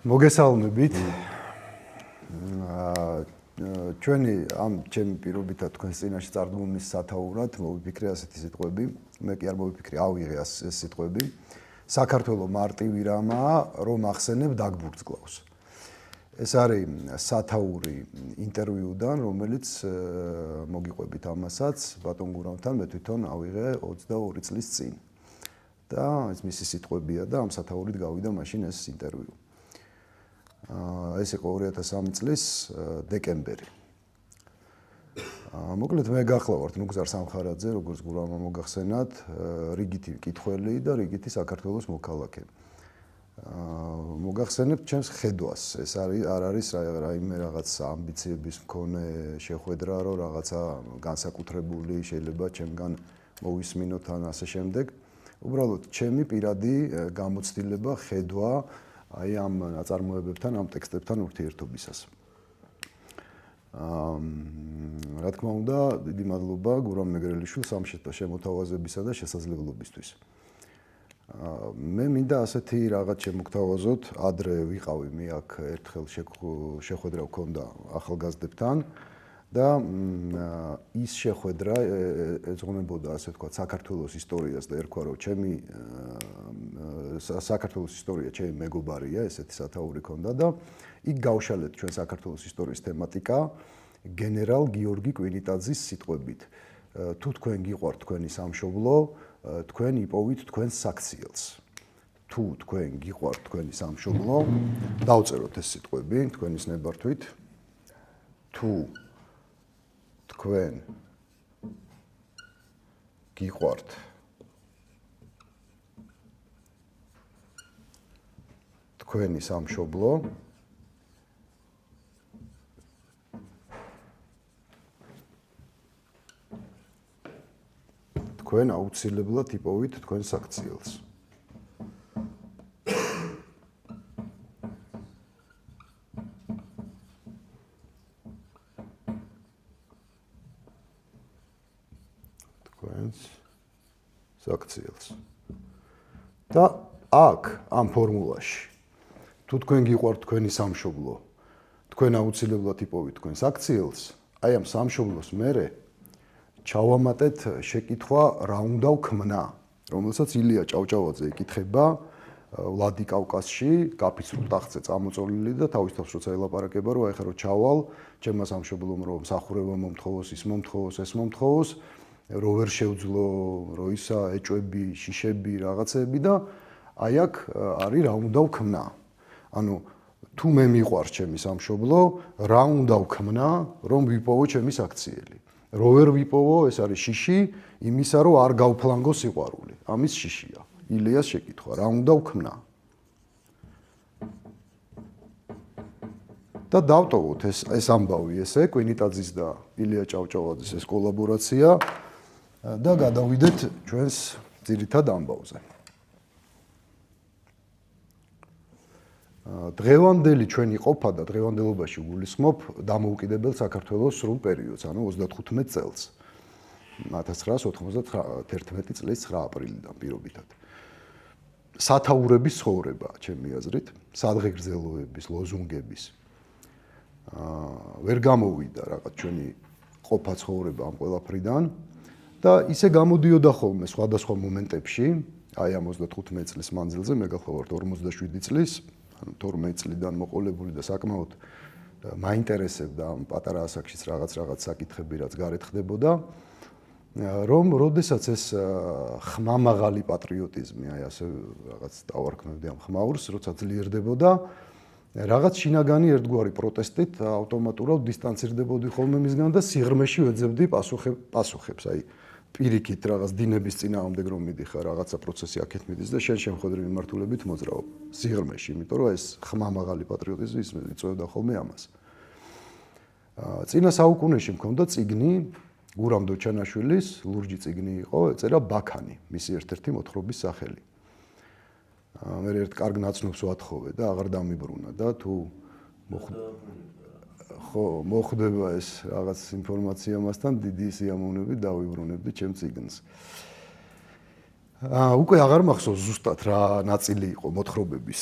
მოგესალმებით. ჩვენი ამ ჩემი პირობითად თქვენს წინაშე წარდგომის სათაურად მოვიფიქრე ასეთი სიტყვები. მე კი არ მოვიფიქრე, ავიღე ეს სიტყვები. საქართველოს მარტივი რამაა, რომ ახსენებ დაგბურთგლავს. ეს არის სათაური ინტერვიუდან, რომელიც მოგიყვებით ამასაც ბატონ გურამთან მე თვითონ ავიღე 22 წლის წინ. და ეს მისი სიტყვებია და ამ სათაურით გავიდა მაშინ ეს ინტერვიუ. ეს იყო 2003 წლის დეკემბერი. მოკლედ მე გახლავართ ნუგზარ სამხარაძე, როგორც გურამმა მოგახსენათ, რიგითი მკითხველი და რიგითი საქართველოს მოქალაქე. მოგახსენებთ ჩემს ხედვას. ეს არ არის რაიმე რაღაც ამბიციების მქონე შეხვედრა, რომ რაღაცა განსაკუთრებული შეიძლება ჩემგან მოვისმინოთ ან ასე შემდეგ. უბრალოდ ჩემი პირადი გამოცდილება, ხედვა აი ამ ნაწარმოებებთან, ამ ტექსტებთან ურთიერთობისას. რა თქმა უნდა, დიდი მადლობა გურამ მეგრელიშვილს ამ შემოთავაზებისა და შესაძლებლობისთვის. მე მინდა ასეთი რაღაც შემოგთავაზოთ, ადრე ვიყავი მე აქ ერთხელ შეხვედრა ვქონდა ახალგაზრდებთან და ის შეხვედრა ეძღვნებოდა ასე ვთქვათ საქართველოს ისტორიას და ერქვა რომ ჩემი საქართველოს ისტორია ჩემი მეგობარია, ესეთი სათაური ქონდა და იქ გავშალეთ ჩვენ საქართველოს ისტორიის თემატიკა გენერალ გიორგი კვინიტაძის სიტყვებით. თუ თქვენ გიყვართ თქვენი სამშობლო, თქვენ იპოვით თქვენს საქციელს. თუ თქვენ გიყვართ თქვენი სამშობლო, დავწეროთ ეს სიტყვები თქვენის ნებართვით. თუ თქვენ გიყვართ თქვენი სამშობლო, თქვენ აუცილებლად იპოვით თქვენს საქციელს. საქციელს. და აქ ამ ფორმულაში თუ თქვენ გიყვართ თქვენი სამშობლო, თქვენ აუცილებლად იპოვით თქვენს აქციელს, აი ამ სამშობლოს მერე ჩავამატეთ შეკითხვა რა უნდა ვქმნა, რომელსაც ილია ჭავჭავაძე იკითხება ვლადიკავკაზში, კაფისრულ ტახტზე წამოწოლილი და თავის თავს როცა ელაპარაკება, რომ აი ხა რო ჩავალ, ჩემმა სამშობლომ რომ მსახურება მომთხოვოს, ის მომთხოვოს, ეს მომთხოვოს, რო ვერ შევძლო, რო ისა ეჭვები, შიშები, რაღაცები და აი აქ არის რა უნდა ვქმნა. ანუ თუ მე მიყვარს ჩემი სამშობლო, რა უნდა ვქმნა, რომ ვიპოვო ჩემი საქციელი. რო ვერ ვიპოვო, ეს არის შიში იმისა, რომ არ გავფლანგო სიყვარული. ამის შიშია. ილიას შეკითხვა, რა უნდა ვქმნა. და დავტოვოთ ეს ამბავი ესე, კვინიტაძის და ილია ჭავჭავაძის ეს კოლაბორაცია და გადავიდეთ ჩვენს ძირითად ამბავზე. დღევანდელი ჩვენი ყოფა და დღევანდელობაში გულისხმობ დამოუკიდებელ საქართველოს სრულ პერიოდს, ანუ 35 წელს. 1991 წლის 9 აპრილიდან პირობითად. სათაურების ცხოვრება, ჩემი აზრით, სადღეგრძელოების, ლოზუნგების. ვერ გამოვიდა რაღაც ჩვენი ყოფა ცხოვრება ამ ყველაფრიდან და ისე გამოდიოდა ხოლმე სხვადასხვა მომენტებში, აი ამ 35 წლის მანძილზე, მე გახლავართ 47 წლის, ანუ 12 წლიდან მოყოლებული და საკმაოდ მაინტერესებდა ამ პატარა ასაკშიც რაღაც საკითხები, რაც გარეთ ხდებოდა, რომ როდესაც ეს ხმამაღალი პატრიოტიზმი, აი ასე რაღაც დავარქმევდი ამ ხმაურს, როცა ძლიერდებოდა, რაღაც შინაგანი ერთგვარი პროტესტით ავტომატურად დისტანცირდებოდი ხოლმე მისგან და სიღრმეში ვეძებდი პასუხებს, აი პირიქით რაღაც დინების წინააღმდეგ რომ მიდიხარ, რაღაცა პროცესი აქეთ მიდის და შენ შემხედრი მიმართულებით მოძრაობ სიღრმეში, იმიტომ რომ ეს ხმამაღალი პატრიოტიზმი იწვევდა ხოლმე ამას. წინა საუკუნეში მქონდა წიგნი გურამ დოჩანაშვილის, ლურჯი წიგნი იყო, ეწერა ბაქანი, მისი ერთ-ერთი მოთხრობის სახელი. მე ერთ კარგ ნაცნობს ვათხოვე და აღარ დამიბრუნა და თუ მოხდება ეს რაღაც ინფორმაცია მასთან დიდი სიამოვნებით დავიბრუნებდი ჩემ წიგნს. უკვე აღარ მახსოვს ზუსტად რა ნაწილი იყო მოთხრობების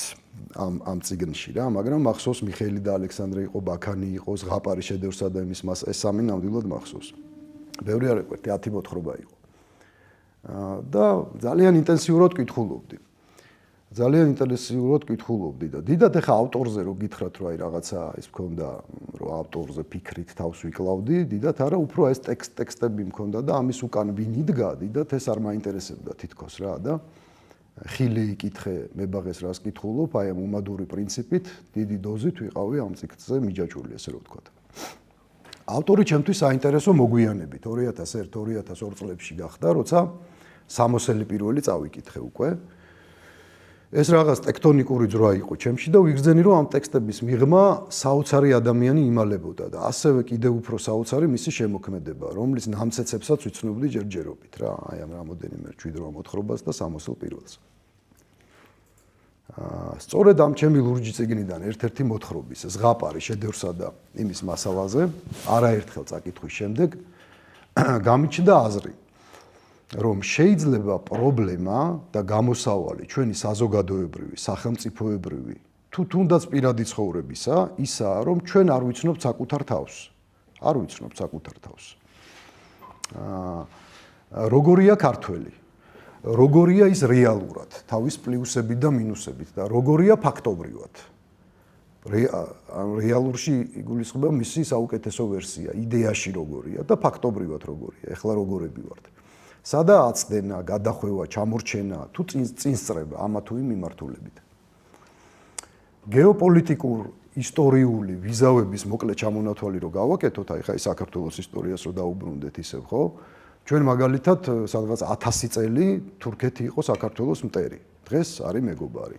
ამ წიგნში რა, მაგრამ მახსოვს მიხეილი და ალექსანდრე იყო, ბაქანი იყო, ზღაპარი შედევრსა და იმის მას ეს სამი ნამდვილად მახსოვს. ბევრი არ ეკვირდი, 10 მოთხრობა იყო. და ძალიან ინტენსიურად კითხულობდი. ძალიან ინტენსიურად კითხულობდი და დიდად ეხა ავტორზე რო გითხრათ რომ აი რაღაცა ის მქონდა რომ ავტორზე ფიქრით თავს ვიკლავდი, დიდად არა, უფრო ეს ტექსტები მქონდა და ამის უკან ვინ იდგა, დიდად ეს არ მაინტერესებდა თითქოს რა და ხილი იკითხე მებაღეს რას კითხულობ, აი ამ უმადური პრინციპით დიდი დოზით ვიყავი ამ წიგნზე მიჯაჭვული, ესე რომ ვთქვათ. ავტორი ჩემთვის საინტერესო მოგვიანებით 2001-2002 წლებში გახდა, როცა სამოსელი პირველი წავიკითხე უკვე. ეს რაღაც ტექტონიკური ძროა იყო ჩემში და ვიგრძენი რომ ამ ტექსტების მიღმა საოცარი ადამიანი იმალებოდა და ასევე კიდევ უფრო საოცარი მისი შემოქმედება, რომლის ნამცეცებსაც ვიცნობდი ჯერჯერობით რა, აი ამ რამოდენიმე 7-8 მოთხრობას და სამოსელ პირველს. სწორედ ამ ჩემი ლურჯი წიგნიდან ერთ-ერთი მოთხრობის, ზღაპარი შედევრსა და იმის მასალაზე, არაერთხელ წაკითხვის შემდეგ გამიჩნდა აზრი რომ შეიძლება პრობლემა და გამოსავალი ჩვენი საზოგადოებრივი, სახელმწიფოებრივი, თუ თუნდაც პირადი ცხოვრებისა, ისაა, რომ ჩვენ არ ვიცნობთ საკუთარ თავს. არ ვიცნობთ საკუთარ თავს. როგორია ქართველი? როგორია ის რეალურად, თავის პლუსებით და მინუსებით და როგორია ფაქტობრივად? რეალურში იგულისხმება მისი საუკეთესო ვერსია, იდეაში როგორია და ფაქტობრივად როგორია. ეხლა როგორები ვართ? სადაა აცდენა, გადახვევა, ჩამორჩენა, თუ წინსწრება ამა თუ იმ მიმართულებით. გეოპოლიტიკურ ისტორიული ვიზავების მოკლე ჩამონათვალი რო გავაკეთოთ, აი ხა საქართველოს ისტორიას რო დაუბრუნდეთ ისევ, ხო? ჩვენ მაგალითად სადღაც 1000 წელი თურქეთი იყო საქართველოს მტერი. დღეს არის მეგობარი.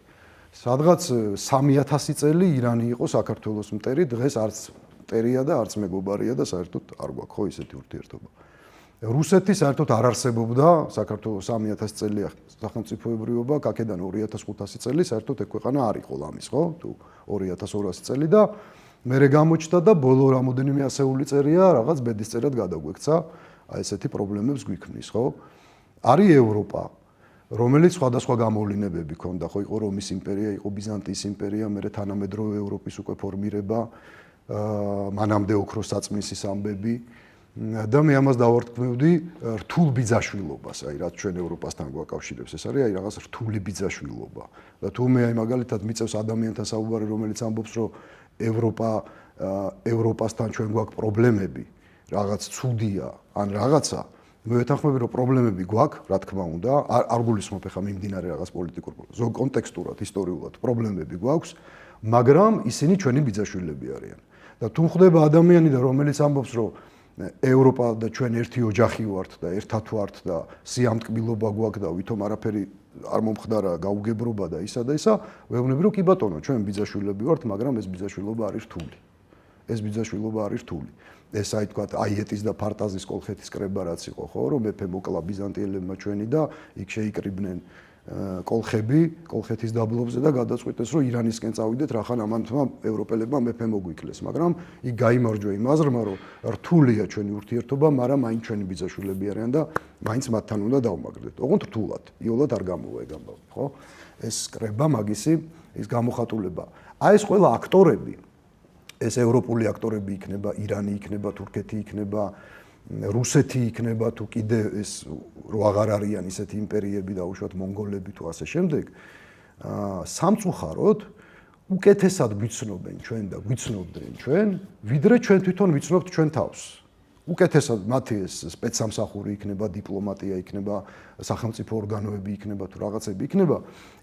სადღაც 3000 წელი ირანი იყო საქართველოს მტერი, დღეს არც მტერია და არც მეგობარია და საერთოდ არ გვაქვს ხო ისეთი ურთიერთობა. რუსეთი საერთოდ არ არსებობდა საქართველოს 3000 წელია სახელმწიფოებრიობა, აქედან 2500 წელი საერთოდ ეგ ქვეყანა არ იყო ლამის, ხო? თუ 2200 წელი და მერე გამოჩნდა და ბოლო რამოდენიმე ასეული წერია რაღაც ბედისწერად გადაგვექცა, აი ესეთი პრობლემებს გვიქმნის, ხო? არის ევროპა, რომელიც სხვადასხვა გამოვლინებები ჰქონდა, ხო, იყო რომის იმპერია, იყო ბიზანტიის იმპერია, მერე თანამედროვე ევროპის უკვე ფორმირება, მანამდე ოქროს საწმისის ამბები და მე ამას დავარქმევდი რთულ ბიძაშვილობას, აი რაც ჩვენ ევროპასთან გვაკავშირებს, ეს არის აი რაღაც რთული ბიძაშვილობა. და თუ მე აი მაგალითად მიწევს ადამიანთან საუბარი, რომელიც ამბობს, რომ ევროპასთან ჩვენ გვაქვს პრობლემები, რაღაც ცუდია, ან რაღაცა, მე ვეთანხმები, რომ პრობლემები გვაქვს, რა თქმა უნდა, არ გულისხმობ ახლა მიმდინარე რაღაც პოლიტიკურ ზოგ კონტექსტურად, ისტორიულად პრობლემები გვაქვს, მაგრამ ისინი ჩვენი ბიძაშვილები არიან. და თუ ხდება ადამიანი და რომელიც ამბობს, რომ ევროპა და ჩვენ ერთი ოჯახი ვართ და ერთად ვართ და სიამტკბილობა გვაქვს და ვითომ არაფერი არ მომხდარა გაუგებრობა და ისა და ისა, ვეუბნები რომ კი ბატონო, ჩვენ ბიძაშვილები ვართ, მაგრამ ეს ბიძაშვილობა არის რთული. ეს ბიძაშვილობა არის რთული. ეს აი თქვა აიეტის და ფარტაზის კოლხეთის კრება რაც იყო, ხო, რომ მეფე მოკლა ბიზანტიელებმა ჩვენი და იქ შეიკრიბნენ კოლხეთის დაბლობზე და გადაწყვიტეს, რომ ირანისკენ წავიდეთ, რახან ამანთმა ევროპელებმა მეფე მოგვიკლეს, მაგრამ იქ გაიმარჯვა იმ აზრმა, რომ რთულია ჩვენი ურთიერთობა, მაგრამ მაინც ჩვენი ბიძაშვილები არიან და მაინც მათთან უნდა დავმაგრდეთ. ოღონდ რთულად, იოლად არ გამოვა ეგ ამბავი, ხო? ეს კრება მაგისი, ის გამოხატულება. აი ეს ყველა აქტორები, ეს ევროპული აქტორები იქნება, ირანი იქნება, თურქეთი იქნება, რუსეთი იქნება თუ კიდე ეს რო აღარ არიან ისეთი იმპერიები და უშუალოდ მონგოლები თუ ასე შემდეგ, სამწუხაროდ უკეთესად გვიცნობენ ჩვენ და გვიცნობდნენ ჩვენ, ვიდრე ჩვენ თვითონ ვიცნობთ ჩვენ თავს. უკეთესად მათი ეს სპეცსამსახური იქნება, დიპლომატია იქნება, სახელმწიფო ორგანოები იქნება თუ რაღაცები იქნება,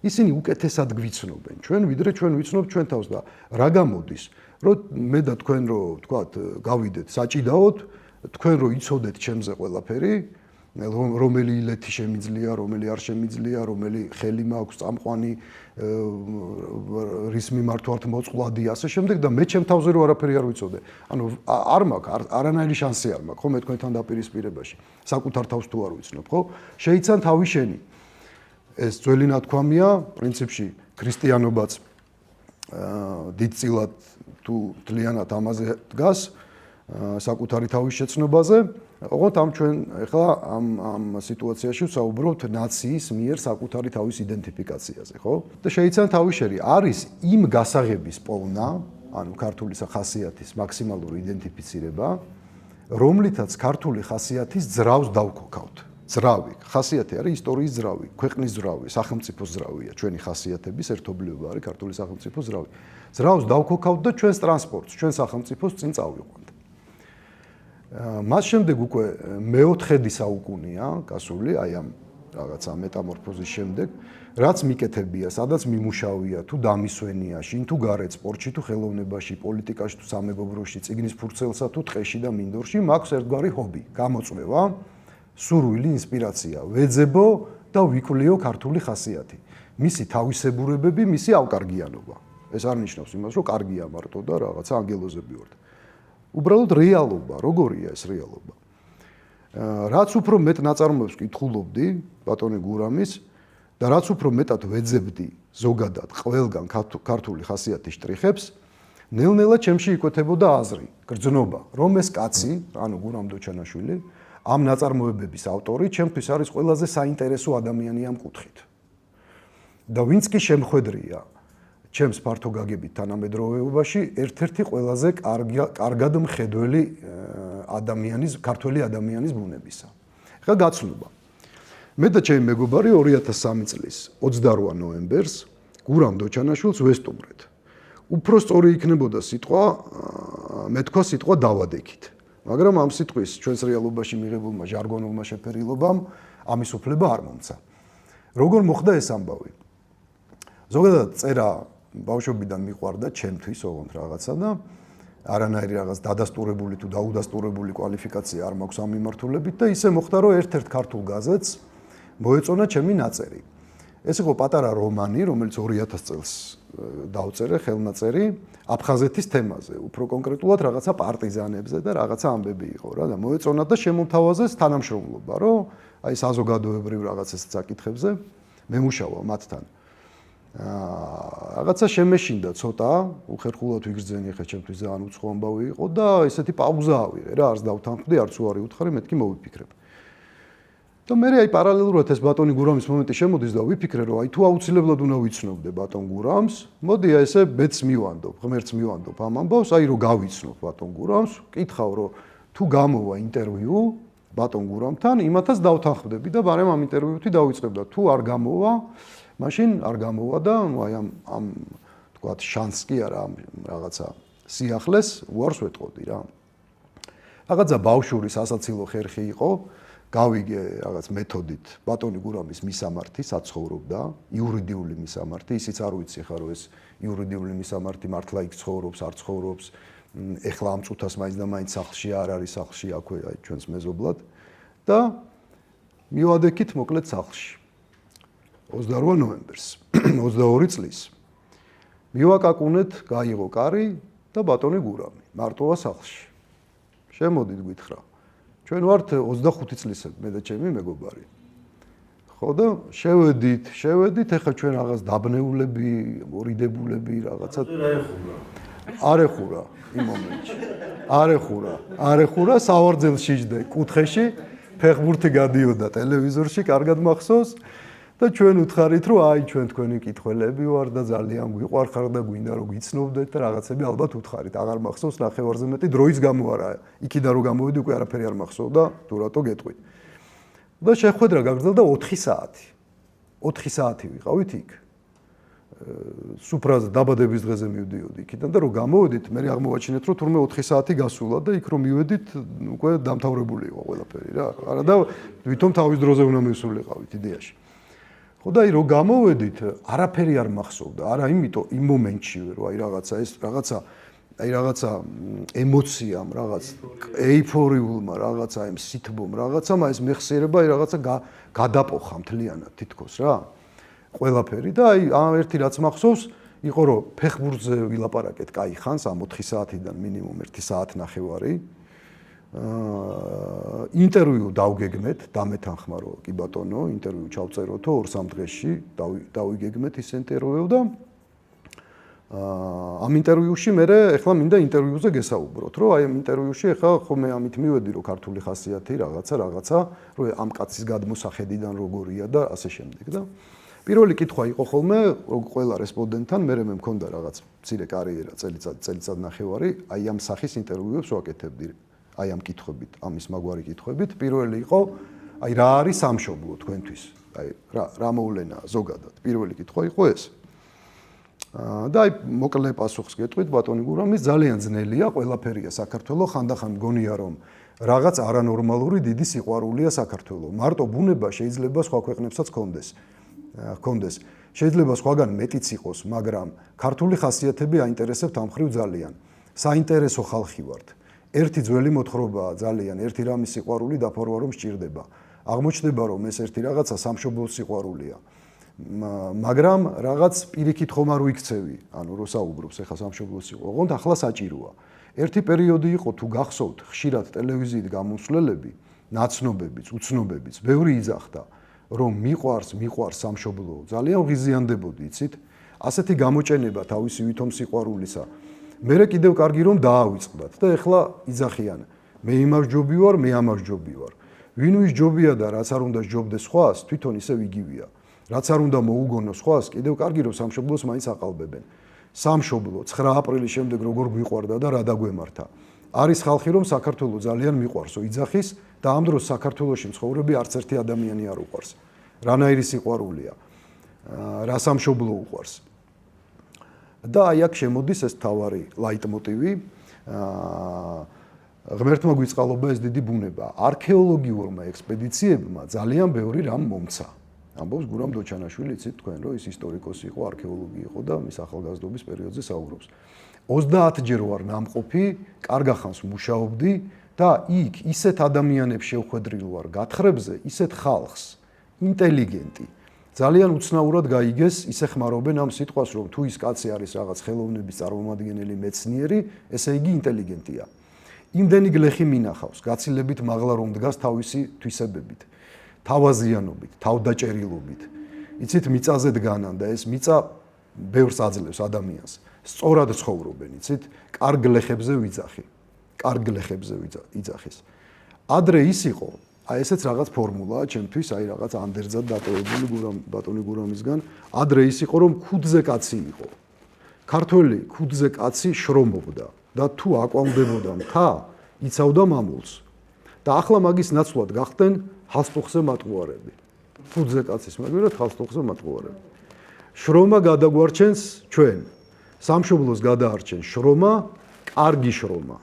ისინი უკეთესად გვიცნობენ ჩვენ, ვიდრე ჩვენ ვიცნობთ ჩვენ თავს და რა გამოდის, რომ მე და თქვენ რო ვთქვათ, გავიდეთ საჭიდაოდ, თქვენ რო იცოდეთ ჩემზე ყველაფერი, რომელი ილეთი შემიძლია, რომელი არ შემიძლია, რომელი ხელი მაქვს, წამყვანი, რის მიმართ ვართ მოწყვლადი, ასე შემდეგ და მე ჩემ თავზე რო არაფერი არ ვიცოდე. ანუ არ მაქვს, არანაირი შანსი არ მაქვს, ხო, მე თქვენთან დაპირისპირებაში. საკუთარ თავს თუ არ ვიცნობ, ხო? შეიცან თავი შენი. ეს ძველი ნათქვამია, პრინციპში ქრისტიანობაც დიდწილად თუ თლიანად ამაზე დგას, საკუთარი თავის შეცნობაზე ოღონდ ამ ჩვენ ახლა ამ სიტუაციაში ვსაუბრობთ ნაციის მიერ საკუთარი თავის იდენტიფიკაციაზე, ხო? და შეიძლება თავისშერი არის იმ გასაღების პოვნა, ანუ ქართული ხასიათის მაქსიმალური იდენტიფიცირება, რომლითაც ქართული ხასიათის ძრავს დავქოქავთ. ძრავი, ხასიათი არის ისტორიის ძრავი, ქვეყნის ძრავი, სახელმწიფოს ძრავია, ჩვენი ხასიათების ერთობლიობა არის ქართული სახელმწიფოს ძრავი. ძრავს დავქოქავთ და ჩვენს ტრანსპორტს, ჩვენ სახელმწიფოს წინ წავიყვანთ. მას შემდეგ უკვე მეოთხედი საუკუნეა გასული, აი ამ რაღაცა მეტამორფოზის შემდეგ, რაც მიკეთებია, სადაც მიმუშავია, თუ დამისვენია, შინ თუ გარეთ, სპორტში თუ ხელოვნებაში, პოლიტიკაში თუ სამეგობროში, წიგნის ფურცელსა თუ ტყეში და მინდორში, მაქვს ერთგვარი ჰობი, გამოწვევა, სურვილი, ინსპირაცია, ვეძებო და ვიკვლიო ქართული ხასიათი. მისი თავისებურებები, მისი ავკარგიანობა. ეს არ ნიშნავს იმას, რომ კარგია მარტო და რაღაცა ანგელოზები ვართ. უბრალოდ რეალობა, როგორია ეს რეალობა. რაც უფრო მეტ ნაწარმოებს კითხულობდი ბატონი გურამის და რაც უფრო მეტად ვეძებდი ზოგადად ყველგან ქართული ხასიათის შტრიხებს, ნელ-ნელა ჩემში იკვეთებოდა აზრი, გრძნობა, რომ ეს კაცი, ანუ გურამ დოჩანაშვილი, ამ ნაწარმოებების ავტორი, ჩემთვის არის ყველაზე საინტერესო ადამიანი ამ კუთხით. და ვინც კი შემხედრია ჩემს ფართო გაგებით თანამედროვეობაში ერთ-ერთი ყველაზე კარგად მხედველი ადამიანის, ქართველი ადამიანის ბუნებისა. ხა გაცნობა. მე და ჩემი მეგობარი 2003 წლის 28 ნოემბერს გურამ დოჩანაშვილს ვესტუმრეთ. უფრო სწორი იქნებოდა სიტყვა, მე თქვა სიტყვა დავადექით. მაგრამ ამ სიტყვის ჩვენს რეალობაში მიღებულმა ჟარგონულმა შეფერილობამ ამის უფლება არ მომცა. როგორ მოხდა ეს ამბავი? ზოგადად წერა ბავშვობიდან მიყვარდა ჩემთვის ოღონდ რაღაცა და არანაირი რაღაც დადასტურებული თუ დაუდასტურებული კვალიფიკაცია არ მაქვს ამ მიმართულებით და ისე მოხდა რომ ერთ-ერთ ქართულ გაზეთს მოეწონა ჩემი ნაწერი. ეს იყო პატარა რომანი, რომელიც 2000 წელს დავწერე ხელნაწერი აფხაზეთის თემაზე, უფრო კონკრეტულად რაღაცა პარტიზანებზე და რაღაცა ამბები იყო რა და მოეწონა და შემომთავაზეს თანამშრომლობა, რომ აი საზოგადოებრივ რაღაცას საკითხებზე მემუშავა მათთან. რაღაცა შემეშინდა ცოტა, უხერხულად ვიგრძენი ხე ჩემთვის ძალიან უცხო ამბავი იყო და ესეთი პაუზა ავიღე რა, არც დავთანხმდი, არც უარი უთხარი, მეთქი მოვიფიქრებ. და მე აი პარალელურად ეს ბატონი გურამის მომენტი შემოდის და ვიფიქრე, რომ აი თუ აუცილებლად უნდა ვიცნობდე ბატონ გურამს, მოდი აი ესე ბედს მივანდობ, ღმერთს მივანდობ ამ ამბავს, აი რომ გავიცნობ ბატონ გურამს, კითხავ რომ თუ გამოვა ინტერვიუ ბატონ გურამთან, იმათაც დავთანხმდები და ბარემ ამ ინტერვიუთი დავიწყებ და თუ არ გამოვა, მაშინ არ გამოვა და ნუ აი ამ თქვათ შანსს კი არა ამ რაღაცა სიახლეს უარს ვეტყოდი რა. რაღაცა ბავშვური სასაცილო ხერხი იყო. გავიგე რაღაც მეთოდით ბატონი გურამის მისამართი საცხოვრობდა, იურიდიული მისამართი, ისიც არ ვიცი ხა რომ ეს იურიდიული მისამართი მართლა იქ ცხოვრობს, არ ცხოვრობს, ეხლა ამ წუთას მაინც და მაინც სახლში არ არის სახლში აქვე აი ჩვენს მეზობლად და მივადექით მოკლედ სახლში. 28 ნოემბერს 22 წლის მივაკაკუნეთ, გაიღო კარი და ბატონი გურამი მარტოა სახლში. შემოდით გითხრა. ჩვენ ვართ 25 წლისები, მე და ჩემი მეგობარი. ხო და შევედით, ეხლა ჩვენ რაღაც დაბნეულები, მორიდებულები რაღაცა არ ეხურა იმ მომენტში. არ ეხურა სავარძელში იჯდა კუთხეში, ფეხბურთი გადიოდა ტელევიზორში, კარგად მახსოვს. და ჩვენ უთხარით, რომ აი ჩვენ თქვენი კითხველები ვარ და ძალიან გვიყვარხარ და გვინდა რომ გიცნობდეთ და რაღაცები ალბათ უთხარით. აღარ მახსოვს ნახევარზე მეტი დროის გამო არა. იქიდან რომ გამოვიდი უკვე არაფერი არ მახსოვდა, თუ რატო გეტყვით. და შეხვედრა გაგრძელდა 4 საათი. 4 საათი ვიყავით იქ. სუფრაზე დაბადების დღეზე მივდიოდი იქიდან და რომ გამოვედით, მე აღმოვაჩინეთ, რომ თურმე 4 საათი გასულა და იქ რომ მივედით, უკვე დამთავრებული იყო ყველაფერი რა. არა და თვითონ თავის დროზე უნდა მივსულიყავით იდეაში. ხო და აი რომ გამოვედით, არაფერი არ მახსოვდა, არა იმიტომ იმ მომენტშივე რომ აი რაღაცა ეს რაღაცა ემოციამ, რაღაც ეიფორიულმა, რაღაცა იმ სითბომ, რაღაცამ ეს მეხსიერება აი რაღაცა გადაპოხა მთლიანად თითქოს რა. ყველაფერი და აი ამ ერთი რაც მახსოვს, იყო რომ ფეხბურთზე ვილაპარაკეთ კაი ხანს, ამ 4 საათიდან მინიმუმ 1 საათნახევარი. ინტერვიუ დავგეგმეთ, დამეთანხმა რომ კი ბატონო, ინტერვიუ ჩავწეროთო 2-3 დღეში, დავიგეგმეთ ის ინტერვიუ და ამ ინტერვიუში მე ეხლა მინდა ინტერვიუზე გესაუბროთ, რომ აი ამ ინტერვიუში ეხლა ხომ მე ამით მივედი, რომ ქართული ხასიათი რაღაცა, რომ ამ კაცის გადმოსახედიდან როგორია და ასე შემდეგ და პირველი კითხვა იყო ხოლმე ყველა რესპონდენტთან, მე მქონდა რაღაც მცირე კარიერა, წელიწად ნახევარი, აი ამ სახის ინტერვიუებს ვაკეთებდი, აი ამ კითხვებით, ამის მაგვარი კითხვებით. პირველი იყო, აი რა არის სამშობლო თქვენთვის? აი რა მოვლენაა ზოგადად? პირველი კითხვა იყო ეს. და აი მოკლე პასუხს გეტყვით ბატონი გურამის, ძალიან ძნელია, ყველაფერია საქართველოს, ხანდახან მგონია რომ რაღაც არანორმალური დიდი სიყვარულია საქართველოს. მარტო ბუნება შეიძლება სხვა ქვეყნებსაც ჰქონდეს. შეიძლება სხვაგან მეტიც იყოს, მაგრამ ქართული ხასიათები აინტერესებთ ამ ხრივ ძალიან. საინტერესო ხალხი ვართ. ერთი ძველი მოთხრობაა ძალიან, ერთი რამის სიყვარული დაფარვა რომ სჭირდება. აღმოჩნდება რომ ეს ერთი რაღაცა სამშობლოს სიყვარულია. მაგრამ რაღაც პირიქით ხომ არ ვიქცევი, ანუ რო საუბრობს ეხლა სამშობლოს სიყვარული, ოღონდ ახლა საჭიროა. ერთი პერიოდი იყო თუ გახსოვთ, ხშირად ტელევიზიით გამოსვლელები, ნაცნობებიც, უცნობებიც, ბევრი იძახდა, რომ მიყვარს სამშობლო, ძალიან ღიზიანდებოდი, იცით? ასეთი გამოჭენება თავისი ვითომ სიყვარულისა. მერე კიდევ კარგი რომ დაავიწყდათ და ეხლა იძახიან, მე იმას ჯობი ვარ, მე ამას ჯობი ვარ. ვინ ვის ჯობია და რაც არ უნდა ჯობდეს სხვას, თვითონ ისევ იგივეა. რაც არ უნდა მოუგონოს სხვას, კიდევ კარგი რომ სამშობლოს მაინც აყალბებენ. სამშობლო 9 აპრილის შემდეგ როგორ გვიყვარდა და რა დაგვემართა. არის ხალხი რომ საქართველოს ძალიან მიყვარსო, იძახის და ამ დროს საქართველოში მცხოვრები არც ერთი ადამიანი არ უყვარს. რანაირი სიყვარულია. რა სამშობლო უყვარს. და აი აქ შემოდის ეს თავარი ლაიტმოტივი. ღმერთმა გვიწყალობა ეს დიდი ბუნება. არქეოლოგიურმა ექსპედიციებმა ძალიან ბევრი რამ მომცა. ამბობს გურამ დოჩანაშვილი, იცით თქვენ, რომ ის ისტორიკოსი იყო, არქეოლოგი იყო და მის ახალგაზრდობის პერიოდზე საუბრობს. 30-ჯერ ვარ ნამყოფი, კარგა ხანს მუშაობდი და იქ ისეთ ადამიანებს შევხვედრილ ვარ გათხრებზე, ისეთ ხალხს, ინტელიგენტი. ძალიან უცნაურად გაიგეს, ისე ხმარობენ ამ სიტყვას, რომ თუ ის კაცი არის რაღაც ხელოვნების წარმომადგენელი მეცნიერი, ესე იგი ინტელიგენტია. იმდენი გლეხი მინახავს, გაცილებით მაღლა რომ დგას თავისი თვისებებით. თავაზიანობით, თავდაჭერილობით. იცით, მიწაზე დგანან და ეს მიწა ბევრს აძლევს ადამიანს. სწორად ცხოვრობენ, იცით, კარგ გლეხებზე ვიძახის. ადრე ის იყო, აი ესეც რაღაც ფორმულაა ჩემთვის, აი რაღაც ანდერძად დატოვებული ბატონი გურამისგან, ადრე ის იყო, რომ ქუდზე კაცი იყო. ქართველი ქუდზე კაცი შრომობდა და თუ აკვამდებოდა მთა, იცავდა მამულს. და ახლა მაგის ნაცვლად გახდნენ ხალხსტუხზე მატყუარები. ქუდზე კაცის მაგალითად ხალხსტუხზე მატყუარები. შრომა გადაგვარჩენს ჩვენ. სამშობლოს გადაარჩენს შრომა, კარგი შრომა.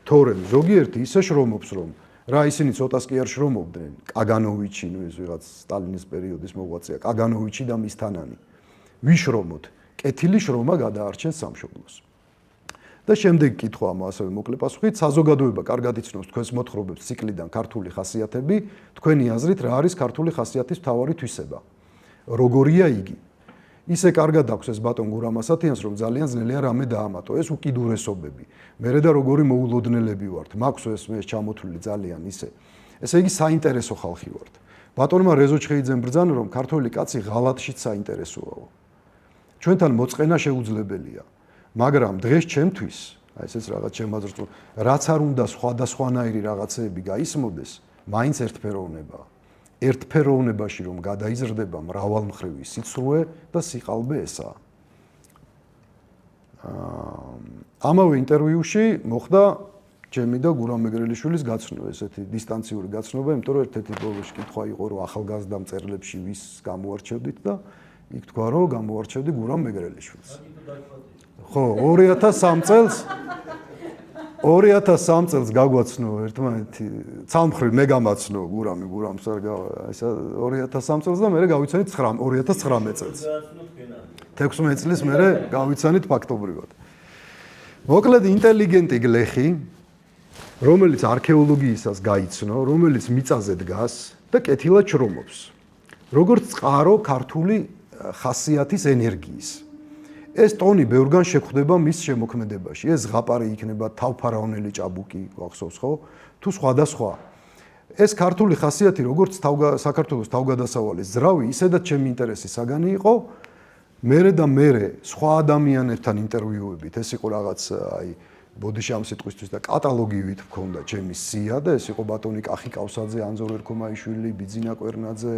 თორემ ზოგიერთი ისე შრომობს, რომ რა ისინი ცოტას კი არ შრომობდნენ, კაგანოვიჩი, ნუ ეს ვიღაც სტალინის პერიოდის მოღვაწეა, კაგანოვიჩი და მის თანანი. ვიშრომოთ, კეთილი შრომა გადაარჩენს სამშობლოს. და შემდეგ კითხვა ამ ასევე მოკლე პასუხით, საზოგადოება კარგად იცნობს თქვენს მოთხრობებს ციკლიდან ქართული ხასიათები, თქვენი აზრით რა არის ქართული ხასიათის მთავარი თვისება? როგორია იგი? ისე კარგად აქვს ეს ბატონ გურამასათიანს, რომ ძალიან ძნელია რამე დაამატო, ეს უკიდურესობები. მერე და როგორი მოულოდნელები ვართ, მაქვს ეს მე ჩამოთვლილი ძალიან ისე. ესე იგი საინტერესო ხალხი ვართ. ბატონმა რეზო ჩხეიძემ ბრძანა, რომ ქართული კაცი ღალატშიც საინტერესოა. ჩვენთან მოწყენა შეუძლებელია. მაგრამ დღეს ჩემთვის, აი ესეც რაღაც შემაძრწო, რაც არ უნდა სხვადასხვანაირი რაღაცეები გაისმოდეს, მაინც ერთფეროვნებაა. ერთფეროვნებაში რომ გადაიზრდება მრავალმხრივი სიცრუე და სიყალბე ესაა. ამავე ინტერვიუში მოხდა ჩემი და გურამ მეგრელიშვილის გაცნობა, ესეთი დისტანციური გაცნობა, იმიტომ რომ ერთ-ერთი ბოლოში კითხვა იყო, რომ ახალგაზრდა მწერლებში ვის გამოარჩევდით და იქ თქვა, რომ გამოარჩევდი გურამ მეგრელიშვილს. ხო, 2003 წელს გაგვაცნო ერთმანეთი, ცალმხრივ მე გამაცნო გურამს არ ესა 2003 წელს და მე გავიცანით 2019 წელს. 16 წლის მერე გავიცანით ფაქტობრივად. მოკლედ ინტელიგენტი გლეხი, რომელიც არქეოლოგიისას გაიცნო, რომელიც მიწაზე დგას და კეთილად შრომობს. როგორც წყარო ქართული ხასიათის ენერგიის. ეს ტონი ბევრგან შეხვდება მის შემოქმედებაში. ეს ზღაპარი იქნება თავფარაონელი ჭაბუკი, გახსოვს ხო? თუ სხვადასხვა. ეს ქართული ხასიათი, როგორც საქართველოს თავგადასავალის ზრავი, ისედაც ჩემი ინტერესის საგანი იყო. მერე და მერე სხვა ადამიანებთან ინტერვიუებით ეს იყო რაღაც აი ბოდიში ამ სიტყვისთვის და კატალოგივით მქონდა ჩემი სია და ეს იყო ბატონი კახი კავსაძე, ანზორ ერქომაიშვილი, ბიძინა კვერნაძე,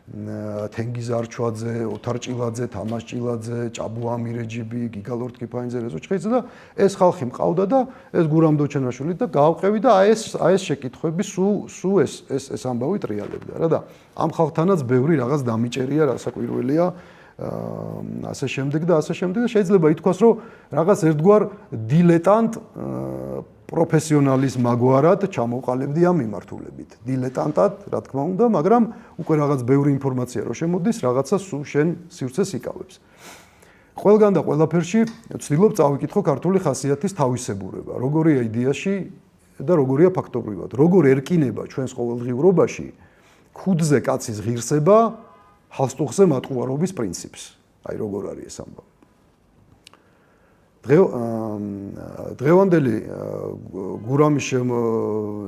თენგიზ არჩვაძე, ოთარ ჭილაძე, თამაშ ჭილაძე, ჭაბუ ამირეჯიბი, გიგა ლორთქიფაინძე, რეზო ჩხეიძე და ეს ხალხი მყავდა და ეს გურამ დოჩენაშვილი და გავყევი და აი ეს შეკითხვები სულ ეს ამბავი ტრიალებდა რა და ამ ხალხთანაც ბევრი რაღაც დამიჭერია, რასაკვირველია ასე შემდეგ და შეიძლება ითქვას რომ რაღაც ერთგვარ დილეტანტ პროფესიონალის მაგვარად ჩამოყალიბდი ამ მიმართულებით. დილეტანტად, რა თქმა უნდა, მაგრამ უკვე რაღაც ბევრი ინფორმაცია რო შემოდის, რაღაცა სულ შენ სივრცეს იკავებს. ყველგან და ყველაფერში ვცდილობ წავიკითხო ქართული ხასიათის თავისებურება, როგორია იდეაში და როგორია ფაქტობრივად. როგორ ერკინება ჩვენს ყოველდღიურობაში ქუდზე კაცის ღირსება ჰალსტუხზე მატყუარობის პრინციპს. აი როგორ არის ეს ამბავი. დღევანდელი გურამის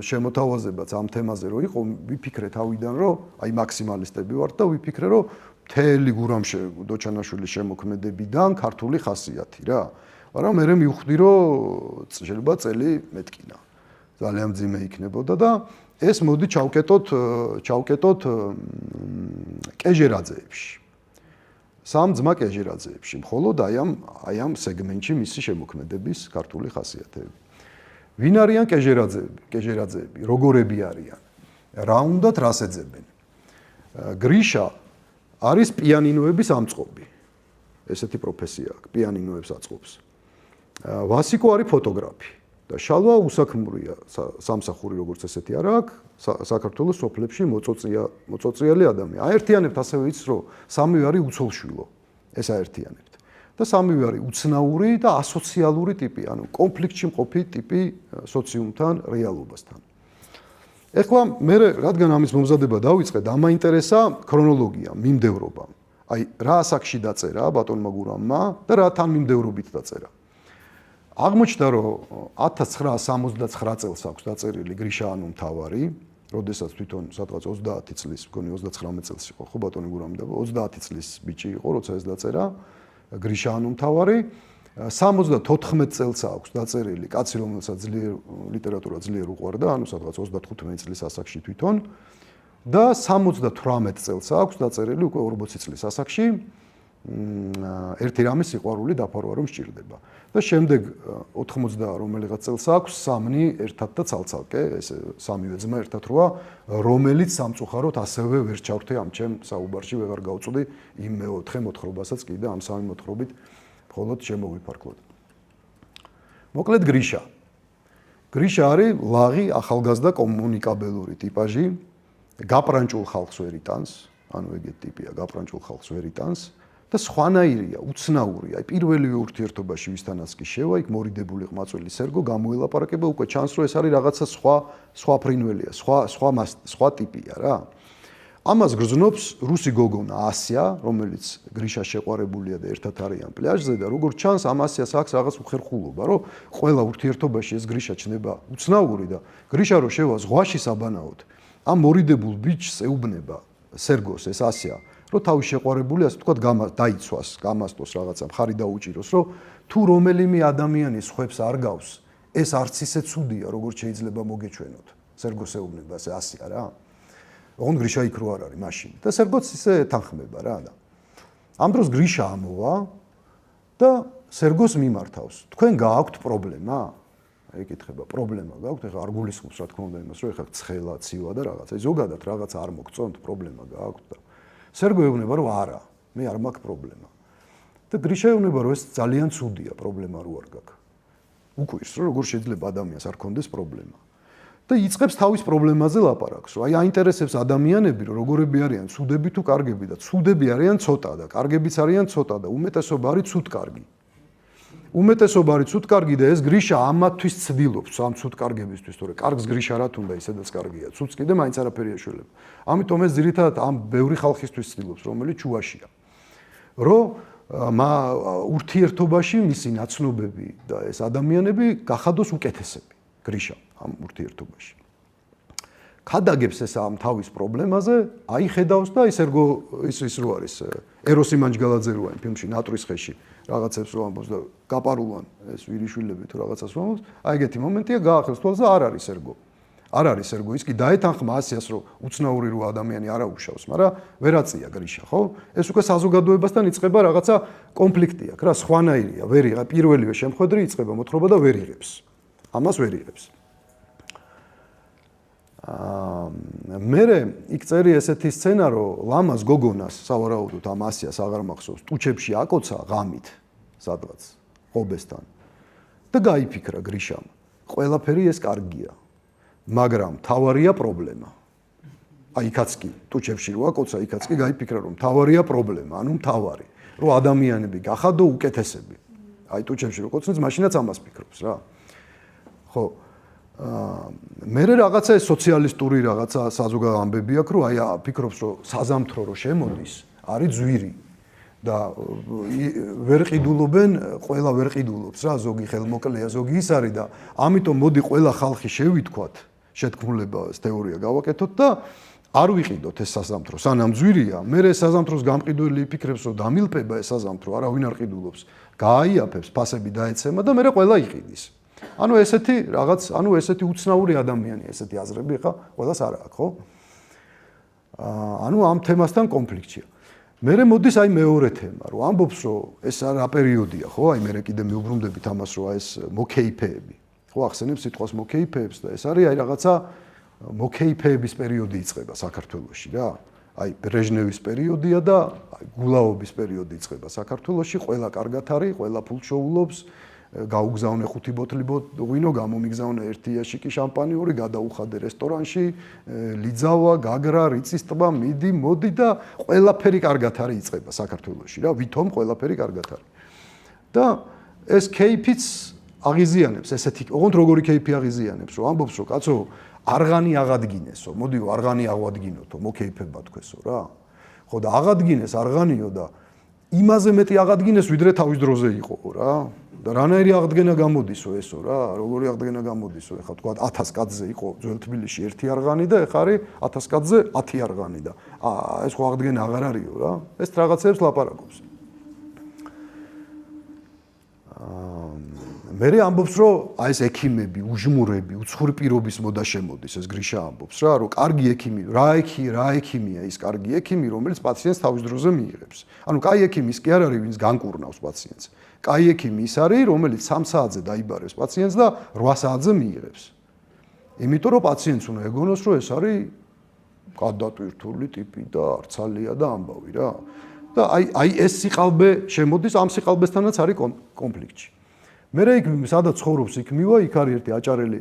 შემოთავაზებაც ამ თემაზე რო იყო, ვიფიქრე თავიდან, რომ აი მაქსიმალისტები ვართ და ვიფიქრე, რომ მთელი გურამ დოჩანაშვილის შემოქმედებიდან ქართული ხასიათი რა. მაგრამ მე მივხვდი, რომ შეიძლება წელი მეტკინა. ძალიან მძიმე იქნებოდა და ეს მოდი ჩავკეტოთ კეჟერაძეებში. სამ ძმა კეჟერაძეებში, მხოლოდ აი ამ სეგმენტში მისი შემოქმედების ქართული ხასიათები. ვინ არიან კეჟერაძეები, როგორები არიან? რა უნდათ, რას ეძებენ? გრიშა არის პიანინოების ამწყობი. ესეთი პროფესია აქვს, პიანინოებს აწყობს. ვასიკო არის ფოტოგრაფი. და შალვა უსაქმურია სამსახური როგორც ესეთი არა აქვს საქართველოს სოფლებში მოწოწიალი ადამიანი. აერთიანებთ ასევე იცს რომ სამივე არის უცოლშვილო. ეს აერთიანებთ. და სამივე არის უცნაური და ასოციალური ტიპი, ანუ კონფლიქტში მყოფი ტიპი სოციუმთან, რეალობასთან. ეხლა მე რადგან ამის მომზადება დავიწყე, დამაინტერესა ქრონოლოგია, მიმდევრობა. აი რა ასაკში დაწერა ბატონმა გურამმა და რა თან მიმდევრობით დაწერა. აღმოჩნდა რომ 1969 წელს აქვს დაწერილი გრიშა ანუ მთავარი, როდესაც თვითონ სადღაც 30 წლის, მგონი 39 წელს იყო, ხო ბატონი გურამი და 30 წლის ბიჭი იყო, როცა ეს დაწერა გრიშა ანუ მთავარი. 74 წელს აქვს დაწერილი კაცი, რომელსაც ლიტერატურა ძლიერ უყვარდა, ანუ სადღაც 35 წლის ასაკში თვითონ და 78 წელს აქვს დაწერილი უკვე 40 წლის ასაკში ერთი რამის სიყვარული დაფარვა რომ სჭირდება. და შემდეგ 80 რომელიღაც წელს აქვს სამნი ერთად და ცალ-ცალკე, ეს სამივე ძმა ერთად როა, რომელიც სამწუხაროდ ასევე ვერ ჩავრთე ამ ჩემ საუბარში, ვეღარ გავწვდი იმ მეოთხე მოთხრობასაც კიდე ამ სამი მოთხრობით მხოლოდ შემოვიფარკლოდ. მოკლედ გრიშა. გრიშა არის ლაღი, ახალგაზრდა კომუნიკაბელური ტიპაჟი, გაპრანჭულ ხალხს ვერ იტანს, ანუ ეგეთი ტიპია, გაპრანჭულ ხალხს ვერ იტანს. და სხვანაირია, უცნაურია. აი პირველივე ურთიერთობაში ვისთანაც კი შევა, იქ მორიდებული ყმაწვილი სერგო გამოელაპარაკება, უკვე ჩანს რომ ეს არის რაღაცა სხვა ფრინველია, სხვა ტიპია რა. ამას გრძნობს რუსი გოგონა ასია, რომელიც გრიშას შეყვარებულია და ერთად არიან პლაჟზე და როგორც ჩანს ამ ასიას აქვს რაღაც უხერხულობა, რომ ყველა ურთიერთობაში ეს გრიშა ჩნდება უცნაური და გრიშა რო შევა ზღვაში საბანაოდ, ამ მორიდებულ ბიჭს ეუბნება სერგოს ეს ასია რომ თავის შეყვარებული ასე ვთქვათ დაიცვას, გამასტოს რაღაცა მხარი დაუჭიროს, რომ თუ რომელიმე ადამიანი სხვებს არ გავს, ეს არც ისე ცუდია, როგორც შეიძლება მოგეჩვენოთ. სერგოს ეუბნება ასე ასია რა. ოღონდ გრიშა იქ რო არ არის მაშინ. და სერგოც ისე თანხმება რა და. ამ დროს გრიშა ამოვა და სერგოს მიმართავს. თქვენ გააქვთ პრობლემა? ეკითხება, პრობლემა გააქვთ? ეხლა არ გულისხმობს რა თქმა უნდა იმას, რომ ეხლა ცხელა, ცივა და რაღაცა. ზოგადად რაღაცა არ მოგწონთ, პრობლემა გააქვთ და სერგო ეუბნება რომ არა, მე არ მაქვს პრობლემა. და გრიშა ეუბნება რომ ეს ძალიან ცუდია, პრობლემა რო არ გაქვს. უკვირს რომ როგორ შეიძლება ადამიანს არ ქონდეს პრობლემა. და იწყებს თავის პრობლემაზე ლაპარაკს, რომ აი აინტერესებს ადამიანები, რომ როგორები არიან, ცუდები თუ კარგები და ცუდები არიან ცოტა და კარგებიც არიან ცოტა და უმეტესობა არის ცუდ-კარგი. უმეტესობა არის ცუდ-კარგი და ეს გრიშა ამათთვის ცდილობს, ამ ცუდ-კარგებისთვის, თორე კარგს გრიშა რა თუნდა ისედაც კარგია, ცუდს კიდე მაინც არაფერი ეშველება. ამიტომ ეს ძირითადად ამ ბევრი ხალხისთვის ცდილობს, რომელიც ჩუაშია. რომ ურთიერთობაში მისი ნაცნობები და ეს ადამიანები გახადოს უკეთესები, გრიშა ამ ურთიერთობაში. ქადაგებს ეს ამ თავის პრობლემაზე, აი ხედავს და ის ერგო ის რო არის ეროსი მანჯგალაძე რო აი ფილმში ნატრის ხეში რაღაცებს რო ამბობს და გაპარულან ეს ვირიშვილები თუ რაღაცას რო ამბობს, აი ეგეთი მომენტია გაახელს თვალს და არ არის ერგო. არ არის ერგო, ის კი დაეთანხმა ასიას რომ უცნაური რო ადამიანი არ აუშავს, მაგრამ ვერაწია გრიშა, ხო? ეს უკვე საზოგადოებასთან იწყება რაღაცა კონფლიქტი აქვს რა, სხვანაირია, ვერ იღება პირველივე შემხედრი იწყება მოთხრობა და ვერ იღებს. ამას ვერ იღებს. მერე იქ წერი ესეთი სცენა რომ ლამას გოგონას სავარაუდოდ ამ ასიას აღარ მახსოვს ტუჩებში აკოცა ღამით სადღაც ყობესთან და გაიფიქრა გრიშამ ყველაფერი ეს კარგია მაგრამ თავარია პრობლემა აი იქაც კი ტუჩებში რო აკოცა იქაც კი გაიფიქრა რომ თავარია პრობლემა ანუ თავარი რომ ადამიანები გახადო უკეთესები აი ტუჩებში რო ყოცნიც მაშინაც ამას ფიქრობს რა ხო მერე რაღაცა სოციალისტური რაღაცა საზოგადო ამბები აქვს რომ აი ფიქრობს რომ საზამთრო რო შემოდის არის ძვირი და ვერ ყიდულობენ ყველა ვერ ყიდულობს რა ზოგი ხელმოკლეა ზოგი ის არის და ამიტომ მოდი ყველა ხალხი შევითქვათ შეთქმულებას თეორია გავაკეთოთ და არ ვიყიდოთ ეს საზამთრო სანამ ძვირია მერე საზამთროს გამყიდველი ფიქრებს რომ დამილპება ეს საზამთრო არავინ არ ყიდულობს გააიაფებს ფასები დაეცემა და მერე ყველა იყიდის ანუ ესეთი რაღაც, ანუ ესეთი უცნაური ადამიანია, ესეთი აზრები ხა, ყველას არ აქვს, ხო? ანუ ამ თემასთან კონფლიქტია. მერე მოდის აი მეორე თემა, რომ ამბობს, რომ ეს რა პერიოდია, ხო? აი მერე კიდე მიუბრუნდებით ამას, რომ აი ეს მოკეიფეები. ხო, ახსენებს სიტყვას მოკეიფეებს და ეს არის აი რაღაცა მოკეიფეების პერიოდი იწყება საქართველოში რა. აი ბრეჟნევის პერიოდია და გულაობის პერიოდი იწყება საქართველოში, ყველა კარგად არის, ყველა ფულს შოულობს. გაუგზავნე 5 ბოთლი ღვინო, გამომიგზავნე 1 იაშიკი შამპანიური, გადაუხადე რესტორანში, ლიძავა, გაგრა, რიწის ტბა, მიდი, მოდი და ყველაფერი კარგად არის იწყება საქართველოში რა, ვითომ ყველაფერი კარგად არის. და ეს кейფიც აღიზიანებს, ესეთი, ოღონდ როგორი кейფი აღიზიანებს, რომ ამბობს, რომ კაცო, არღანი აღადგინესო, მოდიო, არღანი აღვადგინოთო, მოკეიფება თქვესო რა. ხო და აღადგინეს არღანიო და იმაზე მეტი აღადგინეს, ვიდრე თავის დროზე იყო რა. და რანაირი აღდგენა გამოდისო ესო რა, როგორი აღდგენა გამოდისო, ეხლა თქვა 1000 კაცზე იყო ძველ თბილისში 1 არღანი და ეხლა არის 1000 კაცზე 10 არღანი და ეს ხო აღდგენა აღარ არისო რა, ეს რაღაცებს ლაპარაკობს. მერე ამბობს რომ აი ეს ექიმები, უჟმურები, უცხური პირობის მოდა შემოდის, ეს გრიშა ამბობს რა, რომ კარგი ექიმი, რა ექიმია ის კარგი ექიმი, რომელიც პაციენტს თავის დროზე მიიღებს. ანუ კაი ექიმი ის კი არ არის, ვინც განკურნავს პაციენტს. კაი ექიმი ის არის, რომელიც 3 საათზე დაიბარებს პაციენტს და 8 საათზე მიიღებს. იმიტომ რომ პაციენტს უნდა ეგონოს, რომ ეს არის გადატვირთული ტიპი და არცალია და ამბავი რა. და აი ეს სიყალბე შემოდის, ამ სიყალბესთანაც არის კონფლიქტი. მერე იქ სადაც ცხოვრობს იქ მივა, იქ არის ერთი აჭარელი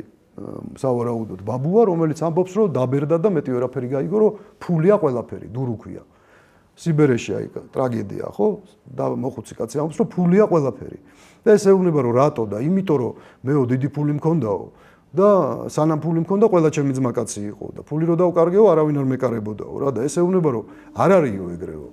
სავარაუდოდ ბაბუა, რომელიც ამბობს, რომ დაბერდა და მეტი ვერაფერი გაიგო, რომ ფულია ყველაფერი, დურუქვია. სიბერეში აი ტრაგედია, ხო? და მოხუცი კაცი ამბობს, რომ ფულია ყველაფერი. და ეს ეუბნება, რომ რატო და იმიტომ, რომ მეო დიდი ფული მქონდაო და სანამ ფული მქონდა, ყველა ჩემი ძმაკაცი იყო და ფული რო დავკარგეო, არავინ არ მეკარებოდაო რა და ეს ეუბნება, რომ არ არისო ეგრეო.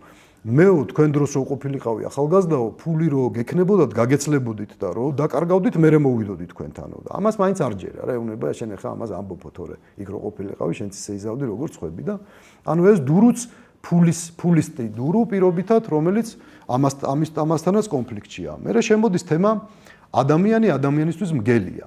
მეო თქვენ დროს რო ყოფილიყავი ახალგაზრდაო, ფული რო გექნებოდათ, გაგეცლებოდით და რო დაკარგავდით, მერე მოვიდოდით თქვენთანო და ამას მაინც არ ჯერა რა, ეუბნება, შენ ახლა ამას ამბობო თორე, იქ რო ყოფილიყავი, შენც ისე იზავდი, როგორც ხვები და ანუ ეს დურუც ფულისტი დურუ პირობითად, რომელიც ამასთანაც კონფლიქტია. მერე შემოდის თემა ადამიანი ადამიანისთვის მგელია.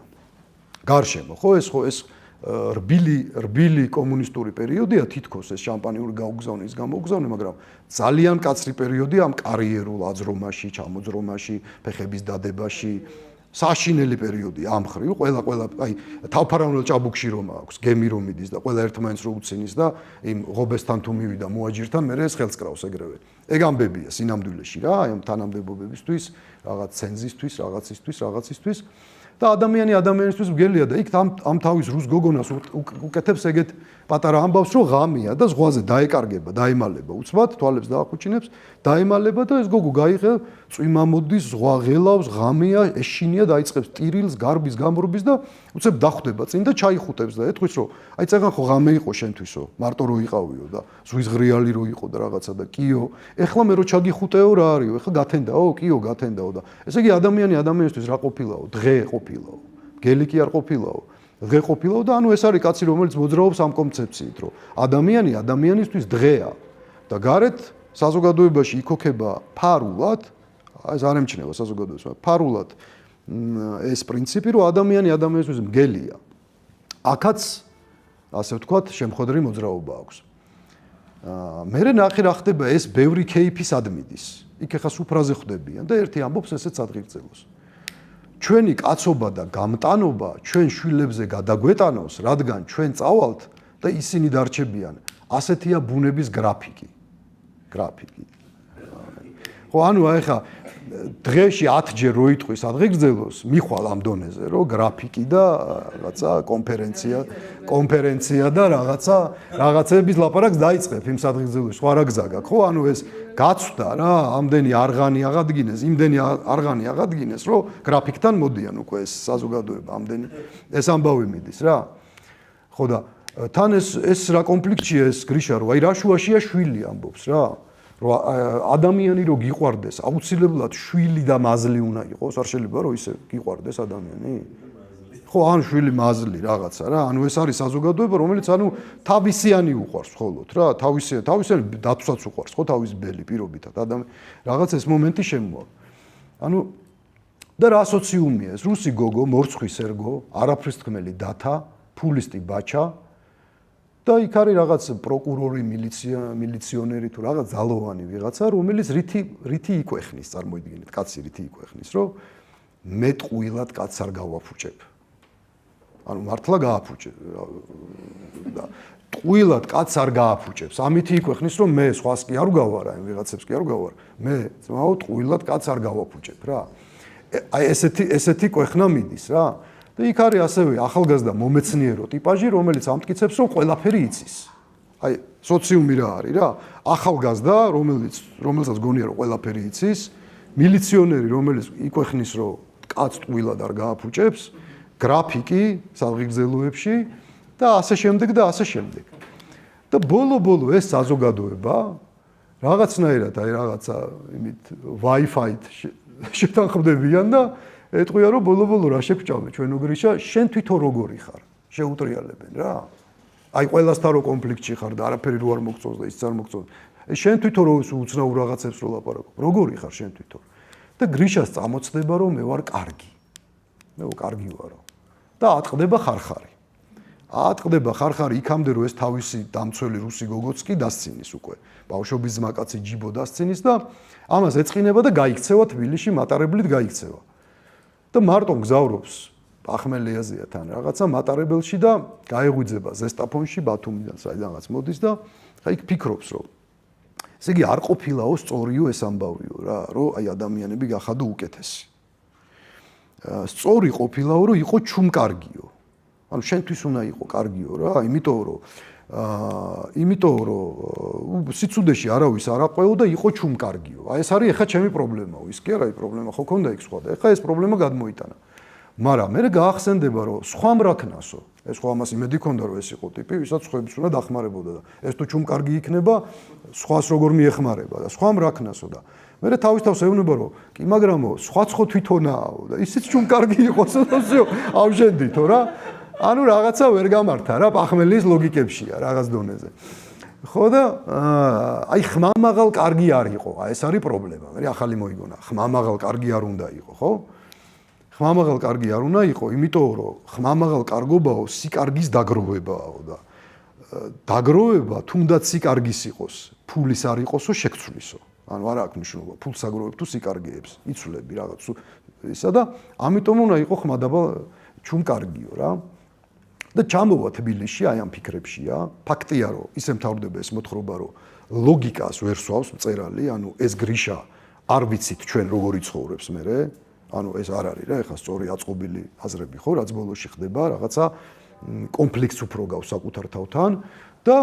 გარშემო, ხო ეს რბილი კომუნისტური პერიოდია, თითქოს ეს შამპანიური გაუგზავნე, ის გამოგზავნე, მაგრამ ძალიან კაცრი პერიოდია ამ კარიერულ აძრომაში, ჩამოძრომაში, ფეხების დადებაში, საშინელი პერიოდია ამ ხრივ, ყველა აი თავფარავნელ ჭაბუკში რომ აქვს, გემი რომ მიდის და ყველა ერთმანეთს რო უცინის და იმ ღობესთან თუ მივიდა მოაჯირთან, მერე ეს ხელს კრავს ეგრევე. ეგ ამბებია სინამდვილეში რა, აი ამ თანამდებობებისთვის, რაღაც ცენზისთვის, რაღაცისთვის და ადამიანი ადამიანისთვის მგელია და იქ ამ თავის რუს გოგონას უკეთებს ეგეთ პატარა ამბავს, რომ ღამია და ზღვაზე დაეკარგება, დაემალება, უცბად თვალებს დაახუჩინებს, დაემალება და ეს გოგო გაიღე, წვიმა მოდის, ზღვა ღელავს, ღამია, ეშინია, დაიწყებს ტირილს, გარბის გამრობის და უცებ დახვდება წინ და ჩაიხუტებს და ეთქვის, რომ აი წეგან ხო ღამე იყო შენთვისო, მარტო რო იყავიო და ზღვის ღრიალი რო იყო და რაღაცა და კიო, ეხლა მე რო ჩაგიხუტეო რა არისო, ეხლა გათენდაო, კიო გათენდაო და ესე იგი ადამიანი ადამიანისთვის რა ყოფილაო, დღე ყოფილაო, გელი კი არ ყოფილაო. დღე ყოფილა და ანუ ეს არის კაცი რომელიც მოძრაობს ამ კონცეფციით რომ ადამიანი ადამიანისთვის დღეა და გარეთ საზოგადოებაში იქოქება ფარულად ეს არ ემჩნევა საზოგადოებას ფარულად ეს პრინციპი რომ ადამიანი ადამიანისთვის მგელია აქაც ასე ვთქვათ შემხედარი მოძრაობა აქვს მე ნახე რა ხდება ეს ბევრი кейფის ადმიდის იქ ახლა სუფრაზე ხვდებიან და ერთი ამბობს ესეც ადგილწელოს ჩვენი კაცობა და გამტანობა ჩვენ შვილებზე გადაგვეტანოს რადგან ჩვენ წავალთ და ისინი დარჩებიან ასეთია ბუნების გრაფიკი ხო ანუ ახლა დღეში 10ჯერ რო იტყვის ადგილგრძელოს მიხვალ ამ დონეზე რომ გრაფიკი და რაღაცა კონფერენცია და რაღაცების ლაპარაკს დაიწყებ იმ ადგილგრძელოში სხვა რა გზა გაქვს ხო ანუ ეს გაცვდა რა ამდენი არღანი აღადგინეს იმდენი არღანი აღადგინეს რომ გრაფიკთან მოდიან უკვე ეს საზოგადოება ამდენი ეს ამბავი მიდის რა ხო და თან ეს რა კონფლიქტია ეს გრიშა რომ აი რა შუაშია შვილი ამბობს რა რომ ადამიანი რო გიყვარდეს აუცილებლად შვილი და მაზლი უნდა იყოს არ შეიძლება რომ ისე გიყვარდეს ადამიანი ხო ან შვილი მაზლი რაღაცა რა ანუ ეს არის საზოგადოება რომელიც ანუ თავისიანი უყვარს ხოლოდ რა თავისიანი დათვსაც უყვარს ხო თავის ბელი პირობითად რაღაც ეს მომენტი შემოვა ანუ და რა სოციუმია ეს რუსი გოგო მორცხვი სერგო არაფრის თქმელი დათა ფულისტი ბაჩა და იქ არის რაღაც პროკურორი მილიციონერი თუ რაღაც ძალოვანი ვიღაცა რომელიც რითი იქვეხნის წარმოიდგინეთ კაცი რითი იქვეხნის რომ მე ტყუილად კაცს არ გავაფუჭებ ანუ მართლა გააფუჭებ და ტყუილად კაცს არ გააფუჭებს ამითი იქვეხნის რომ მე სხვას კი არ გავარ აი ვიღაცებს კი არ გავარ მე ძმაო ტყუილად კაცს არ გავაფუჭებ რა აი ესეთი კვეხნა მიდის რა და იქ არის ასევე ახალგაზრდა მომეცნიერო ტიპაჟი რომელიც ამტკიცებს რომ ყველაფერი იცის აი სოციუმი რა არის რა ახალგაზრდა რომელსაც გონია რომ ყველაფერი იცის მილიციონერი რომელიც იქვეხნის რომ კაცს ტყუილად არ გააფუჭებს გრაფიკი საზღვიგრძელოებში და ასე შემდეგ და ბოლო ეს საზოგადოება რაღაცნაირად აი რაღაცა იმით Wi-Fi-ით შეთანხმდებიან და ეტყვია რომ ბოლო რა შეგვჭამე ჩვენ უგრიშა შენ თვითონ როგორი ხარ შეუტრიალებენ რა აი ყველასთან რო კონფლიქტში ხარ და არაფერი რო არ მოგწონს და ის არ მოგწონს შენ თვითონ რო უცნაურ რაღაცებს რო ლაპარაკობ როგორი ხარ შენ თვითონ და გრიშას წამოწდება რომ მე ვარ კარგი ვარო და ატყდება ხარხარი იქამდე რომ ეს თავისი დამცველი რუსი გოგოც კი დასცინის უკვე ბავშვობის ძმაკაცი ჯიბო დასცინის და ამას ეწყინება და გაიქცევა თბილისში მატარებლით გაიქცევა და მარტო გზავრობს ახმელიაზია თან რაღაცა მატარებელში და გაეღვიძება ზესტაფონში ბათუმიდან საიდანაც მოდის და ხა იქ ფიქრობს რომ ესე იგი არ ყოფილაო სწორიო ეს ამბავიო რა რომ აი ადამიანები გახადო უკეთესი სწორი ყოფილაო რომ იყო ჩუმკარგიო ანუ შენთვის უნდა იყო კარგიო რა იმიტომ რომ სიცუდეში არავის არ აყვეო და იყო ჩუმკარგიო აი ეს არის ეხა ჩემი პრობლემაო ის კი არა პრობლემა ხო ქონდა იქ სხვა და ეხა ეს პრობლემა გადმოიტანა მაგრამ მე გაახსენდება რომ სხვა მრაქნასო ეს ხო ამას იმედი ქონდა რომ ეს იყო ტიპი ვისაც სხვების უნდა დახმარებოდა და ეს თუ ჩუმკარგი იქნება სხვას როგორ მიეხმარება და სხვა მრაქნასო და მე თავის თავს ეუბნება რომ კი მაგრამო სხვაც ხო თვითონაო და ისიც ჩუმკარგი იყოსო და всё ავშენდითო რა ანუ რაღაცა ვერ გამართა რა პახმელის ლოგიკებშია რაღაც დონეზე ხო და აი ხმამაღალ კარგი არ იყო აი ეს არის პრობლემა მე ახალი მოიგონა ხმამაღალ კარგი არ უნდა იყო ხო ხმამაღალ კარგი არ უნდა იყო იმიტომ რომ ხმამაღალ კარგობაო სიკარგის დაგროვებაო და დაგროვება თუნდაც სიკარგის იყოს ფულის არ იყოსო შეგცვლისო ანუ არ აქვს მნიშვნელობა ფულს აგროვებ თუ სიკარგეებს იცვლები რაღაც ისა და ამიტომ უნდა იყო ხმადაბა ჩუმკარგიო რა და ჩამოვა თბილისში აი ამ ფიქრებშია ფაქტია რომ ისე მთავრდება ეს მოთხრობა რომ ლოგიკას ვერ სვავს მწერალი ანუ ეს გრიშა არ ვიცით ჩვენ როგორი ცხოვრობს მე ანუ ეს არ არის რა ეხლა სწორი აწყობილი აზრები ხო რაც ბოლოში ხდება რაღაცა კონფლიქტს უფრო გავს საკუთარ თავთან და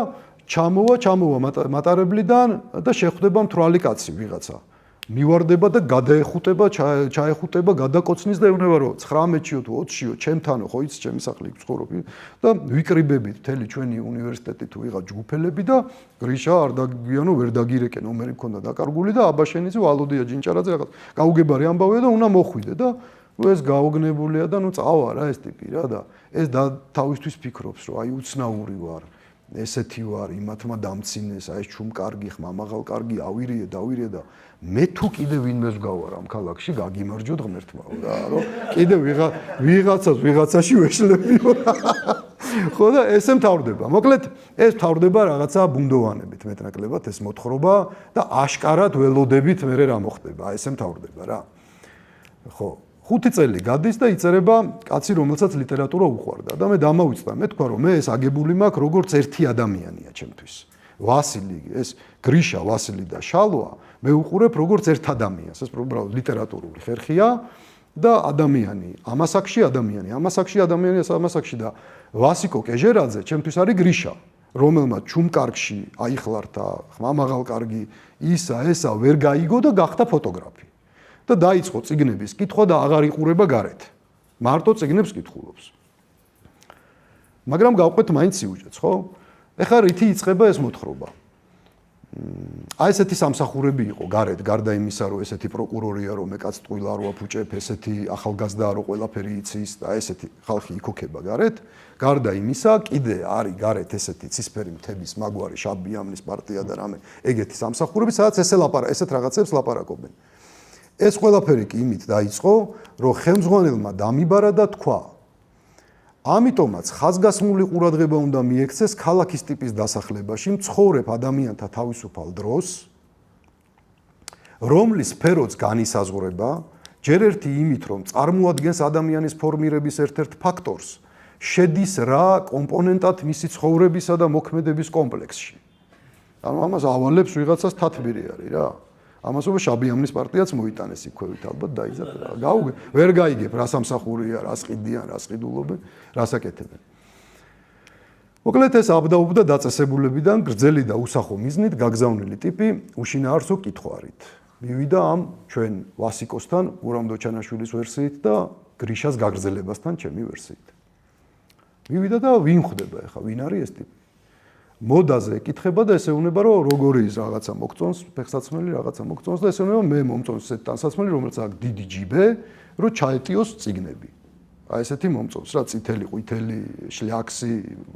ჩამოვა მატარებლიდან და შეხვდება მთვრალი კაცი ვიღაცა მივარდება და გადაეხუტება ჩაეხუტება გადაკოცნის და ეუბნება რომ 19-იო თუ 20-იო ჩემთანო ხო იცი ჩემი სახლი ცხოვრობი და ვიკრიბებით მთელი ჩვენი უნივერსიტეტი თუ ვიღა ჯგუფელები და გრიშა არ დაგვიანო ვერ დაგირეკენ ომერი მქონდა დაკარგული და აბაშენიძე ვალოდია ჯინჭარაძე რაღაც გაუგებარი ამბავია და უნდა მოხვიდე და ეს გაოგნებულია და წავა რა ეს ტიპი რა და ეს თავისთვის ფიქრობს რომ აი უცნაური ვარ ესეთი ვარ იმათმა დამცინეს აი ეს ჩუმ კარგი ხმამაღალ კარგი ავირიე დავირიე და მე თუ კიდე ვინმეს გავარ ამ ქალაქში გაგიმარჯვოთ ღმერთმაო რა რომ კიდე ვიღაცაში ვეშლებიო ხო და ესე მთავრდება მოკლედ ეს მთავრდება რაღაცა ბუნდოვანებით მეტნაკლებად ეს მოთხრობა და აშკარად ველოდებით მე რა მოხდება ესე მთავრდება რა ხო 5 წელი გადის და იწერება კაცი რომელსაც ლიტერატურა უყვარდა და მე დამავიწყდა მე თქვა რომ მე ეს აგებული მაქვს როგორც ერთი ადამიანია ჩემთვის ვასილი ეს გრიშა ვასილი და შალვა მე უყურებ როგორც ერთ ადამიანს ეს უბრალოდ ლიტერატურული ხერხია და ადამიანი ამასაკში და ვასიკო კეჟერაძე ჩემთვის არის გრიშა რომელმაც ჩუმკარგში აიხლართა ხმამაღალ კარგი ისა ესა ვერ გაიგო და გახდა ფოტოგრაფი და დაიწყო წიგნების კითხვა და აღარ იყურება გარეთ. მარტო წიგნებს კითხულობს. მაგრამ გავყვეთ მაინც სიუჟეტს, ხო? ეხლა რითი იწყება ეს მოთხრობა? აი ესეთი სამსახურები იყო გარეთ, გარდა იმისა, რომ ესეთი პროკურორია, რომ მე კაც ტყუილ არ ვაფუჭებ, ესეთი ახალგაზრდა რო ყველაფერი იცის და ესეთი ხალხი იქოქება გარეთ. გარდა იმისა, კიდე არის გარეთ ესეთი ცისფერი მთების მაგვარი შაბიამნის პარტია და რამე ეგეთი სამსახურები, სადაც ესეთ რაღაცებს ლაპარაკობენ. ეს ყველაფერი კი იმით დაიწყო, რომ ხელმძღვანელმა დამიბარა და თქვა: ამიტომაც ხაზგასმული ყურადღება უნდა მიექცეს ქალაქის ტიპის დასახლებაში მცხოვრებ ადამიანთა თავისუფალ დროს, რომლის სფეროც განისაზღვრება, ჯერ ერთი იმით, რომ წარმოადგენს ადამიანის ფორმირების ერთ-ერთ ფაქტორს, შედის რა კომპონენტად მისი ცხოვრებისა და მოქმედების კომპლექსში. ანუ ამას ავალებს ვიღაცას თათბირი არის რა. ამასობა შაბიამნის პარტიაც მოიტანეს იქვევით ალბათ დაიზარდა. ვერ გაიგებ რა სამსახურია, რა სყიდიან, რა სყიდულობენ, რა საკეთებენ. მოკლედ ეს აბდაუბდა დაწესებულებიდან გრძელი და უსახო მიზნით გაგზავნილი ტიპი უშინაარსო კითხვარით. მივიდა ამ ჩვენ ვასიკოსთან, გურამ დოჩანაშვილის ვერსიით და გრიშას გაგრძელებასთან ჩემი ვერსიით. მივიდა და ვინ ხვდება ახლა, ვინ არის ეს ტიპი? მოდაზე ეკითხება და ესეუნება რომ როგორი ის რაღაცა მოგწონს, ფეხსაცმელი რაღაცა მოგწონს და ესეუნება მე მომწონს ესეთ ტანსაცმელი რომელიც აქვს დიდი ჯიბე, რომ ჩაეტიოს წიგნები. აი ესეთი მომწონს რა წითელი, ყვითელი, შლიაქსი,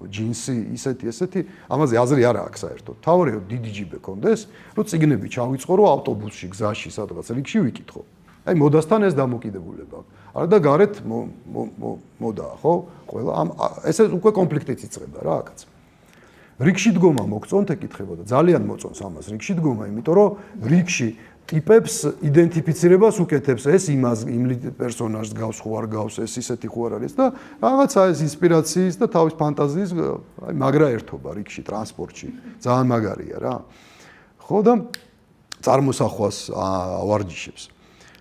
ჯინსი, ესეთი, ამაზე აზრი არ აქვს საერთოდ. თავარია რომ დიდი ჯიბე კონდეს, რომ წიგნები ჩავიწყო, რომ ავტობუსში, გზაში, სადღაც რიგში ვიკითხო. აი მოდასთან ეს დამოკიდებულება. არა და გარეთ მოდაა, ხო? ყველა ამ ესე უკვე კონფლიქტიც იწყება რა აქაც. რიგში დგომა მოგწონთ ეკითხება და ძალიან მოწონს ამას რიგში დგომა, იმიტომ რომ რიგში ტიპებს იდენტიფიცირებას უკეთებს ეს იმ პერსონაჟს გავს ხო არ გავს ეს ისეთი ხო არ არის და რაღაცა ეს ინსპირაციის და თავის ფანტაზიის აი მაგრა ერთობა რიგში ტრანსპორტში ძალიან მაგარია რა. ხო და წარმოსახვას ავარჯიშებს.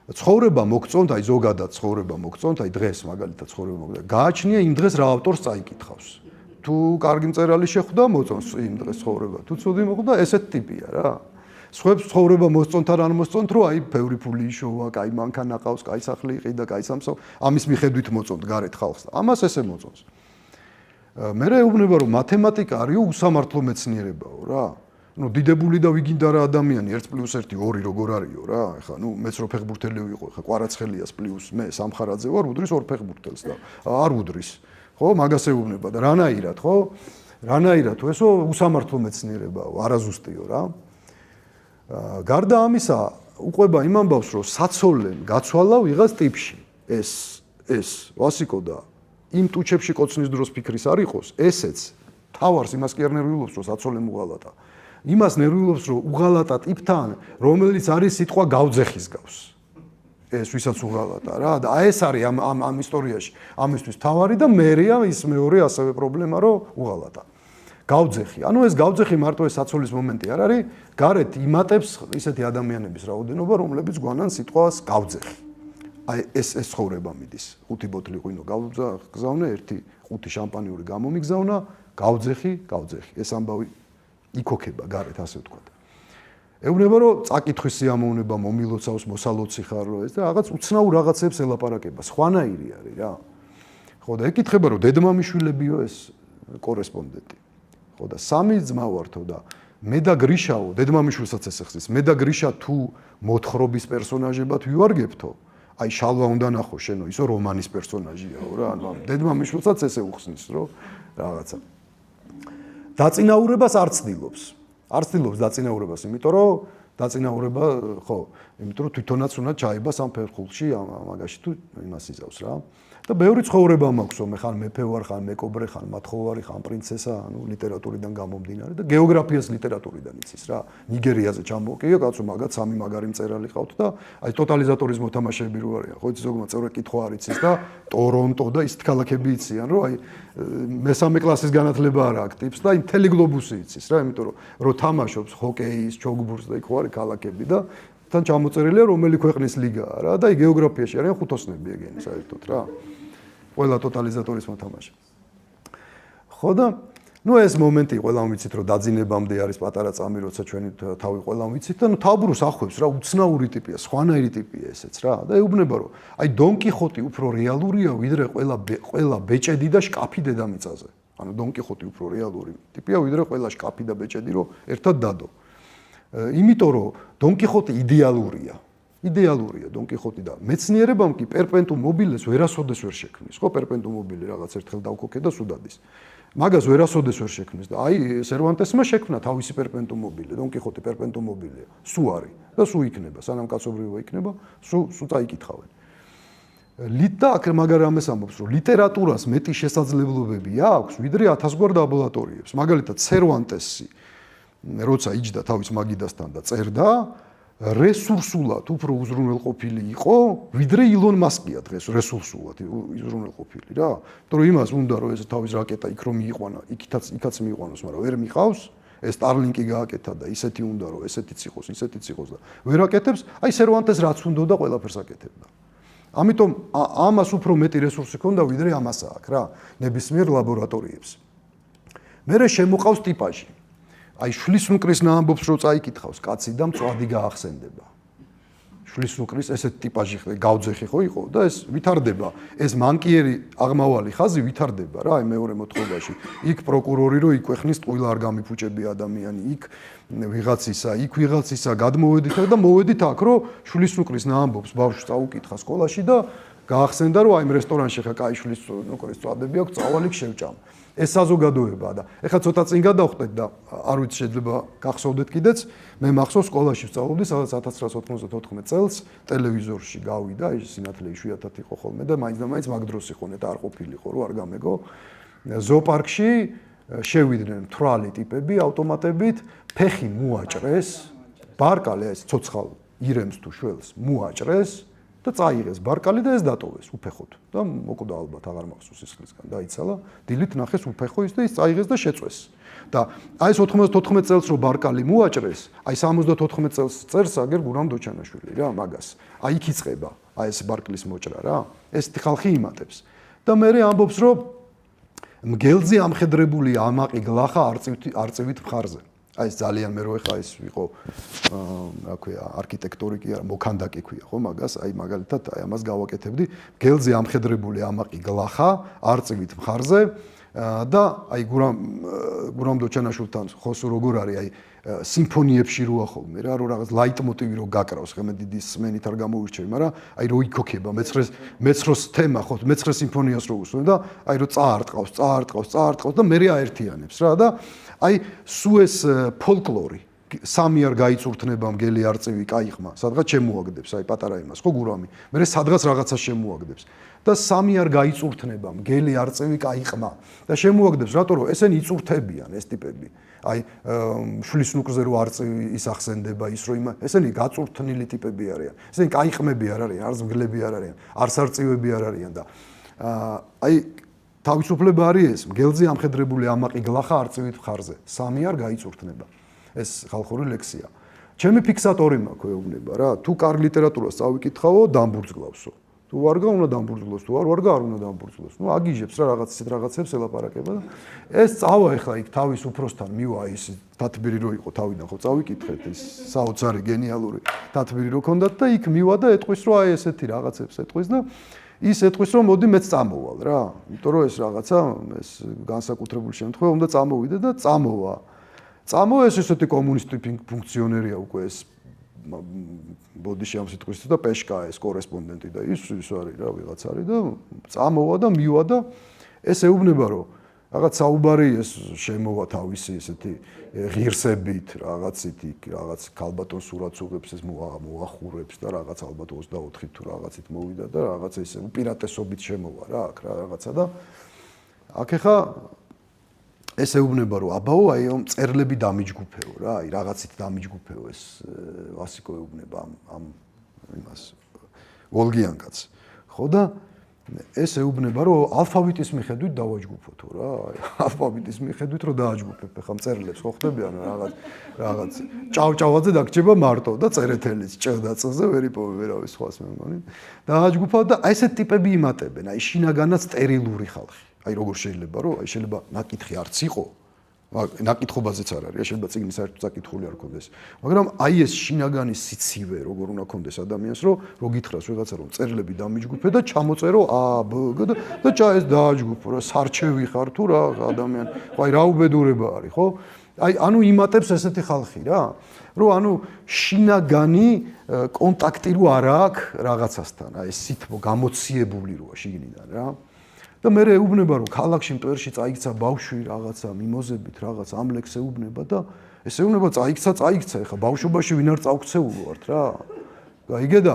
ცხოვრება მოგწონთ, აი ზოგადად ცხოვრება მოგწონთ, აი დღეს მაგალითად ცხოვრება მოგწონთ. გააჩნია იმ დღეს რა ავტორს წაიკითხავს. თუ კარგი მწერალი შეხვდა, მოწონს იმ დღეს ცხოვრება. თუ ცუდი მოხვდა, ესეთ ტიპია რა. სხვებს ცხოვრება მოსწონთ არ მოსწონთ, რომ აი ბევრი ფული იშოვა, კაი მანქანა ყავს, კაი სახლი იყიდა, კაი სამსახური, ამის მიხედვით მოწონთ გარეთ ხალხს. ამას ესე მოწონს. მე ეუბნება, რომ მათემატიკა არისო უსამართლო მეცნიერებაო რა. ნუ დიდებული და ვიგინდა რა ადამიანი 1+1 2 როგორ არისო რა. ეხლა ნუ მეც რო ფეხბურთელი ვიყო, ეხლა კვარაცხელიას პლუს მე სამხარაძე ვარ, უდრის 2 ფეხბურთელს და არ უდრის. ხო, მაგას ეუბნება და რანაირად, ხო? რანაირად, ესო უსამართლო მეცნიერებაო, არაზუსტიო რა. გარდა ამისა, უყვება იმ ამბავს, რომ საცოლემ გაცვალა ვიღაც ტიპში. ეს ვასიკო და იმ ტუჩებში კოცნის დროს ფიქრის არ იყოს, ესეც თავარს იმას კი არ ნერვიულობს, რომ საცოლემ უღალატა. იმას ნერვიულობს, რომ უღალატა ტიპთან, რომელიც არის სიტყვა გავძეხის გავს. ეს ვისაც უღალატა რა და ეს არის ამ ისტორიაში ამისთვის თავარი და მერია ის მეორე ასევე პრობლემა რომ უღალატა. გავძეხი. ანუ ეს გავძეხი მარტო ეს საცოლის მომენტი არ არის, გარეთ იმატებს ისეთი ადამიანების რაოდენობა, რომლებიც გვანან სიტყვას გავძეხი. აი ეს ცხოვრება მიდის. 5 ბოთლი ღვინო გავგზავნე, 1 5 შამპანიური გამომიგზავნა, გავძეხი. ეს ამბავი იქოქება გარეთ ასე ვთქვათ. ეუბნება რომ წაკითხვის სიამოვნება მომილოცავს, მოსალოცი ხარ რომ ეს და რაღაც უცნაურ რაღაცებს ელაპარაკება. სხვანაირი არის რა. ხო და ეკითხება რომ დედმამიშვილებიო ეს კორესპონდენტი. ხო და 3 ძმა ვართო და მე და გრიშაო, დედმამიშვილსაც ეს ხსის, მე და გრიშა თუ მოთხრობის პერსონაჟებად ვივარგებთო, აი შალვა უნდა ნახო შენო ისო რომანის პერსონაჟიაო რა ანუ დედმამიშვილსაც ესე უხსნის რომ რაღაცა დაწინაურებას არ ცდილობს დაწინაურებას იმიტომ რომ დაწინაურება ხო იმიტომ რომ თვითონაც უნდა ჩაება სამ ფერხულში მაგაში თუ იმას იზავს რა და ბევრი ცხოვრება მაქვსო მე ხან მეფე ვარ ხან მეკობრე ხან მათხოვარი ხან პრინცესა ანუ ლიტერატურიდან გამომდინარე და გეოგრაფიას ლიტერატურიდან იცის რა ნიგერიაზე ჩამოვკიო კაცო მაგათ სამი მაგარი მწერალი ყავთ და აი ტოტალიზატორის მოთამაშეები რო არიან ხო იცი ზოგმა წევრე კითხვა არ იცის და ტორონტო და ისეთ ქალაქები იციან რომ აი მესამე კლასის განათლება არ აქვს ტიპს და აი მთელი გლობუსი იცის რა იმიტომ რომ თამაშობს ჰოკეის ჩოგბურთს და იქ ვარი ქალაქები და თან ჩამოწერილია რომელი ქვეყნის ლიგაა რა და აი გეოგრაფიაში არიან ხუთოსნები ეგენი საერთოდ რა ყველა ტოტალიზატორის მოთამაშე. ხო და ნუ ეს მომენტი ყველამ ვიცით რომ დაძინებამდე არის პატარა წამი როცა ჩვენი თავი ყველამ ვიცით და ნუ თავბრუს ახვევს რა უცნაური ტიპია, სხვანაირი ტიპია ესეც რა და ეუბნება რომ აი დონ კიხოტი უფრო რეალურია ვიდრე ყველა ბეჭედი და შკაფი დედამიწაზე. ანუ დონ კიხოტი უფრო რეალური ტიპია ვიდრე ყველა შკაფი და ბეჭედი რომ ერთად დადო. იმიტომ რომ დონ კიხოტი იდეალურია დონ კიხოტი და მეცნიერებამ კი პერპენტუმ მობილეს ვერასოდეს ვერ შექმნის ხო პერპენტუმ მობილე რაღაც ერთხელ დავქოქე და სუდადის მაგას ვერასოდეს ვერ შექმნის და აი სერვანტესმა შექმნა თავისი პერპენტუმ მობილე დონ კიხოტი პერპენტუმ მობილეა სუ არის და სუ იქნება სანამ კაცობრიობა იქნება სუ წაიკითხავენ ლიტა აქ მაგარ ამას ამბობს რომ ლიტერატურას მეტი შესაძლებლობები აქვს ვიდრე 1000 გვარ ლაბორატორიებს მაგალითად სერვანტესი როცა იჯდა თავის მაგიდასთან და წერდა რესურსულად უფრო უზრუნველყოფილი იყო ვიდრე ილონ მასკია დღეს რესურსულად უზრუნველყოფილი რა იმიტომ რომ იმას უნდა რომ ეს თავის რაკეტა იქ რომ მიიყვანა იქაც მიიყვანოს მაგრამ ვერ მიყავს ეს სტარლინკი გააკეთა და ისეთი უნდა რომ ესეთიც იყოს და ვერ აკეთებს აი სერვანტეს რაც უნდა და ყველაფერს აკეთებდა ამიტომ ამას უფრო მეტი რესურსი ჰქონდა ვიდრე ამას აქვს რა ნებისმიერ ლაბორატორიებს მერე შემოყავს ტიპაჟი აი შვლისნუკრის ნაამბობს რო წაიკითხავს კაცი და მწვადი გაახსენდება შვლისნუკრის ესეთ ტიპაჟი გავძეხი ხო იყო და ეს ვითარდება ეს მანკიერი აღმავალი ხაზი ვითარდება რა აი მეორე მოთხრობაში იქ პროკურორი რო იქვეხნის ტყუილ არ გამიფუჭები ადამიანი იქ ვიღაცისა გადმოვედით და მოვედით აქ რო შვლისნუკრის ნაამბობს ბავშვს წაუკითხა სკოლაში და გაახსენდა რომ აი იმ რესტორანში ხა კაი შვლისნუკრის წვადები აქვს წავალიქ შევჭამ ეს საზოგადოებაა და ეხლა ცოტა წინ გადავხდეთ და არ ვიცი შეიძლება გახსოვდეთ კიდეც მე მახსოვს სკოლაში ვსწავლობდი სადაც 1994 წელს ტელევიზორში გავიდა ეს სინათლე იშვიათად იყო ხოლმე და მაინც და მაინც მაგ დროს იყო ნეტა არ ყოფილიყო რომ არ გამეგო ზოოპარკში შევიდნენ მთვრალი ტიპები ავტომატებით ფეხი მოაჭრეს ბარკალი ეს ცოცხალ ირემს თუ შველს მოაჭრეს და წაიღეს ბარკალი და ეს დატოვეს უფეხოდ და მოკვდა ალბათ აღარ მახსოვს სისხლისგან დაიცალა დილით ნახეს უფეხო ის და ის წაიღეს და შეწვეს და აი ეს 94 წელს რო ბარკალი მოაჭრეს აი 74 წელს წერს აგერ გურამ დოჩანაშვილი რა მაგას აი იქ იწყება აი ეს ბარკლის მოჭრა რა ესეთი ხალხი იმატებს და მე ამბობს რომ მგელზე ამხედრებული ამაყი გლახა არწივით მხარზე აი ეს ძალიან მე რო ეხა ეს ვიყო რა ქვია არქიტექტორი კი არა მოქანდაკი ქვია ხო მაგას აი მაგალითად აი ამას გავაკეთებდი გელზე ამხედრებული ამაყი გლახა არწივით მხარზე და აი გურამ დოჩანაშვილთან ხოსო როგორ არის აი სიმფონიებში როა ხოლმე რა რომ რაღაც ლაიტმოტივი რო გაკრავს ხე მე დიდი სმენით არ გამოვირჩევი მაგრამ აი რო იქოქება მეცხროს თემა ხო მეცხრე სიმფონიას რო უსმენ და აი რო წაარტყავს და მე აერთიანებს რა და აი სუ ეს ფოლკლორი სამი არ გაიწურთნება მგელი არწივი кайხმა სადღაც შემოაგდებს აი პატარა იმას ხო გურამი მე სადღაც რაღაცას შემოაგდებს და სამი არ გაიწურთნება მგელი არწივი кайხმა და შემოაგდებს რატო რომ ესენი იწურთებიან ეს ტიპები აი შვლისნუკრზე რო არწივი ის ახსენდება ის რომ ესენი გაწურთნილი ტიპები არიან ესენი кайხმები არ არიან არც მგლები არ არიან არც არწივები არ არიან და აი თავისუფლება არის ეს მგელზე ამხედრებული ამაყი გლახა არწივით მხარზე სამი არ გაიწურთნება ეს ხალხური ლექსია ჩემი ფიქსატორი მაქვს ეუბნება რა თუ კარგ ლიტერატურას წავიკითხავო დამბურძგლავსო თუ ვარგა უნდა დამბურძგლოს თუ არ ვარგა არ უნდა დამბურძგლოს ნუ აგიჟებს რა რაღაც ისეთ რაღაცებს ელაპარაკება და ეს წავა ეხლა იქ თავის უფროსთან მივა ის თათბირი რო იყო თავიდან ხო წავიკითხეთ ის საოცარი გენიალური თათბირი რო ქონდათ და იქ მივა და ეტყვის რომ აი ესეთი რაღაცებს ეტყვის და ის ეტყვის რომ მოდი მეც წამოვალ რა იმიტომ რომ ეს რაღაცა ეს განსაკუთრებული შემთხვევა უნდა წამოვიდე და წამოვა ეს ესეთი კომუნისტი ფუნქციონერია უკვე ეს ბოდიში ამ სიტყვის და პეშკა ეს კორესპონდენტი და ის არის რა ვიღაც არის და წამოვა და მივა და ეს ეუბნება რომ რაღაც საუბარი ეს შემოვა თავისი ესეთი ღირსებით რაღაცით იქ რაღაც ქალბატონ სურათს უღებს ეს მოახურებს და რაღაც ალბათ 24 თუ რაღაცით მოვიდა და რაღაც ეს უპირატესობით შემოვა რა აქ რაღაცა და აქ ეხა ეს ეუბნება რომ აბაო აი ამ წერლები დამიჯგუფეო რა აი რაღაცით დამიჯგუფეო ეს ვასიკო ეუბნება ამ იმას ვოლგიანკაც ხო და ეს ეუბნება რომ ალფავიტის მიხედვით დავაჯგუფოთო რა ალფავიტის მიხედვით რომ დააჯგუფებ ხა წერლებს ხო ხდებიან რაღაც ჭავჭავაძე დაგჭება მარტო და წერეთელიც ჭ-დაწზე ვერ იპოვე ვერავის სხვას მე მგონი დააჯგუფავ და აი ესეთ ტიპები იმატებენ აი შინაგანად სტერილური ხალხი აი როგორ შეიძლება რომ აი შეიძლება ნაკითხი არც იყო ნაკითხობაზეც არ არის შეიძლება წიგნი საერთოდ საკითხული არ ქონდეს მაგრამ აი ეს შინაგანი სიცივე როგორ უნდა ქონდეს ადამიანს რომ გითხრას ვიღაცა რომ წერლები დამიჯგუფე და ჩამოწერო a b g და ეს დააჯგუფო რა სარჩევი ხარ თუ რა ადამიანი ხო აი რა უბედურება არის ხო აი ანუ იმატებს ესეთი ხალხი რა რომ ანუ შინაგანი კონტაქტი რო არ აქვს რაღაცასთან აი სითბო გამოციებული როა შიგნიდან რა და მე ეუბნება რომ ქალაქში მტვერში წაიქცა ბავშვი რაღაცა მიმოზებით რაღაც ამ ლექს ეუბნება და ეს ეუბნება წაიქცა ეხა ბავშვობაში ვინ არ წავქცეულო ვართ რა გაიგე და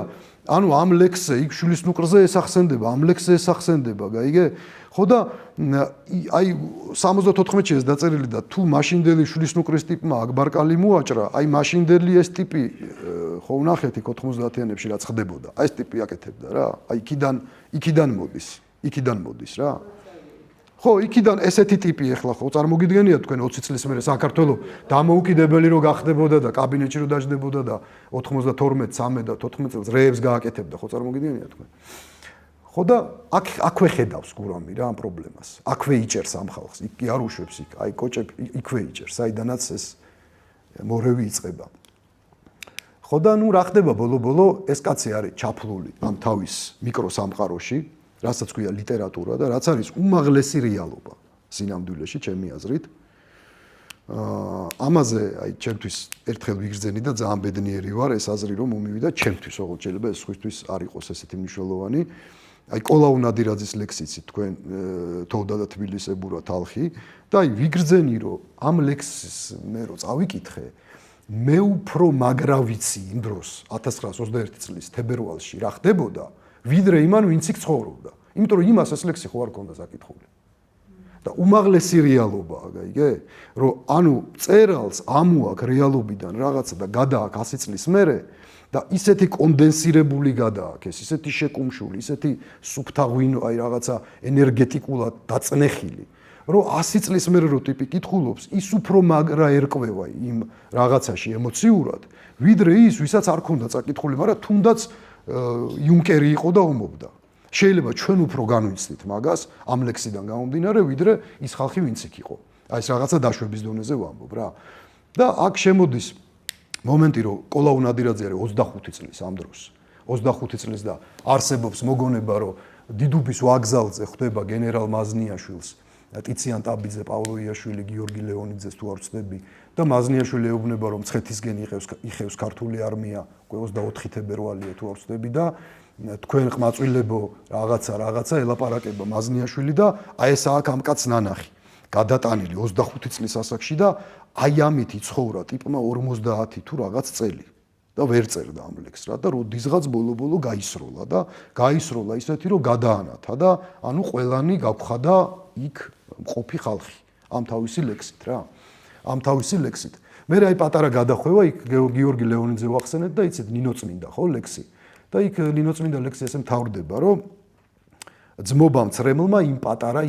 ანუ ამ ლექსზე იქ შვილის ნუკრზე ესახსენდება ამ ლექსზე ესახსენდება გაიგე ხო და აი 74-ში ეს დაწერილი და თუ მაშინდელი შვილის ნუკრის ტიპმა აკბარკალი მოაჭრა აი მაშინდელი ეს ტიპი ხო ვნახეთ იქ 90-იანებში რაც ხდებოდა აი ეს ტიპი აკეთებდა რა აი იქიდან მოდის რა ხო იქიდან ესეთი ტიპი ახლა ხო წარმოგიდგენიათ თქვენ 20 წლის მერე საქართველოს დამოუკიდებელი რო გახდებოდა და კაბინეტში რო დაждდებოდა და 92, 13 და 14 წელს რეებს გააკეთებდა ხო წარმოგიდგენიათ თქვენ ხო და აქვე ხედავს გურამი რა ამ პრობლემას აქვე იჭერს ამ ხალხს იქ კი არ უშვებს იქ აი კოჭები იქვე იჭერს საიდანაც ეს მორევი იწყება ხო და ნუ რა ხდება ბოლო ეს კაცი არის ჩაფლული ამ თავის მიკროსამყაროში რასაც ქვია ლიტერატურა და რაც არის უმაღლესი რეალობა სინამდვილეში ჩემი აზრით. ამაზე აი ჩემთვის ერთხელ ვიგრძენი და ძალიან ბედნიერი ვარ ეს აზრი რომ მომივიდა ჩემთვის ოღონდ შეიძლება ეს სხვისთვის არ იყოს ესეთი მნიშვნელოვანი. აი კოლაუ ნადირაძის ლექსიცით თქვენ თოვდა და თბილისებურა თალხი და აი ვიგრძენი რომ ამ ლექსის მე რო წავიკითხე მე უფრო მაგრა ვიცი იმ დროს 1921 წლის თებერვალში რა ხდებოდა ვიდრე იმან ვინც იქ ცხოვრობდა. იმიტომ რომ იმას ეს ლექსი ხო არ ქონდა საკითხული. და უმაღლესი რეალობაა, გაიგე? რომ ანუ წერალს ამოაქვს რეალობიდან რაღაცა და გადააქვს 100 წლის მერე და ისეთი კონდენსირებული გადააქვს, ისეთი შეკუმშული, ისეთი სუფთაღვინო, აი რაღაცა ენერგეტიკულად დაწნეხილი, რომ 100 წლის მერე რო ტიპი კითხულობს, ის უფრო მაგრა ერკვევა იმ რაღაცაში ემოციურად, ვიდრე ის, ვისაც არ ქონდა საკითხული, მაგრამ თუნდაც იუნკერი იყო და ომობდა. შეიძლება ჩვენ უფრო განვიცდით მაგას ამ ლექსიდან გამომდინარე, ვიდრე ის ხალხი ვინც იქ იყო. აი ეს რაღაცა დაშვების დონეზე ვამბობ რა. და აქ შემოდის მომენტი, რომ კოლაუ ნადირაძე არის 25 წლის ამ დროს. 25 წლის და არსებობს მოგონება, რომ დიდუბის ვაგზალზე ხვდება გენერალ მაზნიაშვილს, ტიციან ტაბიძე, პავლო იაშვილი, გიორგი ლეონიძეს თუ არ ვცდები და მაზნიაშვილი ეუბნება, რომ მცხეთისგენ იხევს ქართული არმია, 24 თებერვალია თუ არ ვცდები და თქვენ ყმაწვილებო რაღაცა ელაპარაკება მაზნიაშვილი და აი ეს აქ ამ კაც ნანახი გადატანილი 25 წლის ასაკში და აი ამით იცხოვრა ტიპმა 50 თუ რაღაც წელი და ვერ წერდა ამ ლექსს რა და როდისღაც ბოლო გაისროლა და გაისროლა ისეთი რომ გადაანათა და ანუ ყველანი გავხადა იქ მყოფი ხალხი ამ თავისი ლექსით რა ამ თავისი ლექსით მე აი პატარა გადახვევა იქ გიორგი ლეონიძე ვახსენეთ და იცით ნინოწმინდა ხო ლექსი და იქ ნინოწმინდა ლექსი ესე მთავრდება რომ ძმობამ წრემლმა იმ პატარა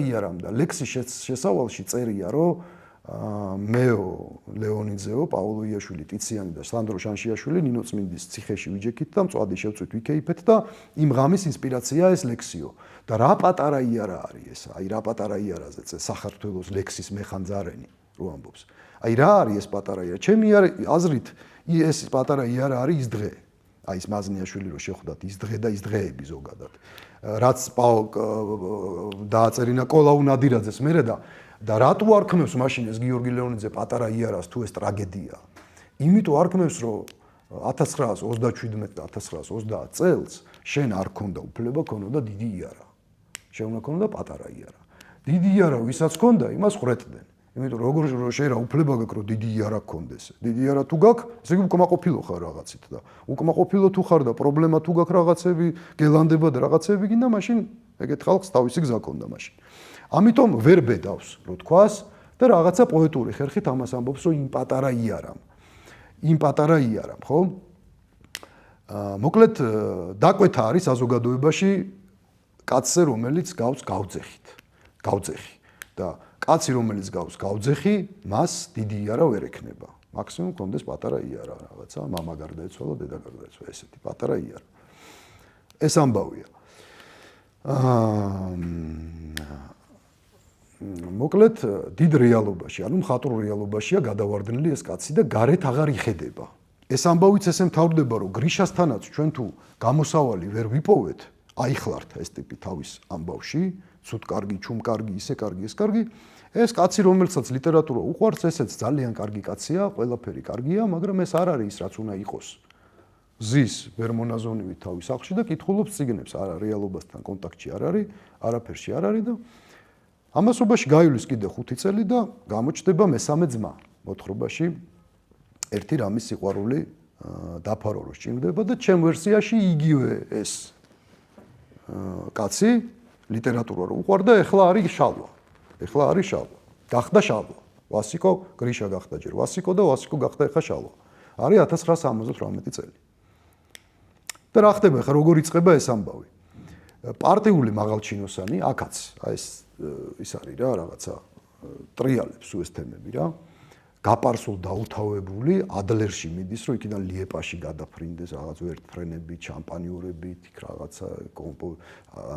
იარამ და ლექსის შესავალში წერია რომ მეო ლეონიძეო პავლო იაშვილი ტიციანი და სანდრო შანშიაშვილი ნინოწმინდის ციხეში ვიჯექით და მწვადი შევწვით ვიქეიფეთ და იმ ღამის ინსპირაციაა ეს ლექსიო და რა პატარა იარა არის ეს აი რა პატარა იარაზე საქართველოს ლექსის მეხანძარენი რო ამბობს აი რა არის ეს პატარა იარა ჩემი აზრით ეს პატარა იარა არის ის დღე აი ეს მაზნიაშვილი რო შეხვდათ ის დღე და ის დღეები ზოგადად რაც დააწერინა კოლაუ ნადირაძეს მერე და რატო არ ქმნევს მაშინ ეს გიორგი ლეონიძე პატარა იარას თუ ეს ტრაგედია იმიტომ არ გმევს, რომ 1927 და 1930 წელს შენ არ ქონდა უფლება, ქონოდა დიდი იარა. შენ უნდა ქონოდა პატარა იარა. დიდი იარა ვისაც ქონდა, იმას ხრეთდნენ. იმიტომ როგორ შეიძლება უფლება გაქვს, რომ დიდი იარა გქონდეს. დიდი იარა თუ გაქვს, ესე იგი უკმაყოფილო ხარ რაღაცით და უკმაყოფილო თუ ხარ და პრობლემა თუ გაქვს რაღაცები, გელანდება და რაღაცები გინდა, მაშინ ეგეთ ხალხს თავისი გზა ქონდა მაშინ. ამიტომ ვერ ბედავს, რო თქვას და რაღაცა პოეტური ხერხით ამას ამბობს, რომ იმ პატარა იარამ, ხო? მოკლედ დაკვეთა არის საზოგადოებაში კაცზე, რომელიც გავს გავძეხი და კაცი, რომელიც გავს გავძეხი, მას დიდი იარა ვერ ექნება. მაქსიმუმ კონდეს პატარა იარა, რაღაცა მამა გარდაეცვალა, დედა გარდაეცვალა, ესეთი პატარა იარა. ეს ამბავია. მოკლედ დიდ რეალობაში, ანუ მხატვრულ რეალობაშია გადავარდნილი ეს კაცი და გარეთ აღარ იხედება. ეს ამბავიც ესე მთავრდება, რომ გრიშასთანაც ჩვენ თუ გამოსავალი ვერ ვიპოვეთ, აიხლართ ეს ტიპი თავის ამბავში, ცუდ კარგი, ჩუმ კარგი, ისე კარგი, ეს კარგი, ეს კაცი, რომელსაც ლიტერატურა უყვარს, ესეც ძალიან კარგი კაცია, ყველაფერი კარგია, მაგრამ ეს არ არის ის, რაც უნდა იყოს. ზის ვერ მონაზონივი თავის სახლში და კითხულობს წიგნებს, არა რეალობასთან კონტაქტში არ არის, არაფერში არ არის და ამასობაში გაივლის კიდე 5 წელი და გამოჩნდება მესამე ძმა მოთხრობაში ერთი რამის სიყვარული დაფარო რო სჭირდება და ჩემ ვერსიაში იგივე ეს კაცი ლიტერატურა რო უყვარდა, ეხლა არის შალვა. გახდა შალვა. ვასიკო გრიშა გახდა ჯერ ვასიკო და ვასიკო გახდა ეხლა შალვა. არის 1978 წელი. და რა ხდება ხა როგორ იწყება ეს ამბავი? პარტიული მაღალჩინოსანი აქაც აი ეს არის რა რაღაცა ტრიალებს ეს თემები რა. გაპარსულ დაუთავებული ადლერში მიდის, რომ იქიდან ლიეპაში გადაფრინდეს რაღაც ვერტფრენები, შამპანიურებით, იქ რაღაცა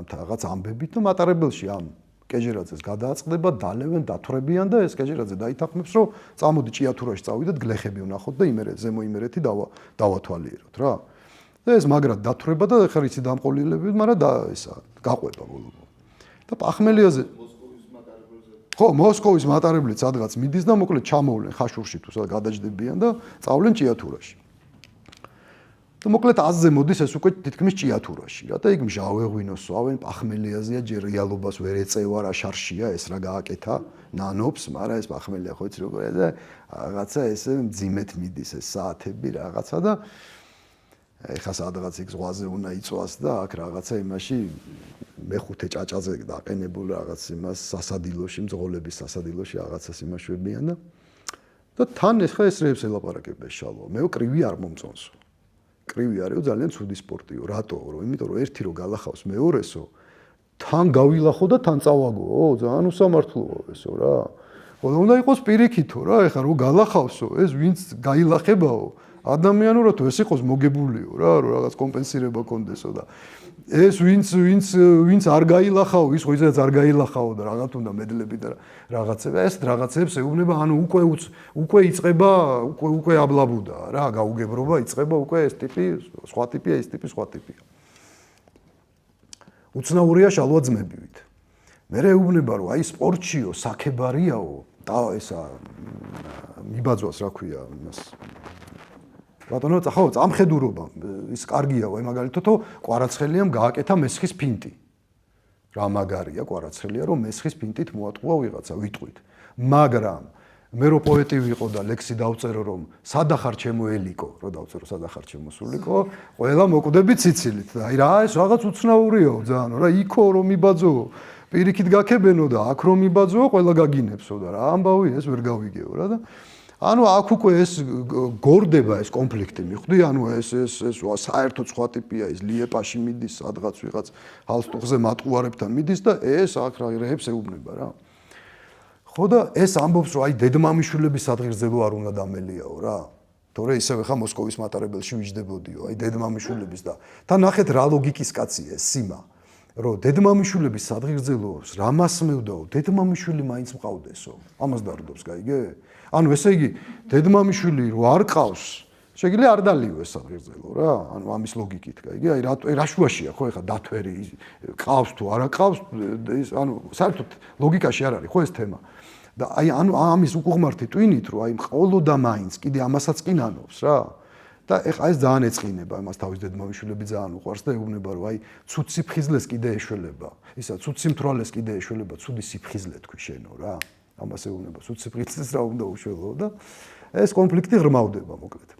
რაღაც ამბებით და მატარებელში ამ კეჟერაძეს გადააწყდება, დალევენ, დათვრებიან და ეს კეჟერაძე დაითანხმებს, რომ წამოდი ჭიათურაში წავიდეთ, გლეხები ვნახოთ და ზემო იმერეთი დავათვალიეროთ რა. და ეს მაგრად დათვრება და ხარ იცი დამყოლილები, მაგრამ ესა გაყვება ბოლომდე. და პახმელიაზე ხო, მოსკოვის მატარებლით სადღაც მიდის და მოკლედ ჩამოვლენ ხაშურში თუ სადღაც გადაჯდებიან და წავლენ ჭიათურაში. და მოკლედ აზზე მოდის ეს უკვე თითქმის ჭიათურაში რა და იქ მჟავეღვინოს სვავენ პახმელიაზეა ჯერ რეალობას ვერ ეწევა რა შარშია ეს რა გააკეთა ნანობს, მაგრამ ეს პახმელია ხო იცი როგორია და რაღაცა ესე მძიმეთ მიდის ეს საათები რაღაცა და ეხა სადღაც იქ ზღვაზე უნდა იწვას და აქ რაღაცა იმაში მეხუთე ჭაჭაზე დაყენებულ რაღაც იმას სასადილოში, მძღოლების სასადილოში რაღაცას იმაშვებიან და თან ეხა ეს რეებს ელაპარაკებდა შალვა. მე კრივი არ მომწონსო. კრივი არისო ძალიან ცუდი სპორტიო. რატო? იმიტომ რომ ერთი რო გალახავს მეორესო, თან გავილახო და თან წავაგო. ძალიან უსამართლოა ესო რა. ხოლმე უნდა იყოს პირიქითო რა, ეხა რო გალახავსო, ეს ვინც გაილახებაო. ადამიანურად ეს იყოს მოგებულიო რა, რომ რაღაც კომპენსირება კონდესო და ეს ვინც არ გაილახაო, ის ხო ისაც არ გაილახაო და რაღაც უნდა მედლები და რაღაცები, ეს რაღაცებს ეუბნება, ანუ უკვე იწყება, უკვე აბლაბუდა რა, გაუგებრობა იწყება უკვე ეს ტიპი, სხვა ტიპია, ეს ტიპი სხვა ტიპია. უცნაურია შალვა ძმებივით. მე ეუბნება, რომ აი სპორტშიო, საქებარიაო, ესა მიბაძვას რა ქვია იმას ბატონო, ხო, წამხედურობა ის კარგია, ვაი მაგალითად, კვარაცხელიამ გააკეთა მესხის ფინტი. რა მაგარია კვარაცხელია, რომ მესხის ფინტით მოატყუა ვიღაცა ვიტყვით. მაგრამ მე რო პოეტი ვიყო და ლექსი დავწერო, რომ სადახარ ჩემო ელიკო, რო დავწერო სადახარ ჩემო სულიკო, ყველა მოკვდები ციცილით და აი რა ეს რაღაც უცნაურიო ძალიან, რა იქო რომ მიბაძო, პირიქით გაქებენო და აქ რომ მიბაძო, ყველა გაგინებსო და რა ამბავი ეს ვერ გავიგეო რა და ანუ აქ უკვე ეს გორდება ეს კონფლიქტი მიხვდი, ანუ ეს საერთოდ სხვა ტიპია, ის ლიეპაში მიდის, სადღაც ვიღაც ჰალსტუხზე მატყუარებთან მიდის და ეს აქ რაებს ეუბნება რა. ხო და ეს ამბობს, რომ აი დედმამიშვილების სადღერძელო არ უნდა დამელიაო რა. თორე ისევ ხა მოსკოვის მატარებელში ვიჯდებოდიო, აი დედმამიშვილების და ნახეთ რა ლოგიკის კაცია ეს სიმა. რომ დედმამიშვილების სადღერძელოებს რა მასმევდაო, დედმამიშვილი მაინც მყავდესო. ამას დარდობს, გაიგე? ანუ ესე იგი დედმამიშვილი რო არ ყავს, შეგიძლია არ დალიო ეს სადღერძელო რა, ანუ ამის ლოგიკით, გაიგე? აი რა შუაშია ხო ეხა დათვერი ყავს თუ არა ყავს, ანუ საერთოდ ლოგიკაში არ არის ხო ეს თემა. და აი ანუ ამის უკუღმართი ტვინით რომ აი ყოლოდა მაინც კიდე ამასაც კი ნანობს რა და ეხა ეს ძალიან ეწყინება იმას თავის დედმამიშვილები ძალიან უყვარს და ეუბნება რომ აი ცუდ სიფხიზლეს კიდე ეშველება ისა ცუდ სიმთვრალეს კიდე ეშველება ცუდი სიფხიზლე თქვი შენო რა ამას ეუბნება ცუდ სიფხიზლეს რა უნდა უშველო და ეს კონფლიქტი ღრმავდება მოკლედ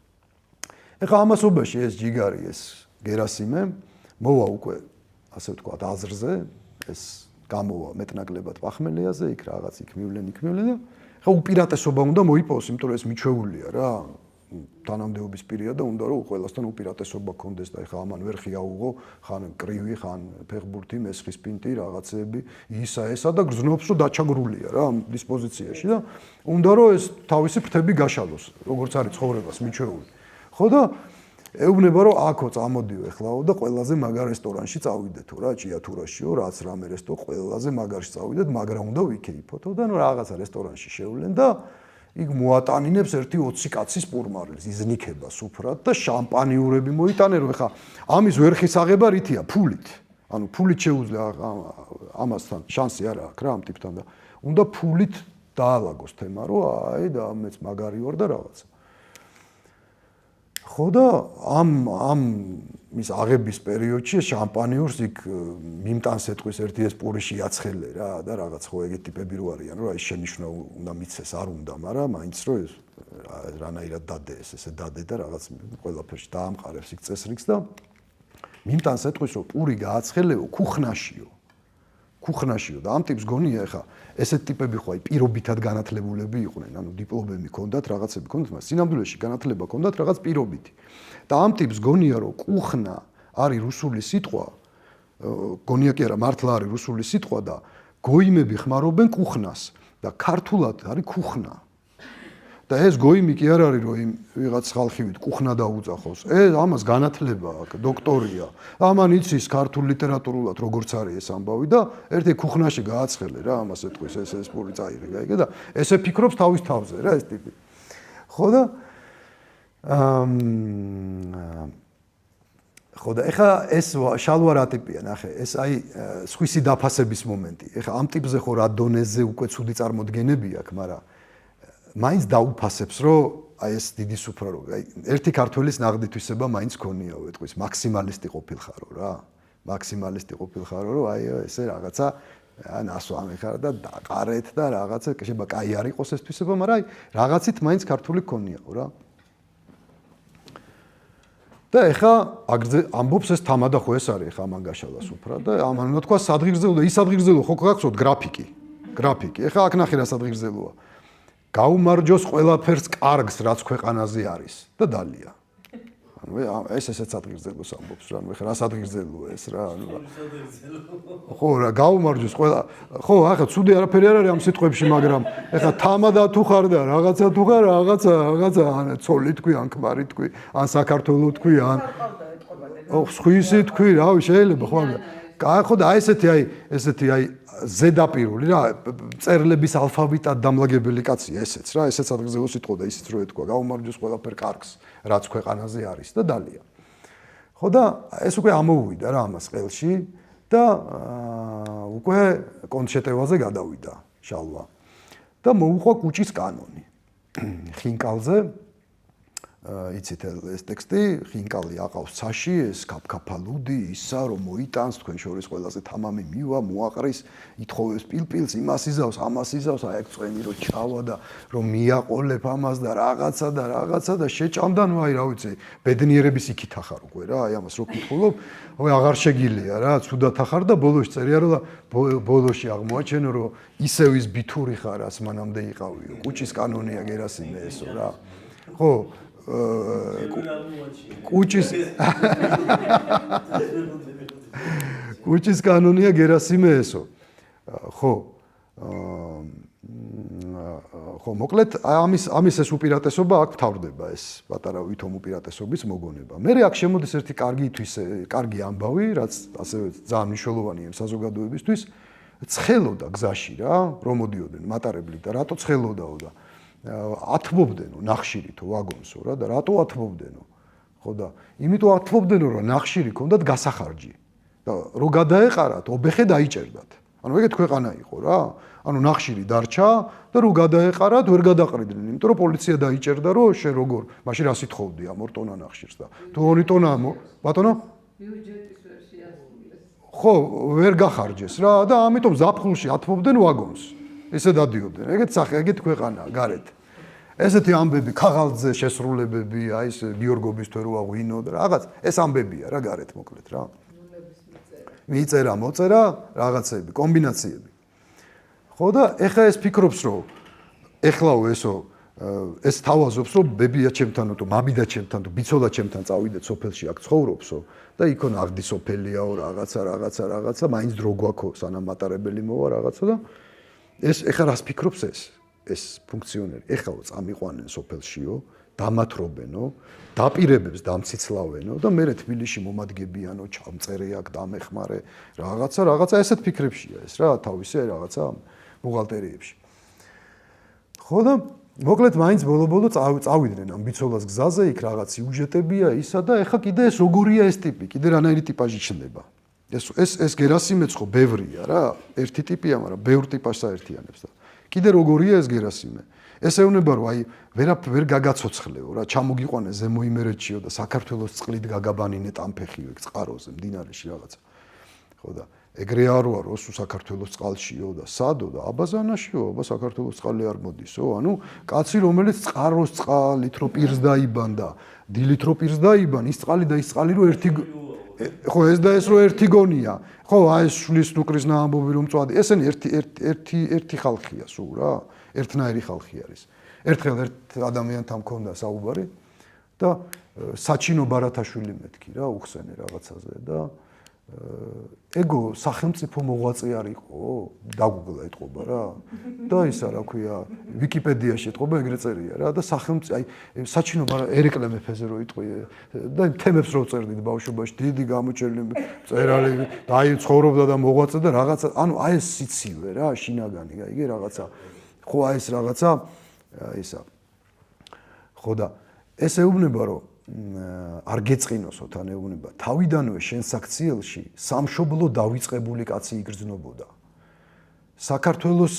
ეხა ამასობაში ეს ჯიგარი ეს გერასიმე მოვა უკვე ასე ვთქვათ აზრზე ეს გამოვა მეტნაკლებად პახმელიაზე იქ რაღაც იქ მივლენ და ხა უპირატესობა უნდა მოიპოვოს იმიტომ რომ ეს მიჩვეულია რა თანამდებობის პირია და უნდა რომ ყველასთან უპირატესობა გქონდეს და ეხა ამან ვერ ხიაუღო ხან კრივი ხან ფეხბურთი მესხის პინტი რაღაცები ესა და გრძნობს რომ დაჩაგრულია რა ამ დისპოზიციაში და უნდა რომ ეს თავისი ფრთები გაშალოს როგორც არის ცხოვრებას მიჩვეული ხო და ეუბნება რომ აქო წამოდიო ეხლაო და ყველაზე მაგარ რესტორანში წავიდეთო რა ჭიათურაშიო რაც რამე რესტო ყველაზე მაგარში წავიდეთ მაგრამ უნდა ვიქეიფოთო და ნუ რაღაცა რესტორანში შევლენ და იქ მოატანინებს ერთი 20 კაცის პურმარილს იზნიქება სუფრად და შამპანიურები მოიტანენ რომ ეხა ამის ვერხის აღება რითია ფულით ანუ ფულით შეუძლია ამასთან შანსი არა აქვს რა ამ ტიპთან და უნდა ფულით დაალაგოს თემა რომ აი და მეც მაგარი ვარ და რაღაცა ხო და ამ მის აღების პერიოდში შამპანიურს იქ მიმტანს ეთყვის ერთი ეს პურიში იაცხელე რა და რაღაც ხო ეგეთი ტიპები რო არიან რა ის შენიშნა უნდა მიცეს არ უნდა მაგრამ მაინც რო ეს რანაირად დადე ესე დადე და რაღაც ყველაფერში დაამყარებს იქ წესრიგს და მიმტანს ეთყვის რომ პური გააცხელეო ქუხნაშიო და ამ ტიპს გონია ხა ესეთ ტიპები ხო აი პირობითად განათლებულები იყვნენ ანუ დიპლომები ჰქონდათ რაღაცები ჰქონდათ მაგრამ სინამდვილეში განათლება ჰქონდათ რაღაც პირობითი და ამ ტიპს გონია რომ კუხნა არის რუსული სიტყვა გონია კი არა მართლა არის რუსული სიტყვა და გოიმები ხმარობენ კუხნას და ქართულად არის ქუხნა და ეს გოიმი კი არ არის რომ იმ ვიღაც ხალხივით კუხნა დაუძახოს ეს ამას განათლება აქვს დოქტორია ამან იცის ქართულ ლიტერატურულად როგორც არის ეს ამბავი და ერთი კუხნაში გააცხელე რა ამას ეთქვის ეს პური წაიღე გაიგე და ესე ფიქრობს თავის თავზე რა ეს ტიპი ხო და ხო და ეხა ეს შალვა რა ტიპია ნახე ეს აი სხვისი დაფასების მომენტი ეხა ამ ტიპზე ხო რა დონეზე უკვე ცუდი წარმოდგენები აქვს მაგრამ მაინც დაუფასებს რომ აი ეს დიდი სუფრა რო აი ერთი ქართველის ნაღდითვისება მაინც ქონიაო ეთქვის მაქსიმალისტი ყოფილხარო რა მაქსიმალისტი ყოფილხარო რომ აი ესე რაღაცა ნასვამი ხარ და დაყარეთ და რაღაცა შეიძლება კაი არ იყოს ეს თვისება მაგრამ აი რაღაცით მაინც ქართული ქონიაო რა და ეხა ამბობს ეს თამადა ხო ეს არის ეხა ამან გაშალა სუფრა და ამან უნდა თქვა სადღიგრძელო და ის სადღიგრძელო ხო გახსოვთ გრაფიკი ეხა აქ ნახე რა სადღიგრძელოა გაუმარჯოს ყველაფერს კარგს რაც ქვეყანაზე არის და დალია ანუ ეს ესეც სადღიგრძელოს ამბობს რა ანუ ეხა რა სადღიგრძელოა ეს რა ანუ ხო რა გაუმარჯოს ყველა ხო ახლა ცუდი არაფერი არ არის ამ სიტყვებში მაგრამ ეხა თამადა თუ ხარ და რაღაცა თუ ხარ რაღაცა ან ცოლი თქვი ან ქმარი თქვი ან საქართველო თქვი ან სხვისი თქვი რავი შეიძლება ხო ხო და ესეთი აი ზედაპირული რა წერლების ალფავიტად დამლაგებელი კაცია ესეც რა ესეც ადგილზე სიტყვა და ისიც რო ეთქვა გაუმარჯოს ყველაფერ კარგს რაც ქვეყანაზე არის და დალია ხო და ეს უკვე ამოვიდა რა ამას ყელში და უკვე კონჩეტევაზე გადავიდა შალვა და მოუყვა კუჭის კანონი ხინკალზე იცით ეს ტექსტი ხინკალი აყავს ცაში ეს კაფკაფალუდი ისა რომ მოიტანს თქვენ შორის ყველაზე თამამი მივა მოაყრის ითხოვებს პილპილს იმას იზავს ამას იზავს აი აქ წვენი რომ ჩავა და რომ მიაყოლებ ამას და რაღაცა და შეჭამდა ნუ აი რა ვიცი ბედნიერების იქით ახარ უკვე რა აი ამას რო კითხულობ აი აღარ შეგილია რა ცუდად ახარ და ბოლოში წერია რომ ბოლოში აღმოაჩენო რომ ისევ ის ბითური ხარ ას მანამდე იყავიო კუჭის კანონია გერასიმე ესო რა ხო კუჭის კანონია გერასიმე ესო ხო მოკლედ ამის ეს უპირატესობა აქ თავდება ეს პატარა ვითომ უპირატესობის მოგონება მე აქ შემოდის ერთი კარგი ამბავი რაც ასევე ძალიან მნიშვნელოვანია საზოგადოებისთვის ცხელოდა გზაში რა რომ მოდიოდნენ მატარებლით და რატო ცხელოდაო და ათბობდენო ნახშირითო ვაგონსო რა და რატო ათბობდენო ხო და იმიტომ ათბობდენო რომ ნახშირი ქონდათ გასახარჯი და რო გადაეყარათ ობეხე დაიჭერდათ ანუ ეგეთ ქვეყანა იყო რა. ანუ ნახშირი დარჩა და რო გადაეყარათ, ვერ გადაყრიდნენ, იმიტომ რომ პოლიცია დაიჭერდა, რომ შენ როგორ, მაშინ რა სიტხოვდი ამ 2 ტონა ნახშირს და თუ 2 ტონა ბატონო? ბიუჯეტის ვერ შეასრულეს. ხო, ვერ გახარჯეს რა და ამიტომ ზაფხულში ათმობდნენ ვაგონს. ესე დადიოდნენ. ეგეთ ქვეყანა გარეთ. ესეთი ამბები, ქაღალდზე შესრულებები, აი ეს გიორგობის თვეროა ღვინო და რაღაც, ეს ამბებია რა გარეთ მოკლედ რა. მიწერა, მოწერა, რაღაცები, კომბინაციები. ხო და ეხლა ეს ფიქრობს, რომ ეხლაო ესო ეს თავაზობს, რომ ბებია ჩემთან თუ მამიდა ჩემთან თუ ბიცოლა ჩემთან წავიდე სოფელში აქ ცხოვრობსო და იქონ აღდი სოფელიაო რაღაცა, მაინც დრო გვაქო, სანამ მატარებელი მოვა რაღაცა და ეს ეხლა რას ფიქრობს ეს ფუნქციონერი? ეხლა წამიყვანენ სოფელშიო, დამათრობენო, დაპირებებს დამციცლავენო და მე თბილისში მომადგებიანო, ჩამწერე აქ დამეხმარე, რაღაცა ესეთ ფიქრებშია ეს რა, თავისი რაღაცა ბუღალტერიებში. ხო და მოკლედ მაინც ბოლო-ბოლო წავიდნენ ამ ბიცოლას გზაზე, იქ რაღაც სიუჟეტებია ისა და ეხლა კიდე ეს როგორია ეს ტიპი, კიდე რანაირი ტიპაჟი ჩნდება. ეს გერასიმეც ხო ბევრია რა, ერთი ტიპია, მაგრამ ბევრ ტიპაჟს აერთიანებს და კიდე როგორია ეს გერასიმე. ეს ეუბნება რომ აი ვერ გაგაცოცხლეო რა, ჩამოგიყვანე ზემო იმერეთშიო და საქართველოს წყლით გაგაბანინე ტამფეხიო ეგ წყაროზე, მდინარეში რაღაცა. ხო და ეგრე არ ვარო, სულ საქართველოს წყალშიო და სადო და აბაზანაშიო, აბა საქართველოს წყალი არ მოდისო. ანუ კაცი რომელიც წყაროს წყალით რო პირს დაიბანდა, დილით რო პირს დაიბან, ის წყალი და ის წყალი რო ერთი ხო ეს და ეს რო ერთი გონია. ხო აი ეს შulis ნუკრის ნაამბობი რომ წვადი. ესენი ერთი ხალხია სულ რა. ერთნაირი ხალხი არის. ერთხელ ერთ ადამიანთან მქონდა საუბარი და საჩინო ბარათაშვილი მეთქი რა უხსენე რაღაცაზე და ეგო სახელმწიფო მოღვაწე არ იყო? დაგუგლა ეთყობა რა. და ისა რა ქვია, ვიკიპედიაში ეთყობა ეგრე წერია რა და სახელმწიფო აი საჩინო ერეკლე მეფეზე რო იტყვი და თემებს რო წერდით ბავშვობაში, დიდი გამოჩენილი წერალი და აი ცხოვრობდა და მოღვაწე და რაღაცა, ანუ აი ეს სიცივე რა, შინაგანი, იგი რაღაცა ხო აი ეს რაღაცა ისა. ხო და ეს ეუბნება რომ არ გეწყინოსო თან ეუბნება თავიდანვე შენ საქციელში სამშობლო დავიწყებული კაცი იგრძნობოდა. საქართველოს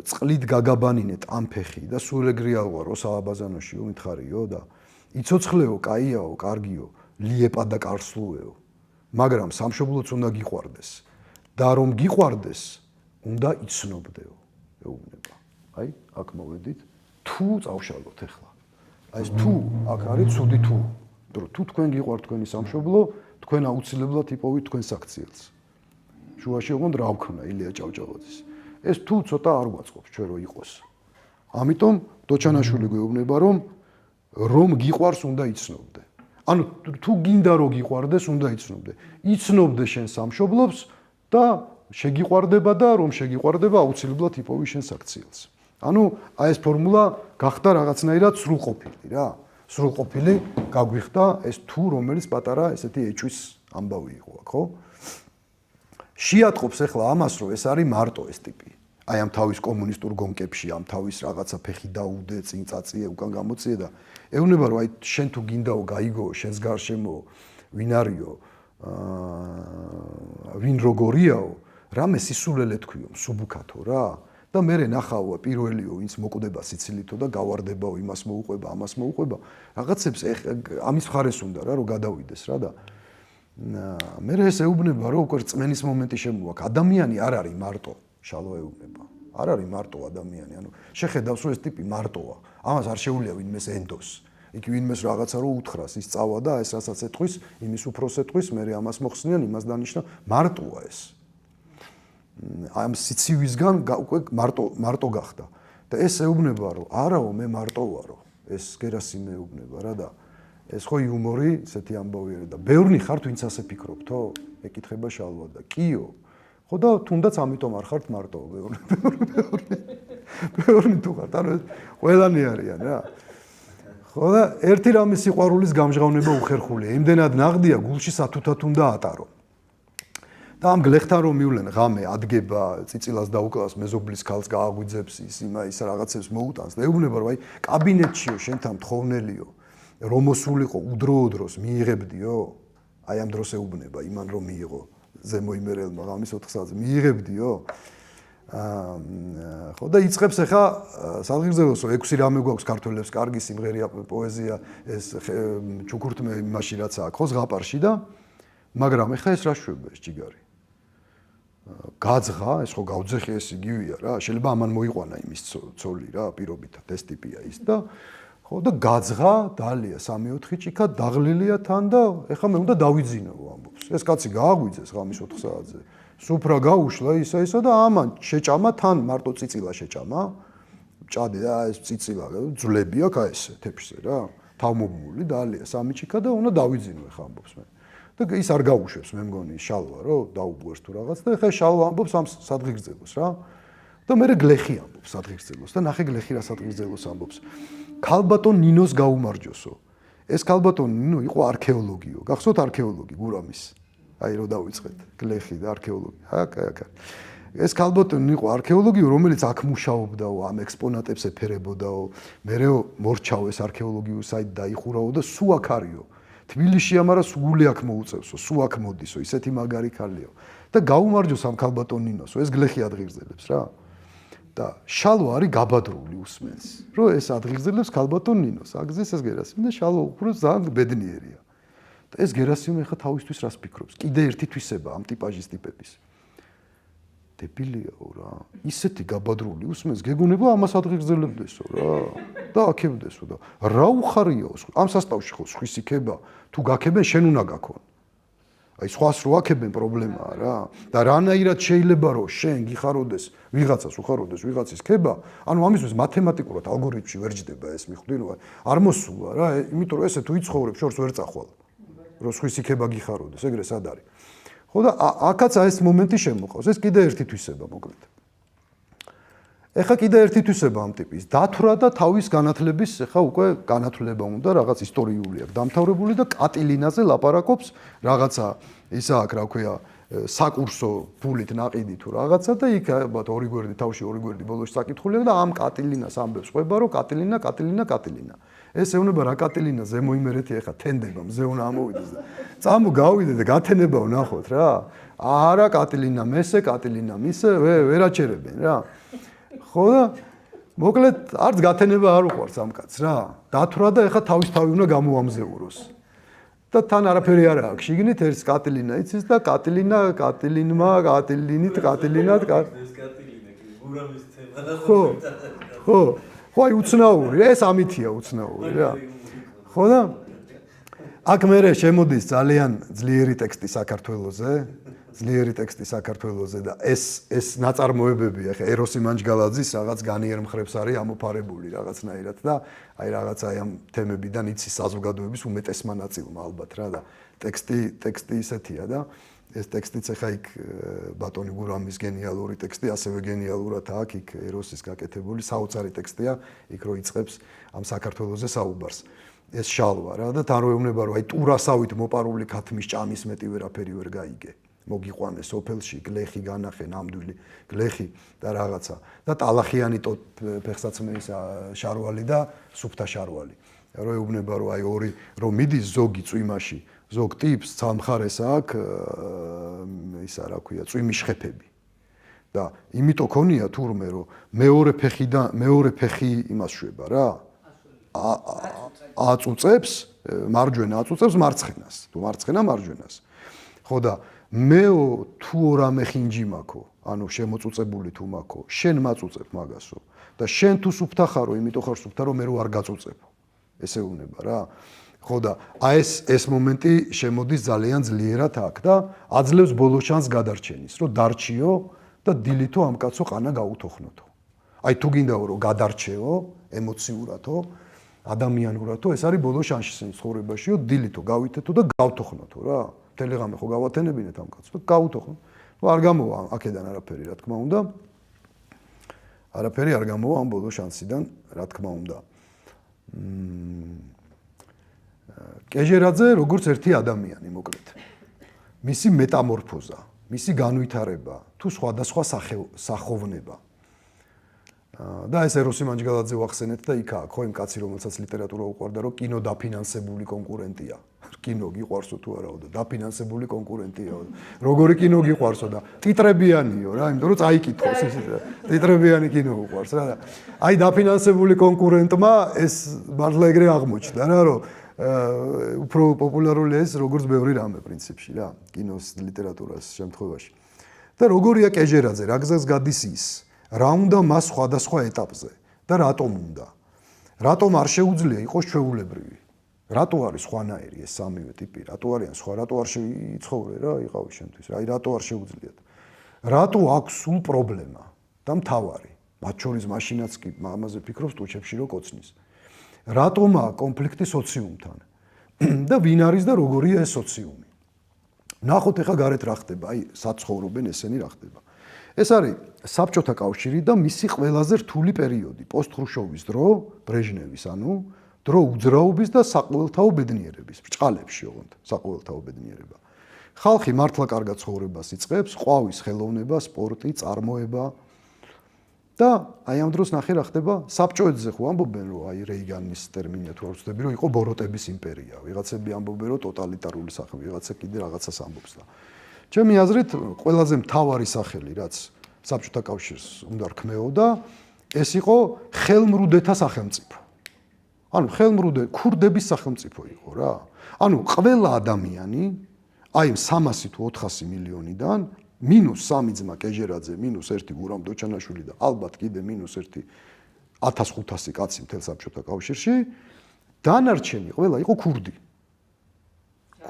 წყლით გაგაბანინე ტამფეხი და სულ ეგრე ალვარო სააბაზანოშიო მითხარიო და იცოცხლეო, კაიაო, კარგიო, ლიეპა და კარსლუეო. მაგრამ სამშობლოც უნდა გიყვარდეს და რომ გიყვარდეს, უნდა იცნობდეო. ეუბნება. აი, აქ მოვედით. თუ წავშალოთ ახლა. აი ეს თუ აქ არის ცუდი თუ. თუ თქვენ გიყვართ თქვენი სამშობლო, თქვენ აუცილებლად იპოვით თქვენ საქციელს. შუაში ოღონდ რა ვქნა ილია ჭავჭავაძის. ეს თუ ცოტა არ გვაწყობს ჩვენ რო იყოს. ამიტომ დოჩანაშვილი გვეუბნება რომ გიყვარს უნდა იცნობდე. ანუ თუ გინდა რომ გიყვარდეს, უნდა იცნობდე. იცნობდე შენ სამშობლობს და შეგიყვარდება და რომ შეგიყვარდება აუცილებლად იპოვი შენ საქციელს. ანუ აი ეს ფორმულა გახდა რაღაცნაირად სრულყოფილი რა. სრულყოფილი გაგვიხდა ეს თუ რომელიც პატარა ესეთი ეჭვის ამბავი იყო აქ, ხო? შეატყობს ახლა ამას რომ ეს არის მარტო ეს ტიპი. აი ამ თავის კომუნისტურ გონკებში, ამ თავის რაღაცა ფეხი დაუდე, წინ წაწიე, უკან გამოწიე და ეუბნება რომ აი შენ თუ გინდაო გაიგო, შენს გარშემო ვინ არისო, ვინ როგორიაო, რამე სისულელე თქვიო, მსუბუქათო რა. და მე ნახავ პირველიო ვინც მოკვდება სიცილითო და გავარდებაო იმას მოუყვება, ამას მოუყვება. რაღაცებს ამის მხარეს უნდა რა რომ გადავიდეს რა და მე ეს ეუბნება რომ უკვე წმენის მომენტი შემოაქვს. ადამიანი არ არის მარტო, შალო ეუბნება. არ არის მარტო ადამიანი, ანუ შეხედავს რომ ეს ტიპი მარტოა. ამას არ შეუძლია ვინმეს ენდოს. იქ ვინმეს რაღაცა რო უთხრას, ის წავა და ეს რასაც ეთქვის, იმის უფროს ეთქვის, მე ამას მოხსნიან, იმას დანიშნა, მარტოა ეს. ამ სიცივისგან უკვე მარტო გახდა. და ეს ეუბნება რომ არაო მე მარტო ვარო. ეს გერასიმე ეუბნება რა და ეს ხო იუმორი, ესეთი ამბავი არის და ბევრნი ხართ ვინც ასე ფიქრობთო? ეკითხება შალვა და კიო. ხო და თუნდაც ამიტომ არ ხართ მარტო, ბევრნი თუ ხართ, ანუ ყველანი არიან რა. ხო და ერთი რამის სიყვარულის გამჟღავნება უხერხულია. იმდენად ნაღდია გულში სათუთად უნდა ატარო. და ამ გლეხთან რომ მივლენ ღამე ადგება წიწილას დაუკლავს მეზობლის ქალს გააღვიძებს ის რაღაცებს მოუტანს და ეუბნება რომ აი კაბინეტშიო შენთან მთხოვნელიო რომ მოსულიყო უდროო დროს მიიღებდიო აი ამ დროს ეუბნება იმან რომ მიიღო ზემოიმერელმა ღამის 4 საათზე მიიღებდიო. ხო და იწყებს ახლა სადღეგრძელოსო 6 რამე გვაქვს ქართველებს კარგი სიმღერა პოეზია ეს ჩუქურთმე იმაში რაც აქვს ხო ზღაპარში და მაგრამ ახლა ეს რა შვება ეს ჯიგარი გაძღა ეს ხო გავძეხი ეს იგივეა რა შეიძლება ამან მოიყვანა იმის ცოლი რა პირობითად ეს ტიპია ის და ხო და გაძღა დალია 3-4 ჭიქა დაღლილია თან და ახლა მე უნდა დავიძინო ამბობს ეს კაცი გააღვიძეს ღამის 4 საათზე სუფრა გაუშლა ისა და ამან შეჭამა თან მარტო წიწილა შეჭამა ჭადე და ეს წიწილა ძვლები აქვს აი ეს თეფშზე რა თავმობმული დალია 3 ჭიქა და უნდა დავიძინო ახლა ამბობს მე და ის არ გაუშვებს მე მგონი შალვა რო დაუბღვერს თუ რაღაც და ახლა შალვა ამბობს ამ სადღეგრძელოს რა და მე გლეხი ამბობს სადღეგრძელოს და ნახე გლეხი რა სადღეგრძელოს ამბობს ქალბატონ ნინოს გაუმარჯოსო ეს ქალბატონ ნინო იყო არქეოლოგიო გახსოვთ არქეოლოგი გურამის აი რო დავიწყეთ გლეხი და არქეოლოგი აკა ეს ქალბატონი იყო არქეოლოგი რომელიც აქ მუშაობდაო ამ ექსპონატებს ეფერებოდაო მერეო მორჩაო ეს არქეოლოგიური საიტი დაიხურაო და სუ აქ არისო თბილისში ამარა სული აქ მოუწევსო სუ აქ მოდისო ისეთი მაგარი ქალიო და გაუმარჯოს ამ ქალბატონ ნინოსო ეს გლეხი ადღირზელებს რა და შალვა არის გაბადრული უსმენს რომ ეს ადღირზელებს ქალბატონ ნინოს აგზეს ეს გერასიმ და შალვა უფრო ძალიან ბედნიერია და ეს გერასიმი ხა თავისთვის რას ფიქრობს? კიდე ერთი თვისება ამ ტიპაჟის ტიპების. დებილიაო რა. ისეთი გაბადრული უსმენს გეგონება ამას ადღირზელებდესო რა. და აქებდესო და რა უხარიაო ამ სასტავში ხო სხვისი ქება თუ გაქებენ შენ უნდა გაქონ. აი სხვას რო აქებენ პრობლემაა რა. და რანაირად შეიძლება რომ შენ გიხაროდეს ვიღაცას უხაროდეს ვიღაცის ქება, ანუ ამისთვის მათემატიკურად ალგორითმში ვერ ჯდება ეს მიხვდი რომ არ მოსულა რა, იმიტომ რომ ესე თუ იცხოვრებ შორს ვერ წახვალ. რომ სხვისი ქება გიხაროდეს, ეგრე სად არის. ხო და აქაც ეს მომენტი შემოყავს. ეს კიდე ერთი თვისება მოკლედ. ეხა კიდე ერთი თვისება ამ ტიპის. დათვრა და თავის განათლების ეხა უკვე განათლება უნდა რაღაც ისტორიული აქვს დამთავრებული და კატილინაზე ლაპარაკობს რაღაცა ისა აქ რა ქვია საკურსო ფულით ناقიდი თუ რაღაცა და იქ ალბათ ორი გვერდი თავში ორი გვერდი ბოლოში საკითხულია და ამ კატილინას ამბებს ყვება რომ კატილინა ეს ეუბნება რა კატილინა ზემოიმერეთი ეხა თენდება მზე უნდა ამოვიდეს და წამო გავიდე და გათენებაო ნახოთ რა არა კატილინა მესე კატილინა მისე ვერაჩერებენ რა ხო და მოკლედ არც გათენება არ უყვარს ამ კაცს რა დათვრა და ეხა თავი უნდა გამოამზეუროს და თან არაფერი არ აქვს შიგნით ეს კატილინა იცის და კატილინით კატილინად ეს კატილინა გურამის თემა ხო აი უცნაური ეს ამითია უცნაური რა ხო და აქ მე შემოდის ძალიან ძლიერი ტექსტი საქართველოზე და ეს ნაწარმოებები ახლა ეროსი მანჯგალაძის რაღაც განიერ მხრებს არის ამოფარებული რაღაცნაირად და აი რაღაცა ამ თემებიდან იცის საზოგადოების უმეტესმა ნაწილმა ალბათ რა და ტექსტი ისეთია და ეს ტექსტიც ახლა იქ ბატონი გურამის გენიალური ტექსტი ასევე გენიალურად აქვს იქ ეროსის გაკეთებული საოცარი ტექსტია იქ რო იწყებს ამ საქართველოზე საუბარს ეს შალვა რა და თან რო ეუბნება რომ აი ტურასავით მოპარული ქათმის ჭამის მეტი ვერაფერი ვერ გაიგე მოგიყვანეს სოფელში გლეხი განახე ნამდვილი გლეხი და რაღაცა და ტალახიანი ფეხსაცმლის შარვალი და სუფთა შარვალი რო ეუბნება რომ აი ორი რომ მიდის ზოგი წვიმაში ზოგ ტიპს ცალმხარეს აქვს ისა რა ქვია წვიმის ხეფები და იმიტომ ქონია თურმე რომ მეორე ფეხი იმას შვება რა აწუწებს მარჯვენა აწუწებს მარცხენას თუ მარცხენა მარჯვენას ხო და მეო თუ ორამე ხინჯი მაქო ანუ შემოწუწებული თუ მაქო შენ მაწუწებ მაგასო და შენ თუ სუფთა ხარო იმიტომ ხარ სუფთა რომ მე რო არ გაწუწებო ესე უნება რა ხო და აი ეს მომენტი შემოდის ძალიან ძლიერად აქ და აძლევს ბოლო შანს გადარჩენის რომ დარჩიო და დილითო ამ კაცო ყანა გაუთოხნოთო აი თუ გინდაო რომ გადარჩეო ემოციურათო ადამიანურათო ეს არის ბოლო შანსი ცხოვრებაშიო დილითო გავითეთო და გავთოხნოთო რა ტელეგრამი ხო გავათენებინეთ ამ კაცს და გავუთოხნო ნუ არ გამოვა აქედან არაფერი რა თქმა უნდა არაფერი არ გამოვა ამ ბოლო შანსიდან რა თქმა უნდა კეჟერაძე როგორც ერთი ადამიანი მოკლედ მისი მეტამორფოზა მისი განვითარება თუ სხვადასხვა სახოვნება და ეს ეროსი მანჯგალაძე ვახსენეთ და იქაა ხო იმ კაცი რომელსაც ლიტერატურა უყვარდა რომ კინო დაფინანსებული კონკურენტია კინო გიყვარსო თუ არაო და დაფინანსებული კონკურენტიაო როგორი კინო გიყვარსო და ტიტრებიანიო რა იმიტომ რომ წაიკითხოს ის ტიტრებიანი კინო უყვარს რა აი დაფინანსებული კონკურენტმა ეს მართლა ეგრე აღმოჩნდა რა რომ უფრო პოპულარული ეს როგორც ბევრი რამე პრინციპში რა კინოს ლიტერატურას შემთხვევაში და როგორია კეჟერაძე რა გზას გადის ის რა უნდა მას სხვადასხვა ეტაპზე და რატომ უნდა რატომ არ შეუძლია იყოს ჩვეულებრივი რატო არის სხვანაირი ეს სამივე ტიპი რატო არიან სხვა რატო არ შეიცხოვრე რა იყავი შენთვის რა აი რატო არ შეუძლიათ რატო აქვს სულ პრობლემა და მთავარი მათ შორის მაშინაც კი ამაზე ფიქრობს ტუჩებში რო კოცნის რატომა კონფლიქტი სოციუმთან და ვინ არის და როგორია ეს სოციუმი ნახოთ ახლა გარეთ რა ხდება აი საცხოვრობენ ესენი რა ხდება ეს არის საბჭოთა კავშირი და მისი ყველაზე რთული პერიოდი პოსტ-ხრუშჩოვის დრო ბრეჟნევის ანუ დრო უძრაობის და საყოველთაო ბედნიერების ბრჭყალებში ოღონდ საყოველთაო ბედნიერება ხალხი მართლა კარგად ცხოვრებას იწყებს ყვავის ხელოვნება სპორტი წარმოება და აი ამ დროს ნახე რა ხდება საბჭოეთზე ხო ამბობენ რომ აი რეიგანის ტერმინია თუ არ ვცდები რომ იყო ბოროტების იმპერია ვიღაცები ამბობენ რომ ტოტალიტარული სახე ვიღაცა კიდე რაღაცას ამბობს და ჩემი აზრით ყველაზე მთავარი სახელი რაც საბჭოთა კავშირს უნდა რქმეოდა ეს იყო ხელმრუდეთა სახელმწიფო ანუ ხელმრუდე ქურდების სახელმწიფო იყო რა ანუ ყველა ადამიანი აი 300 თუ 400 მილიონიდან -3 ძმა კეჟერაძე -1 გურამ დოჩანაშვილი და ალბათ კიდე -1 1500 კაცი მთელ საბჭოთა კავშირში დანარჩენი ყველა იყო ქურდი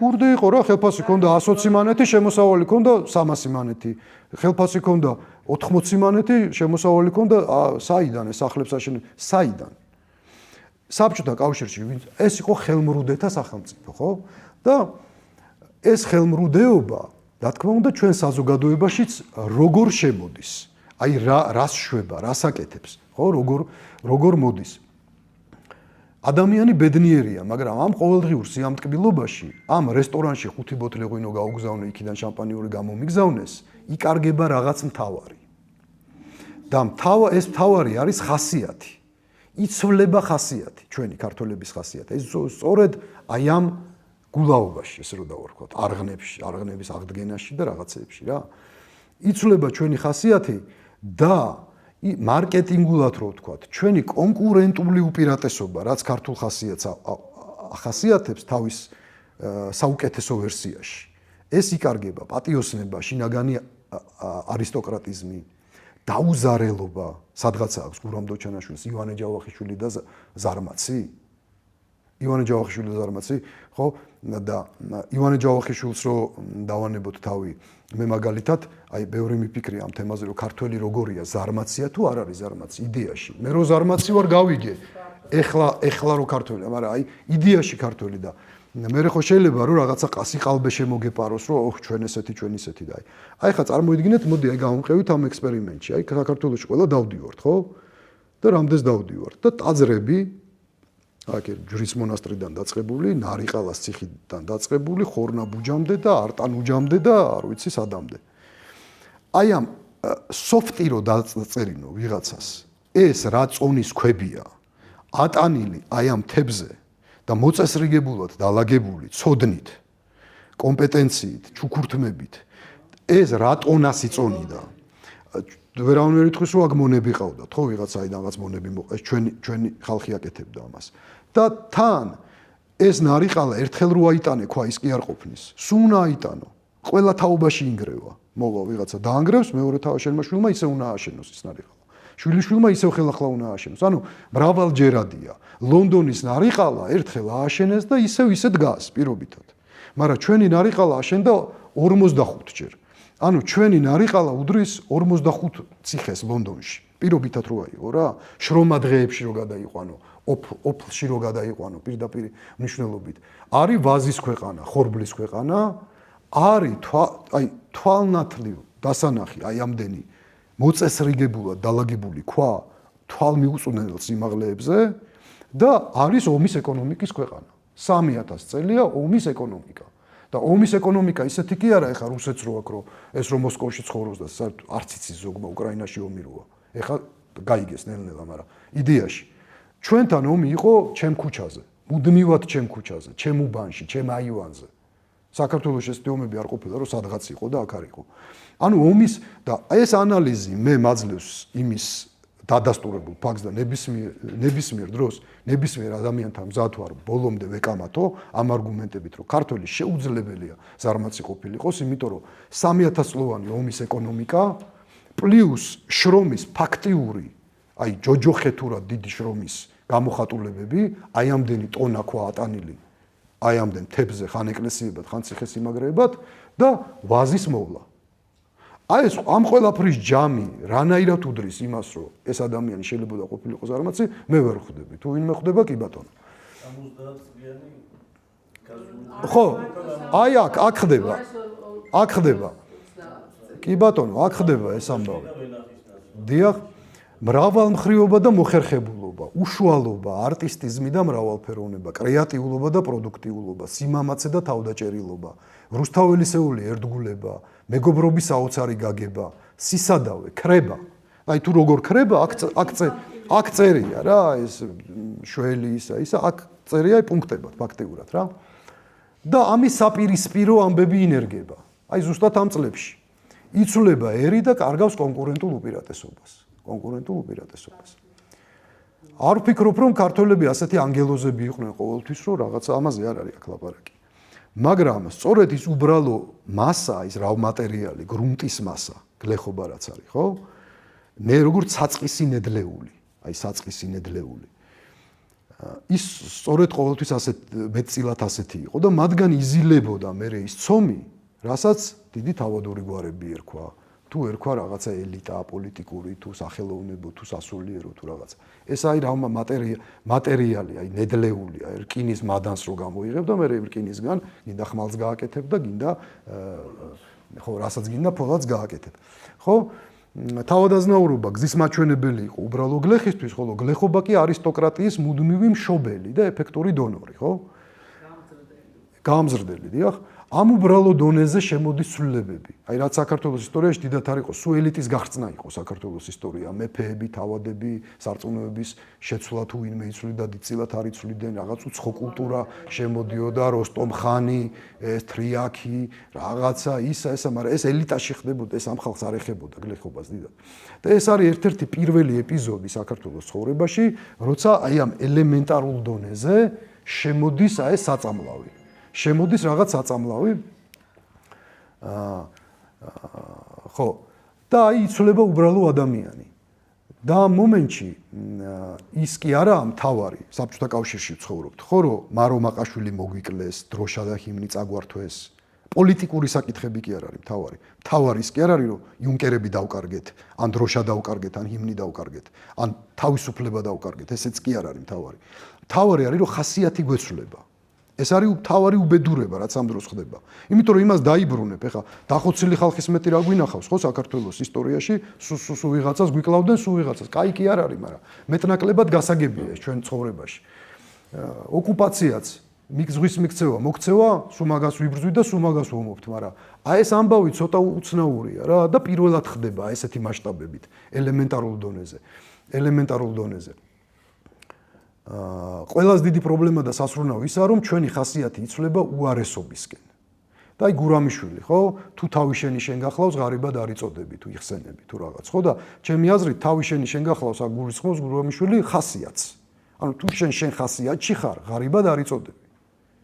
ქურდი იყო რა ხელფასი ქონდა 120 მანეთი შემოსავალი ქონდა 300 მანეთი ხელფასი ქონდა 80 მანეთი შემოსავალი ქონდა საიდან ეს სახლებს აშენებდნენ საიდან საბჭოთა კავშირში ეს იყო ხელმრუდეთა სახელმწიფო ხო და ეს ხელმრუდეობა რა თქმა უნდა ჩვენ საზოგადოებაშიც როგორ შემოდის აი რას შვება რას აკეთებს ხო როგორ მოდის ადამიანი ბედნიერია მაგრამ ამ ყოველდღიურ სიამტკბილობაში ამ რესტორანში 5 ბოთლი ღვინო გაუგზავნე იქიდან შამპანიური გამომიგზავნეს იკარგება რაღაც მთავარი და ეს მთავარი არის ხასიათი იცვლება ხასიათი ჩვენი ქართველების ხასიათი ეს სწორედ აი ამ გულაობაში ესე რომ დავარქვათ არღნების აღდგენაში და რაღაცეებში რა იცვლება ჩვენი ხასიათი და მარკეტინგულად რო ვთქვათ ჩვენი კონკურენტული უპირატესობა რაც ქართულ ხასიათს ახასიათებს თავის საუკეთესო ვერსიაში ეს იკარგება პატიოსნება შინაგანი არისტოკრატიზმი დაუზარელობა სადღაც აქვს გურამ დოჩანაშვილის ივანე ჯავახიშვილი და ზარმაცი ივანე ჯავახიშვილი და ზარმაცი ხო და ივანე ჯავახიშვილს რო დავანებოთ თავი მე მაგალითად აი ბევრი მიფიქრი ამ თემაზე რომ ქართველი როგორია ზარმაცია თუ არ არის ზარმაცი იდეაში მე რო ზარმაცი ვარ გავიგე ეხლა რო ქართველია მაგრამ აი იდეაში ქართველი და მე ხო შეიძლება რომ რაღაცა ყასიყალბე შემოგეპაროს რომ ჩვენ ესეთი და აი ხა წარმოიდგინეთ მოდი აი გავამყევით ამ ექსპერიმენტში აი საქართველოში ყველა დავდივართ ხო და რამდენს დავდივართ და ტაძრები აქ ჯვრის მონასტრიდან დაწყებული, ნარიყალას ციხიდან დაწყებული, ხორნაბუჯამდე და არტანუჯამდე და არ ვიცი სადამდე. აი ამ სოფტი რო დაწერინო ვიღაცას, ეს რა წონის ქვებია, ატანილი აი ამ თებზე და მოწესრიგებულად დალაგებული ცოდნით, კომპეტენციით, ჩუქურთმებით, ეს რა ტონას იწონიდა. ვერავინ ითქვის რომ აქ მონები ყავდათ, ხო ვიღაცაიდან რაღაც მონები მოყვა, ეს ჩვენი ხალხი აკეთებდა ამას. და თან ეს ნარიყალა ერთხელ რო აიტანე ქვა ის კი არ ყოფნის. სულ უნდა აიტანო. ყველა თაობაში ინგრევა. მოვა ვიღაცა დაანგრევს, მეორე თააშენმა შვილმა ისე უნდა ააშენოს ის ნარიყალა. შვილიშვილმა ისევ ხელახლა უნდა ააშენოს. ანუ მრავალჯერადია. ლონდონის ნარიყალა ერთხელ ააშენეს და ისე დგას პირობითად. მაგრამ ჩვენი ნარიყალა აშენდა 45 ჯერ. ანუ ჩვენი ნარიყალა უდრის 45 ციხეს ლონდონში. პირობითად რო აიღო რა, შრომა დღეებში რო გადაიყვანო, ოფლში რო გადაიყვანო პირდაპირ მნიშვნელობით. არის ვაზის ქვეყანა, ხორბლის ქვეყანა, არის აი თვალნათლივ დასანახი აი ამდენი მოწესრიგებულად დალაგებული ქვა თვალმიუწვნელ სიმაღლეებზე და არის ომის ეკონომიკის ქვეყანა. 3000 წელია ომის ეკონომიკა. და ომის ეკონომიკა ისეთი კი არა, ეხლა რუსეთს რო აქვს, რომ ეს რომ მოსკოვში ცხოვრობს და არც იცის ზოგმა უკრაინაში ომი როა. ეხლა გაიგეს ნელ-ნელა, მაგრამ იდეაში ჩვენთან ომი იყო ჩემ ქუჩაზე, მუდმივად ჩემ ქუჩაზე, ჩემ უბანში, ჩემ აივანზე. საქართველოს ეს ომები არ ყოფილა, რომ სადღაც იყო და აქ არ იყო. ანუ ომის და ეს ანალიზი მე მაძლევს იმის დადასტურებულ ფაქტს და ნებისმიერ დროს, ნებისმიერ ადამიანთან მზად ვარ ბოლომდე ვეკამათო ამ არგუმენტებით, რომ ქართველი შეუძლებელია ზარმაცი ყოფილიყოს, იმიტომ რომ 3000 წლოვანი ომის ეკონომიკა პლუს შრომის ფაქტიური, აი ჯოჯოხეთურად დიდი შრომის გამოხატულებები, აი ამდენი ტონა ქვა ატანილი, აი ამდენ თებზე ხან ეკლესიებად, ხან ციხესიმაგრეებად და ვაზის მოვლა. აი ეს ამ ყველაფრის ჯამი რანაირად უდრის იმას, რომ ეს ადამიანი შეიძლება ყოფილიყო ზარმაცი, მე ვერ ხვდები. თუ ვინმე ხვდება, კი ბატონო. 70 წლიანი ხო, აი აქ ხდება. აქ ხდება. კი ბატონო, აქ ხდება ეს ამბავი. დიახ, მრავალმხრივობა და მოხერხებულობა, უშუალობა, არტისტიზმი და მრავალფეროვნება, კრეატიულობა და პროდუქტიულობა, სიმამაცე და თავდაჭერილობა, რუსთაველისეული ერთგულება, მეგობრობის საოცარი გაგება, სისადავე, ქრება. აი თუ როგორ ქრება, აქ წერია რა, ეს შველი ისა, აქ წერია პუნქტებად ფაქტიურად რა. და ამის საპირისპირო ამბები ინერგება. აი ზუსტად ამ წლებში. იცვლება ერი და კარგავს კონკურენტულ უპირატესობას. არ ვფიქრობ, რომ ქართველები ასეთი ანგელოზები იყვნენ ყოველთვის, რომ რაღაცა ამაზე არ არის აქ ლაპარაკი. მაგრამ სწორედ ის უბრალო მასა, ის რავმატერიალი, გრუნტის მასა, გლეხობა რაც არის, ხო? მე როგორც საწყისი ნედლეული, აი საწყისი ნედლეული. ის სწორედ ყოველთვის ასეთ მეტწილად ასეთი იყო და მათგან იზილებოდა მე ის ცომი, რასაც დიდი თავადური გვარები ერქვა. თუ ერქვა რაღაცა ელიტა პოლიტიკური, თუ სახელოვნებო, თუ სასულიერო, თუ რაღაცა. ეს აი რა მატერიალი, აი ნედლეულია, რკინის მადანს რო გამოიღებ და მე რკინისგან გინდა ხმალს გააკეთებ და გინდა ხო, რასაც გინდა ფოლადს გააკეთებ. ხო? თავადაზნაურობა გზის მაჩვენებელი იყო უბრალო გლეხისთვის, ხოლო გლეხობა კი არისტოკრატიის მუდმივი მშობელი და ეფექტური დონორი, ხო? გამზრდელი, დიახ. ამ უბრალო დონეზე შემოდის ცვლილებები. აი რაც საქართველოს ისტორიაში დიდად არ იყო, სულ ელიტის გახსნა იყო საქართველოს ისტორია, მეფეები, თავადები, სარწმუნოების შეცვლა თუ ვინმე იცვლიდა, დიდწილად არ იცვლიდნენ, რაღაც უცხო კულტურა შემოდიოდა, როსტომ ხანი, ეს თრიაქი, რაღაცა ისა, მაგრამ ეს ელიტაში ხდებოდა, ეს ამ ხალხს არ ეხებოდა გლეხობას დიდად. და ეს არის ერთ-ერთი პირველი ეპიზოდი საქართველოს ცხოვრებაში, როცა აი ამ ელემენტარულ დონეზე შემოდის აი ეს საწამლავი. შემოდის რაღაც საწამლავი. ხო, და აი იცვლება უბრალო ადამიანი. და ამ მომენტში ის კი არაა მთავარი, საბჭოთა კავშირში ვცხოვრობთ, ხო, რომ მარო მაყაშვილი მოგვიკლეს, დროშა და ჰიმნი წაგვართვეს. პოლიტიკური საკითხები კი არ არის მთავარი. მთავარი ის კი არ არის, რომ იუნკერები დავკარგეთ, ან დროშა დავკარგეთ, ან ჰიმნი დავკარგეთ, ან თავისუფლება დავკარგეთ, ესეც კი არ არის მთავარი. მთავარი არის, რომ ხასიათი გვეცვლება. ეს არის მთავარი უბედურება, რაც ამ დროს ხდება. იმიტომ რომ იმას დაიბრუნებ, ეხლა დახოცილი ხალხის მეტი რა გვინახავს, ხო, საქართველოს ისტორიაში, სუ ვიღაცას გვიკლავდნენ, სუ ვიღაცას. კაი კი არ არის, მაგრამ მეტნაკლებად გასაგებია ეს ჩვენ ცხოვრებაში. ოკუპაციაც, ზღვის მიქცევა, მოქცევა, სუ მაგას ვიბრძვით და სუ მაგას ვომობთ, მაგრამ აი ეს ამბავი ცოტა უცნაურია რა და პირველად ხდება ესეთი მასშტაბებით, ელემენტარულ დონეზე. ყველაზე დიდი პრობლემა და სასრუნავი ისაა, რომ ჩვენი ხასიათი იცვლება უარესობისკენ. და აი გურამიშვილი, ხო, თუ თავი შენ გახლავს, ღარიბად არ იწოდები, თუ იხსენები, თუ რაღაც, ხო და ჩემი აზრით, თავი შენ გახლავს, აქ გულისხმობს გურამიშვილი ხასიათს. ანუ თუ შენ ხასიათში ხარ, ღარიბად არ იწოდები.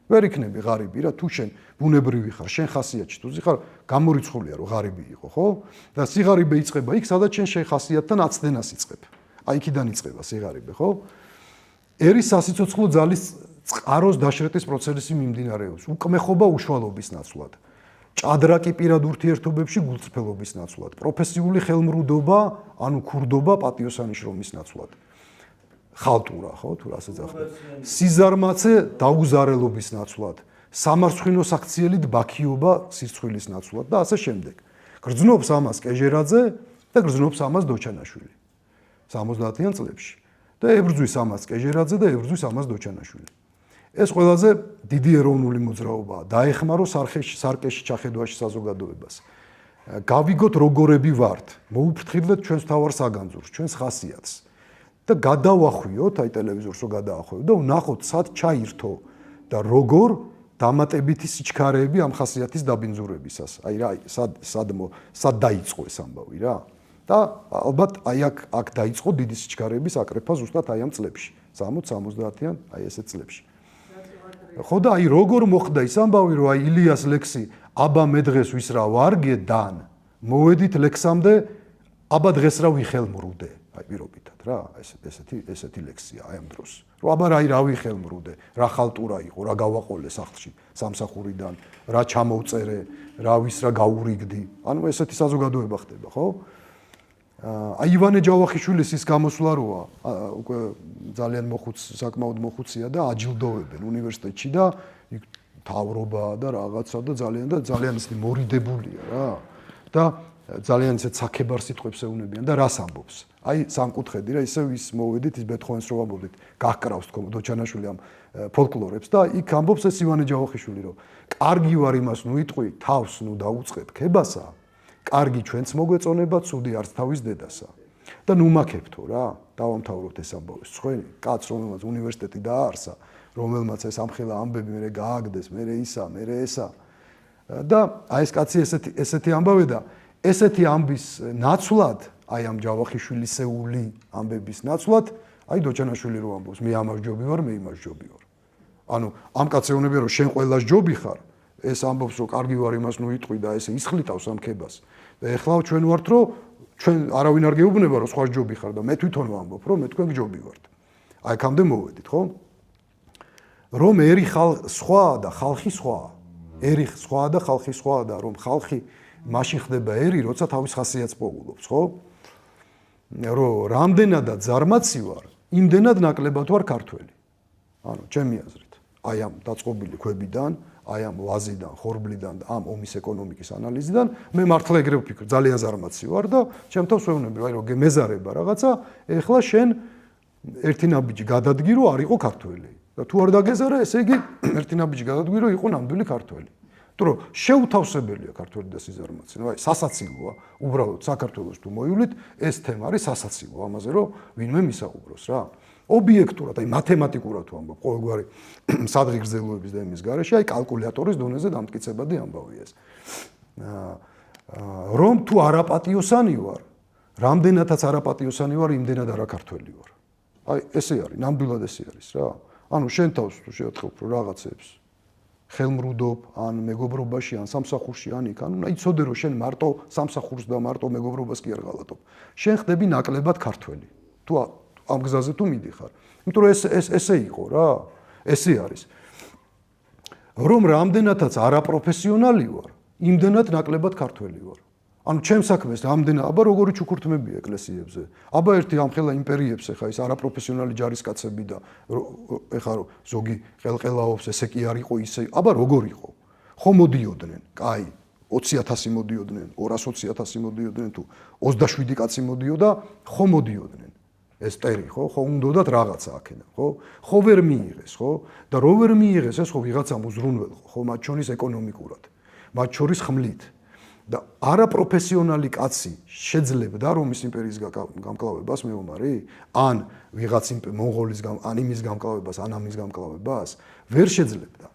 ვერ იქნები ღარიბი რა, თუ შენ ბუნებრივი ხარ, შენ ხასიათში თუ ხარ, გამორიცხულია რომ ღარიბი იყო, ხო? და სიღარიბე იწყება იქ, სადაც შენ ხასიათთან აცდენას იწყებ. აი იქიდან იწყება სიღარიბე, ხო? ერის სასიცოცხლო ძალის წყაროს დაშრეტის პროცესი მიმდინარეობს. უკმეხობა უშუალობის ნაცვლად. ჭადრაკი პირად ურთიერთობებში გულწრფელობის ნაცვლად. პროფესიული ხელმრუდობა, ანუ ქურდობა პატიოსანი შრომის ნაცვლად. ხალტურა, ხო, თუ რასაც ახდენს. სიზარმაცე დაუზარელობის ნაცვლად. სამარცხვინო საქციელით ბაქიობა სირცხვილის ნაცვლად და ასე შემდეგ. გრძნობს ამას კეჟერაძე და გრძნობს ამას დოჩანაშვილი. 70-იან წლებში. და ებრძვის ამას კეჟერაძე და ებრძვის ამას დოჩანაშვილი. ეს ყველაზე დიდი ეროვნული მოძრაობაა. დაეხმარო სარკეში ჩახედვაში საზოგადოებას. გავიგოთ როგორები ვართ, მოუფრთხილდეთ ჩვენს თავარ საგანძურს, ჩვენს ხასიათს და გადავახვიოთ, აი ტელევიზორს რო გადაახვევთ და ვნახოთ სად ჩაირთო და როგორ დამატებითი სიჩქარეები ამ ხასიათის დაბინძურებისას. აი რა, სად დაიწყო ეს ამბავი რა. და ალბათ აი აქ დაიწყო დიდი სიჩქარეების აკრეფა ზუსტად აი ამ წლებში, 60-70-იან აი ესეთ წლებში. ხო და აი როგორ მოხდა ის ამბავი, რომ აი ილიას ლექსი აბა მე დღეს ვის რა ვარგედან, მოვედით ლექსამდე აბა დღეს რა ვიხელმრუდე, აი პირობითად რა, ესეთი ლექსია აი ამ დროს. რომ აბა რა ვიხელმრუდე, რა ხალტურა იყო, რა გავაყოლე სახლში, სამსახურიდან, რა ჩამოვწერე, რა ვის რა გაურიგდი. ანუ ესეთი საზოგადოება ხდება, ხო? აი ივანე ჯავახიშვილის ის გამოსვლა როა, უკვე ძალიან საკმაოდ მოხუცია და აჯილდოვებენ უნივერსიტეტში და იქ თავრობა და რაღაცა და ძალიან ისეთი მორიდებულია რა. და ძალიან ისეთ საქებარ სიტყვებს ეუნებიან და რას ამბობს? აი სამკუთხედი რა, ისევ ის მოვედით, ის ბეთჰოვენს რო ამბობდით, გახკრავს თქო დოჩანაშვილი ამ ფოლკლორებს და იქ ამბობს ეს ივანე ჯავახიშვილი, რომ კარგი ვარ იმას ნუ იტყვი, თავს ნუ დაუწყებ ქებასა, კარგი ჩვენც მოგვეწონება, ცუდი არც თავის დედასა. და ნუ მაქებთო რა, დავამთავროთ ეს ამბავი. სხვენი კაც რომელმაც უნივერსიტეტი დააარსა, რომელმაც ეს ამხელა ამბები მერე გააგდეს, მერე ისა, მერე ესა. და აი ეს კაცი ესეთი ამბავე და ესეთი ამბის ნაცვლად, აი ამ ჯავახიშვილისეული ამბების ნაცვლად, აი დოჩანაშვილი რო ამბობს, მე ამას ჯობი ვარ, მე იმას ჯობი ვარ. ანუ ამ კაცს ეუბნება რომ შენ ყველას ჯობი ხარ, ეს ამბობს რომ კარგი ვარ იმას ნუ იტყვი და ესე ისხლიტავს ამ ქებას. და ეხლა ჩვენ ვართ რომ ჩვენ არავინ არ გეუბნება რომ სხვა ჯობი ხარ და მე თვითონ ვამბობ რომ მე თქვენ ჯობი ვართ. აი აქამდე მოვედით, ხო? რომ ერი სხვა და ხალხი სხვაა. ერი სხვაა და ხალხი სხვაა და რომ ხალხი მაშინ ხდება ერი, როცა თავის ხასიათს პოულობს, ხო? რომ რამდენადაც ზარმაცი ვარ, იმდენად ნაკლებად ვარ ქართველი. ანუ ჩემი აზრით, აი ამ დაწყობილი ქვებიდან, აი ამ ვაზიდან, ხორბლიდან და ამ ომის ეკონომიკის ანალიზიდან მე მართლა ეგრე ვფიქრ, ძალიან ზარმაცი ვარ და ჩემ თავს ვეუბნები, აი რომ მეზარება რაღაცა, ეხლა შენ ერთი ნაბიჯი გადადგი რომ არ იყო ქართველი. და თუ არ დაგეზარა, ესე იგი ერთი ნაბიჯი გადადგი რომ იყო ნამდვილი ქართველი. იმიტომ რომ შეუთავსებელია ქართველი და სიზარმაცე. აი სასაცილოა, უბრალოდ საქართველოს თუ მოივლით, ეს თემა არის სასაცილო, ამაზე რომ ვინმე მისაუბროს რა. ობიექტურად, აი მათემატიკურად თუ ამბობ, ყოველგვარი სადღი გრძელვების და იმის გარეშე, აი კალკულატორის დონეზე დამტკიცებადი ამბავია ეს. რომ თუ არაპატიოსანი ვარ, რამდენადაც არაპატიოსანი ვარ, იმდენად არაქართველი ვარ. აი ესე არის, ნამდვილად ესე არის რა. ანუ შენ თავს თუ შეათხებ რომ რაღაცებს ხელმრუდობ, ან მეგობრობაში, ან სამსახურში, ან იქ, ანუ იცოდე რომ შენ მარტო სამსახურს და მარტო მეგობრობას კი არ ღალატობ. შენ ხდები ნაკლებად ქართველი. თუ ამ გზაზე თუ მიდიხარ. იმიტომ რომ ესე იყო რა. ესე არის. რომ რამდენადაც არაპროფესიონალი ვარ, იმდენად ნაკლებად ქართველი ვარ. ანუ ჩემ საქმეს რამდენად, აბა როგორი ჩუქურთმებია ეკლესიებზე. აბა ერთი ამხელა იმპერიებს ეხა ის არაპროფესიონალი ჯარისკაცები და ეხა რომ ზოგი ყელყელაობს, ესე კი არ იყო ისე. აბა როგორ იყო? ხო მოდიოდნენ, კაი, 20,000 მოდიოდნენ, 220,000 მოდიოდნენ თუ 27 კაცი მოდიოდა, ხო მოდიოდნენ. ეს ტერი ხო უნდათ რაღაცა აქედან, ხო? ხო ვერ მიიღეს, ხო? და რო ვერ მიიღეს, ეს ხო ვიღაცამ უზრუნველყო, ხო მათ შორის ეკონომიკურად, მათ შორის ხმლით. და არაპროფესიონალი კაცი შეძლებდა რომის იმპერიის გამკლავებას მეომარი? ან ვიღაც მონღოლის ან იმის გამკლავებას, ან ამის გამკლავებას? ვერ შეძლებდა.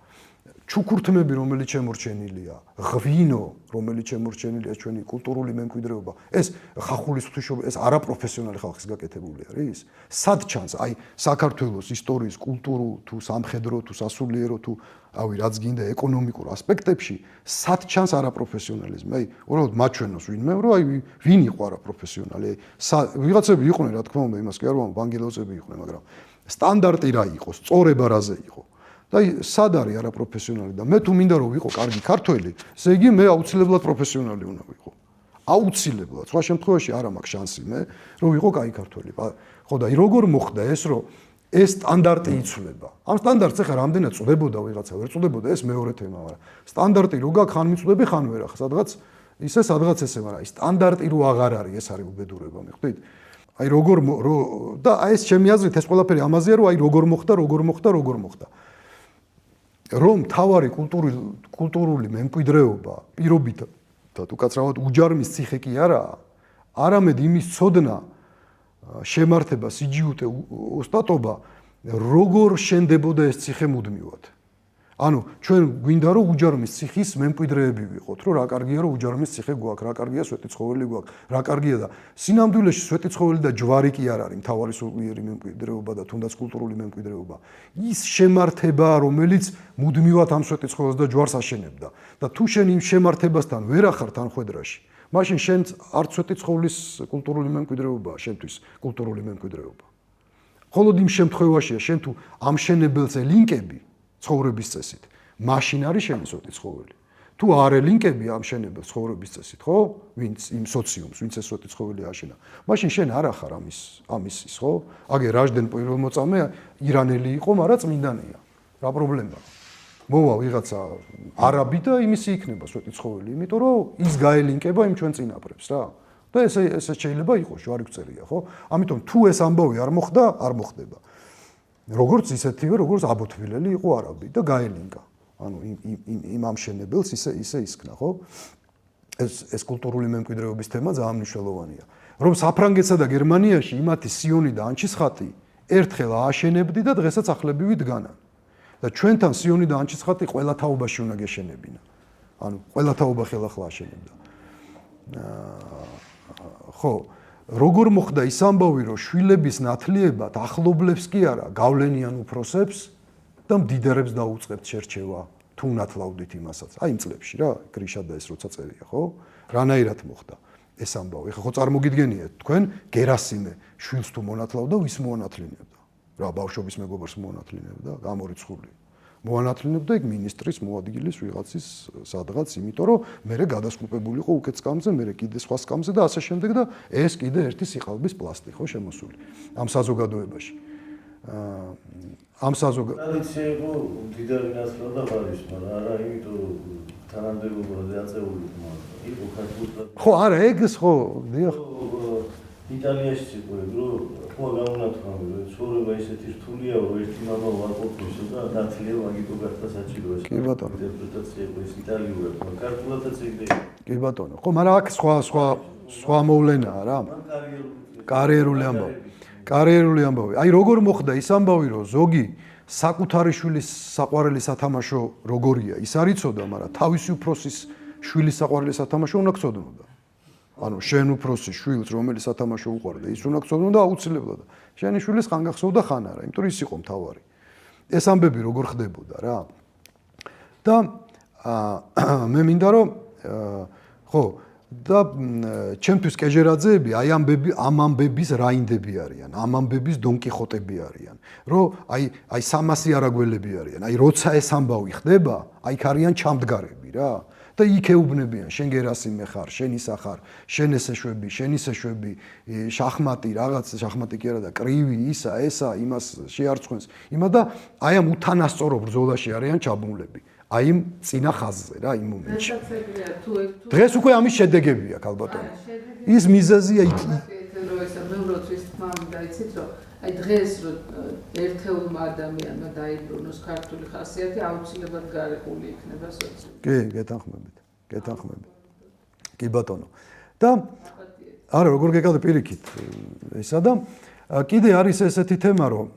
ჩუქურთმები, რომელიც შემორჩენილია, ღვინო, რომელიც შემორჩენილია ჩვენი კულტურული მემკვიდრეობა, ეს ხახულის ღვთისმშობელი, ეს არაპროფესიონალი ხალხის გაკეთებული არის? სად ჩანს აი საქართველოს ისტორიის, კულტურულ თუ სამხედრო თუ სასულიერო თუ ავი რაც გინდა ეკონომიკურ ასპექტებში, სად ჩანს არაპროფესიონალიზმი? აი უბრალოდ მაჩვენოს ვინმე, რომ აი ვინ იყო არაპროფესიონალი? ვიღაცები იყვნენ, რა თქმა უნდა, იმას კი არ ვამბობ, ვანგელოზები იყვნენ, მაგრამ სტანდარტი რა იყო, სწორება რაზე იყო? და სად არის არაპროფესიონალი და მე თუ მინდა რომ ვიყო კარგი ქართველი, ესე იგი მე აუცილებლად პროფესიონალი უნდა ვიყო. აუცილებლად. სხვა შემთხვევაში არ მაქვს შანსი მე რომ ვიყო კაი ქართველი. ხო და როგორ მოხდა ეს რომ ეს სტანდარტი იცვლება. ამ სტანდარტს ახლა რამდენად წვდებოდა ვიღაცა, ვერ წვდებოდა, ეს მეორე თემა, მაგრამ სტანდარტი რო გაქვს, ხან მიწვდები, ხან ვერ ახლა სადღაც ესე, მაგრამ აი სტანდარტი რო აღარ არის, ეს არის უბედურება, მე ხვდით? აი როგორ და აი ეს ჩემი აზრით ეს ყველაფერი ამაზეა რომ აი როგორ მოხდა. რომ თავარი კულტურული მემკვიდრეობა პირობით და უკაცრავად უჯარმის ციხე კი არაა, არამედ იმის ცოდნა, შემართება, სიჯიუტე, ოსტატობა, როგორ შენდებოდა ეს ციხე მუდმივად. ანუ ჩვენ გვინდა რომ უჯარმის ციხის მემკვიდრეები ვიყოთ, რომ რა კარგია რომ უჯარმის ციხე გვაქვს, რა კარგია სვეტიცხოველი გვაქვს, რა კარგია და სინამდვილეში სვეტიცხოველი და ჯვარი კი არ არის მთავარი სულიერი მემკვიდრეობა და თუნდაც კულტურული მემკვიდრეობა. ის შემართება, რომელიც მუდმივად ამ სვეტიცხოველს და ჯვარს აშენებდა და თუ შენ იმ შემართებასთან ვერ ახარ თანხვედრაში, მაშინ შენ არც სვეტიცხოვლის კულტურული მემკვიდრეობაა შენთვის კულტურული მემკვიდრეობა. მხოლოდ იმ შემთხვევაშია შენ თუ ამშენებელს ელინკები ცხოვრების წესით, მაშინ არის შენი სვეტიცხოველი. თუ არ ელინკები ამშენებელს ცხოვრების წესით, ხო? ვინც იმ სოციუმს, ვინც ეს სვეტიცხოველი აშენა, მაშინ შენ არ ახარ ამის ის, ხო? აგე რაჟდენ პირველმოწამე ირანელი იყო, მაგრამ წმინდანია. რა პრობლემაა? მოვა ვიღაცა არაბი და იმისი იქნება სვეტიცხოველი, იმიტომ რომ ის გაელინკება იმ ჩვენ წინაპრებს რა. და ესე შეიძლება იყოს, ჯვარიგვწერია, ხო? ამიტომ თუ ეს ამბავი არ მოხდა, არ მოხდება. როგორც ისეთივე, როგორც აბოთვილელი იყო არაბი და გაელინკა. ანუ იმ ამშენებელს ისე ისქნა, ხო? ეს კულტურული მემკვიდრეობის თემა ძალიან მნიშვნელოვანია. რომ საფრანგეთსა და გერმანიაში იმათი სიონი და ანჩისხატი ერთხელ ააშენებდი და დღესაც ახლებივი დგანან. და ჩვენთან სიონი და ანჩისხატი ყველა თაობაში უნდა გეშენებინა. ანუ ყველა თაობა ხელახლა აშენებდა. ხო, როგორ მოხდა ის ამბავი, რომ შვილების ნათლიებად ახლობლებს კი არა, გავლენიან უფროსებს და მდიდარებს დაუწყებთ შერჩევა, თუ ნათლავდით იმასაც. აი იმ წლებში რა, გრიშა და ეს როცა წერია, ხო? რანაირად მოხდა ეს ამბავი? ეხლა ხო წარმოგიდგენიათ თქვენ, გერასიმე შვილს თუ მონათლავდა, ვის მოანათლინებდა? რა ბავშვობის მეგობარს მოანათლინებდა, გამორიცხული. მოანათლინებდა იქ მინისტრის მოადგილის ვიღაცის სადღაც, იმიტომ რომ მერე გადასკუპებული იყო უკეთ სკამზე, მერე კიდე სხვა სკამზე და ასე შემდეგ და ეს კიდე ერთი სიყალბის პლასტი ხო შემოსული ამ საზოგადოებაში. ამ ტრადიცია იყო მდიდარი ნათლავდა ღარის, მაგრამ არა იმიტომ თანამდებობაზე აწეული იყო ქართული. ხო, არა, ეგს ხო, დიახ. იტალიაში იყო ეგ, რომ ხო გამონათქვამი, რომ ცხოვრება ისეთი რთულია, რომ ერთი მამა ვარყოფისო და ნათლია მაგიტო გახდა საჭირო ეს. კი ბატონო. ინტერპრეტაცია იყო ეს იტალიურად, ქართულადაც ეგრე. კი ბატონო. ხო, მაგრამ აქ სხვა მოვლენაა რა. კარიერული ამბავი. კარიერული ამბავი. აი როგორ მოხდა ის ამბავი, რომ ზოგი საკუთარი შვილის საყვარელი სათამაშო როგორია, ის არ იცოდა, მაგრამ თავისი უფროსის შვილის საყვარელი სათამაშო უნდა გწოდნოდა. ანუ შენ უფროსის შვილს რომელიც სათამაშო უყვარდა, ის უნდა გწოდნოდა აუცილებლად. შენი შვილის ხან გახსოვდა ხან არა, იმიტომ რომ ის იყო მთავარი. ეს ამბები როგორ ხდებოდა რა. და მე მინდა რომ ხო და ჩემთვის კეჟერაძეები აი ამ ამბების რაინდები არიან, ამ ამბების დონკიხოტები არიან, რომ აი 300 არაგველები არიან, აი როცა ეს ამბავი ხდება, აი იქ არიან ჩამდგარები რა და იქ ეუბნებიან, შენ გერასიმე ხარ, შენ ისა ხარ, შენ ესე შვები, შენ ისე შვები, შახმატი რაღაც, შახმატი კი არა და კრივი, ისა, ესა, იმას შეარწყვენს, იმა და აი ამ უთანასწორო ბრძოლაში არიან ჩაბმულები. აი იმ წინა ხაზზე რა იმ მომენტში. დღეს უკვე ამის შედეგებია ალბათო. ის მიზეზია იქ. რომ ესა მეუროცვის თმა დაიცით რომ აი დღეს რომ ერთეულმა ადამიანმა დაიბრუნოს ქართული ხასიათი აუცილებლად გარეკული იქნება სოციუმში. კი, გეთანხმებით. კი ბატონო. და არა როგორ გეკავდა პირიქით ესა და კიდე არის ესეთი თემა რომ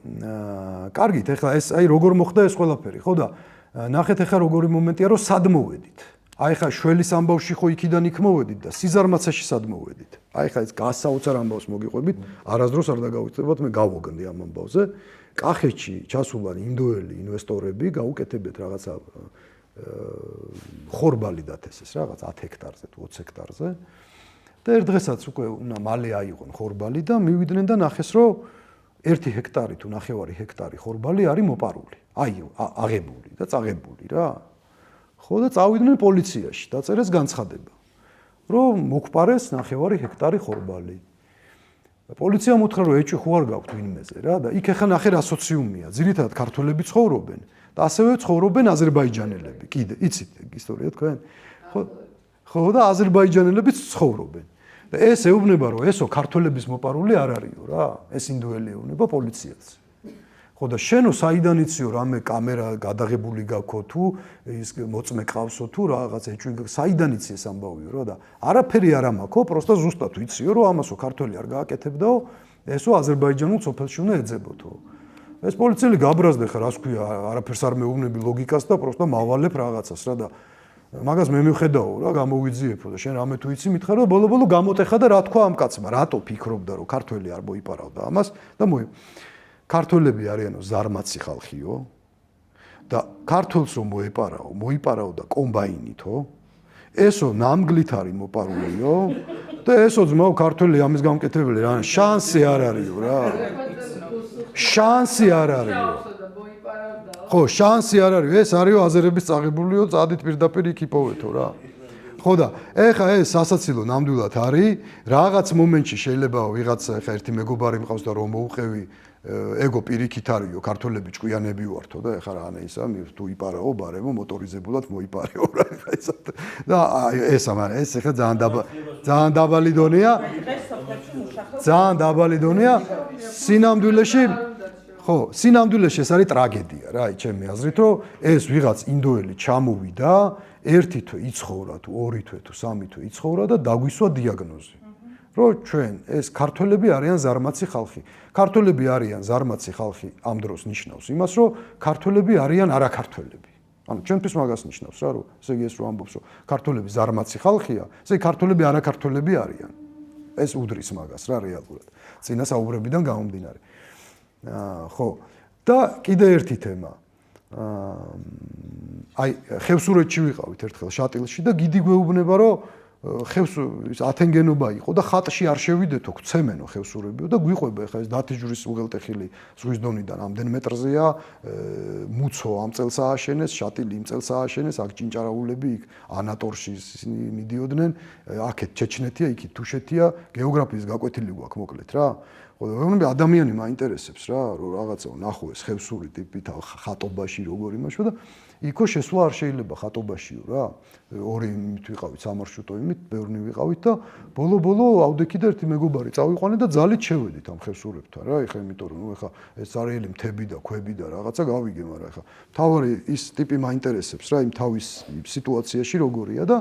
კარგით ეხლა ეს აი როგორ მოხდა ეს ყველაფერი ხო და ნახეთ ახლა როგორი მომენტია რომ სად მოვედით. აი ხა შველის ამბავში ხო იქიდან იქ მოვედით და სიზარმაცაში სად მოვედით. აი ხა ეს გასაოცარ ამბავს მოგიყვებით, არასდროს არ დაგავიწყდებათ, მე გავოგნდი ამ ამბავზე. კახეთში ჩასულან ინდოელი ინვესტორები გაუკეთებიათ რაღაცა ხორბალი დათესეს რაღაც 10 ჰექტარზე თუ 20 ჰექტარზე. და ერთ დღესაც უკვე უნდა მალე აიღონ ხორბალი და მივიდნენ და ნახეს რომ 1 ჰექტარი თუ 9 ჰექტარი ხორბალი არის მოპარული. აი აღებული და წაღებული რა. ხო და წავიდნენ პოლიციაში, დაწერეს განცხადება, რომ მოგვპარეს 9 ჰექტარი ხორბალი. პოლიციამ უთხრა, რომ ეჭვი ხო არ გაქვთ ვინმეზე რა და იქ ახლა ნახე რა სოციუმია. ძირითადად ქართველები ცხოვრობენ და ასევე ცხოვრობენ აზერბაიჯანელები. კიდე, იცით ისტორია თქვენ? ხო და აზერბაიჯანელებიც ცხოვრობენ. და ეს ეუბნება, რომ ესო ქართველების მოპარული არ არისო რა. ეს ინდოელი ეუბნება პოლიციას. ხო და შენო საიდან იციო რამე კამერა გადაღებული გაქვო თუ ის მოწმე ყავსო თუ რაღაც ეჭვი საიდან იცი ეს ამბავიო რა და არაფერი არ ამაქო პროსტა ზუსტად ვიციო რომ ამასო ქართველი არ გააკეთებდაო ესო აზერბაიჯანულ სოფელში უნდა ეძებოთო ეს პოლიციელი გაბრაზდა ხა რას ქვია არაფერს არ მეუბნები ლოგიკას და პროსტა მავალებ რაღაცას რა და მაგას მე მივხედაო რა გამოვიძიებო და შენ რამე თუ იცი მითხარ რომ ბოლო-ბოლო გამოტეხა და რა თქვა ამ კაცმა რატო ფიქრობდა რომ ქართველი არ მოიპარავდა ამას და ქართველები არიანო ზარმაცი ხალხიო და ქართველს რომ მოიპარავდა კომბაინითო ესო ნამგლით არის მოპარულიო და ესო ძმაო ქართველი ამის გამკეთებელი რა შანსი არ არისო რა შანსი არ არისო ხო შანსი არ არის ეს არისო აზერების წაღებულიო წადით პირდაპირ იქ იპოვეთო რა ხო და ეხა ეს სასაცილო ნამდვილად არის რაღაც მომენტში შეიძლება ვიღაც ეხა ერთი მეგობარი მყავს და რომ მოუყევი ეგო პირიქით არისო ქართველები ჭკვიანები ვართო და ეხა რა ისა თუ იპარაო ბარემო მოტორიზებულად მოიპარეო რა ეხა ისა და ეს ეხა ძალიან დაბალი დონეა ძალიან დაბალი დონეა სინამდვილეში ხო სინამდვილეში ეს არის ტრაგედია რა ჩემი აზრით რომ ეს ვიღაც ინდოელი ჩამოვიდა ერთი თვე იცხოვრა თუ ორი თვე თუ სამი თვე იცხოვრა და დაგვისვა დიაგნოზი რომ ჩვენ ეს ქართველები არიან ზარმაცი ხალხი ქართველები არიან ზარმაცი ხალხი ამ დროს ნიშნავს იმას რომ ქართველები არიან არაქართველები ანუ ჩვენთვის მაგას ნიშნავს რა რომ ესე იგი ეს რომ ამბობს რომ ქართველები ზარმაცი ხალხია ესე იგი ქართველები არაქართველები არიან ეს უდრის მაგას რა რეალურად წინა საუბრებიდან გამომდინარე ხო და კიდე ერთი თემა აი ხევსურეთში ვიყავით ერთხელ შატილში და გიდი გვეუბნება რომ ხევს ათენგენობა იყო და ხატში არ შევიდეთო გცემენო ხევსურებიო და გვიყვება ხა ეს დათიჯურის უღელტეხილი ზღვის დონიდან ამდენ მეტრზეა მუცო ამ წელს ააშენეს შატილი იმ წელს ააშენეს აქ ჭინჭარაულები იქ ანატორში მიდიოდნენ აქეთ ჩეჩნეთია იქით თუშეთია გეოგრაფიის გაკვეთილი გვაქვს მოკლედ რა ხო და ადამიანი მაინტერესებს რა რომ რაღაცა ნახო ეს ხევსური ტიპით ხატობაში როგორ იმაშო და იქო შესვლა არ შეიძლება ხატობაშიო რა ორი იმით ვიყავით სამარშრუტო იმით ბევრნი ვიყავით და ბოლო ავდექი და ერთი მეგობარი წავიყვანე და ძალით შევედით ამ ხევსურებთან რა ეხა იმიტომ რომ ეხა ეს არიელი მთები და ქვები და რაღაცა გავიგე მაგრამ ეხა თავარი ის ტიპი მაინტერესებს რა იმ თავის სიტუაციაში როგორია და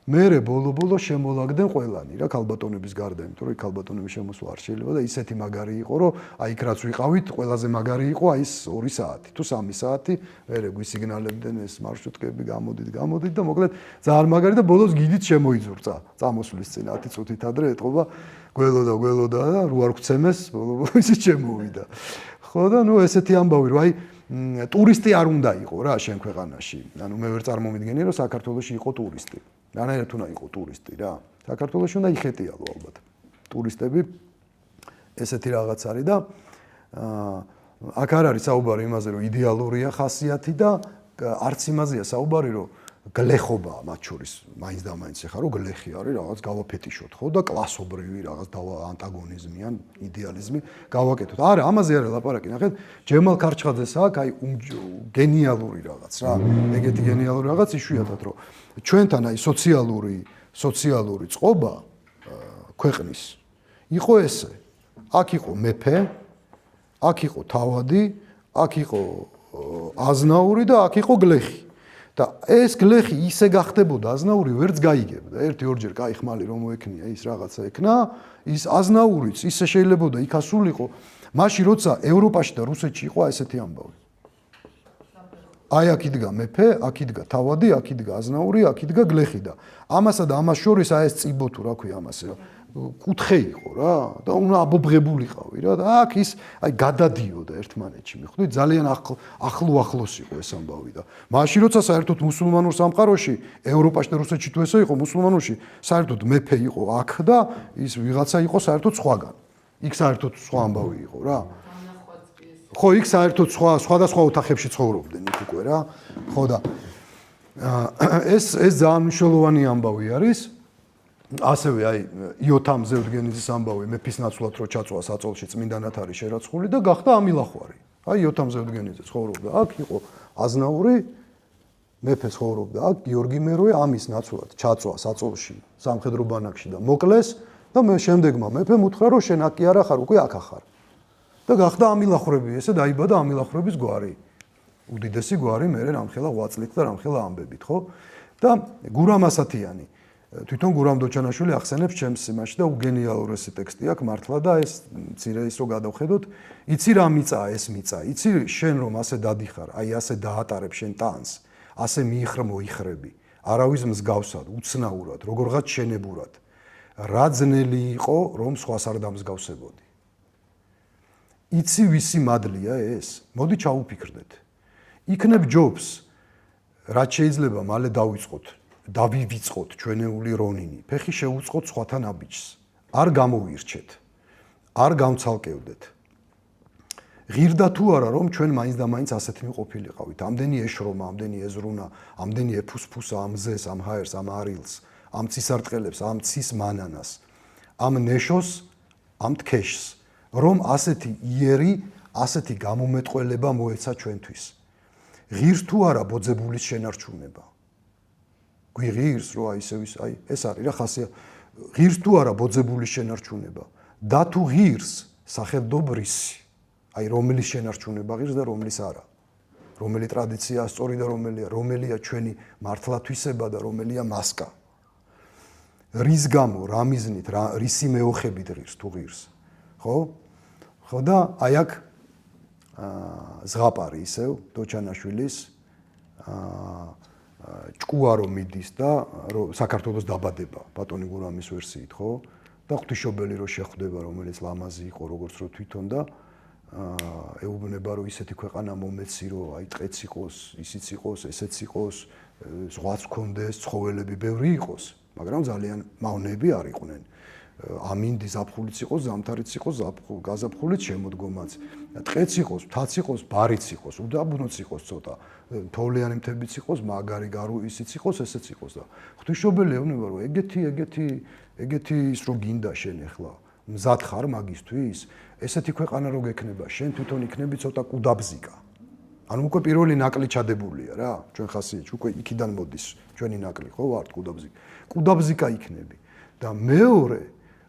მერე ბოლო შემოლაგდნენ ყველანი რა ქალბატონების გარდა იმიტომ რომ ქალბატონების შემოსვლა არ შეიძლება და ისეთი მაგარი იყო რომ აი იქ რაც ვიყავით ყველაზე მაგარი იყო აი ეს 2 საათი თუ 3 საათი მერე გვისიგნალებდნენ ეს მარშრუტკები გამოდით და მოკლედ ძალიან მაგარი და ბოლოს გიდით შემოიძურწა წამოსვლის წინ 10 წუთით ადრე ეთყობა გველოდა და რო არ გვცემეს ბოლო ისიც შემოვიდა ხო და ნუ ესეთი ამბავი რომ აი ტურისტი არ უნდა იყო რა შენ ქვეყანაში ანუ მე ვერ წარმომიდგენი რომ საქართველოში იყო ტურისტი რანაირად უნდა იყო ტურისტი რა საქართველოში უნდა იხეტიალო ალბათ ტურისტები ესეთი რაღაც არის და აქ არ არის საუბარი იმაზე რომ იდეალურია ხასიათი და არც იმაზეა საუბარი რომ გლეხობა მათ შორის მაინც და მაინც ეხა რომ გლეხი არის რაღაც გავაფეტიშოთ ხო და კლასობრივი რაღაც ანტაგონიზმი ან იდეალიზმი გავაკეთოთ არა ამაზე არა ლაპარაკი ნახეთ ჯემალ ქარჩხაძეს აქვს აი გენიალური რაღაც რა ეგეთი გენიალური რაღაც იშვიათად რომ ჩვენთან აი სოციალური წყობა ქვეყნის იყო ესე აქ იყო მეფე აქ იყო თავადი აქ იყო აზნაური და აქ იყო გლეხი და ეს გლეხი ისე გახდებოდა აზნაური ვერც გაიგებდა ერთი ორჯერ კაი ხმალი რომ მოექნია ის რაღაცა ექნა ის აზნაურიც ისე შეიძლებოდა იქ ასულიყო მაშინ როცა ევროპაში და რუსეთში იყო ესეთი ამბავი აი აქ იდგა მეფე აქ იდგა თავადი აქ იდგა აზნაური აქ იდგა გლეხი და ამასა და ამას შორის აი ეს წიბო თუ რა ქვია ამას კუთხე იყო რა და უნდა აბობღებულიყავი რა და აქ ის აი გადადიოდა ერთმანეთში მიხვდით ძალიან ახლოს იყო ეს ამბავი და მაშინ როცა საერთოდ მუსულმანურ სამყაროში ევროპაში და რუსეთში თუ ესე იყო მუსულმანურში საერთოდ მეფე იყო აქ და ის ვიღაცა იყო საერთოდ სხვაგან იქ საერთოდ სხვა ამბავი იყო რა ხო იქ საერთოდ სხვადასხვა ოთახებში ცხოვრობდნენ იქ უკვე რა ხო და ეს ძალიან მნიშვნელოვანი ამბავი არის ასევე აი იოთამ ზევდგენიძის ამბავი მეფის ნაცვლად რო ჩაწვა საწოლში წმინდანად არის შერაცხული და გახდა ამილახვარი აი იოთამ ზევდგენიძე ცხოვრობდა აქ იყო აზნაური მეფე ცხოვრობდა აქ გიორგი მეროე ამის ნაცვლად ჩაწვა საწოლში სამხედრო ბანაკში და მოკლეს და მე შემდეგმა მეფემ უთხრა რომ შენ აქ კი არა ხარ უკვე აქ ახარ და გახდა ამილახვრები, ესე დაიბადა ამილახვრების გვარი. უდიდესი გვარი მე რამხელა 8 წლით და რამხელა ამბებით, ხო? და გურამ ასათიანი. თვითონ გურამ დოჩანაშვილი ახსენებს ჩემს იმაში და უგენიალურესი ტექსტი აქვს მართლა და ეს მცირე ის რო გადავხედოთ, იცი რა მიწაა ეს მიწა, იცი შენ რომ ასე დადიხარ, აი ასე დაატარებ შენ ტანს, ასე მიხრ-მოიხრები, არავის მსგავსად, უცნაურად, როგორღაც შენებურად. რა ძნელი იყო, რომ სხვას არ დამსგავსებოდი. იცი ვისი მადლია ეს? მოდი ჩაუფიქრდეთ. იქნებ ჯობს, რაც შეიძლება მალე დავიწყოთ, დავივიწყოთ ჩვენეული რონინი, ფეხი შეუწყოთ სხვათა ნაბიჯს, არ გამოვირჩეთ, არ გამცალკევდეთ. ღირდა თუ არა, რომ ჩვენ მაინც და მაინც ასეთნი ყოფილიყავით, ამდენი ეშრომა, ამდენი ეზრუნა, ამდენი ეფუსფუსა, ამ ზეს, ამ ჰაერს, ამ არილს, ამ ცისარტყელებს, ამ ცის მანანას, ამ ნეშოს, ამ თქეშს, რომ ასეთი იერი, ასეთი გამომეტყველება მოეცა ჩვენთვის. ღირს თუ არა ბოძებულის შენარჩუნება. გვიღირს რო აი ეს არის რა ხასია. ღირს თუ არა ბოძებულის შენარჩუნება და თუ ღირს სახელდობრისი, აი რომლის შენარჩუნება ღირს და რომლის არა. რომელი ტრადიციაა სწორი და რომელია ჩვენი მართლათვისება და რომელია მასკა. რის გამო, რა მიზნით, რისი მეოხებით ღირს თუ ღირს. ხო? ხო და აი აქ ზღაპარი ისევ დოჩანაშვილის ჭკუა რომ მიდის და საქართველოს დაბადება ბატონი გურამის ვერსიით, ხო? და ღვთისმშობელი რო შეხვდება, რომელიც ლამაზი იყო, როგორც რო თვითონ და ეუბნება რომ ისეთი ქვეყანა მომეცი რომ აი ტყეც იყოს, ისიც იყოს, ესეც იყოს, ზღვაც გქონდეს, ცხოველები ბევრი იყოს, მაგრამ ძალიან მავნეები არ იყვნენ. ამინდი ზაფხულიც იყოს, ზამთარიც იყოს, გაზაფხულიც შემოდგომაც. ტყეც იყოს, მთაც იყოს, ბარიც იყოს, უდაბნოც იყოს ცოტა, თოვლიანი მთებიც იყოს, მაგარი გარუ ისიც იყოს, ესეც იყოს და ღვთისმშობელი ეუბნება რომ ეგეთი ის რო გინდა შენ ახლა, მზად ხარ მაგისთვის, ესეთი ქვეყანა რო გექნება, შენ თვითონ იქნები ცოტა კუდაბზიკა. ანუ უკვე პირველი ნაკლი ჩადებულია რა, ჩვენ ხასიათში უკვე იქიდან მოდის ჩვენი ნაკლი, ხო ვართ კუდაბზიკა. კუდაბზიკა იქნები და მეორე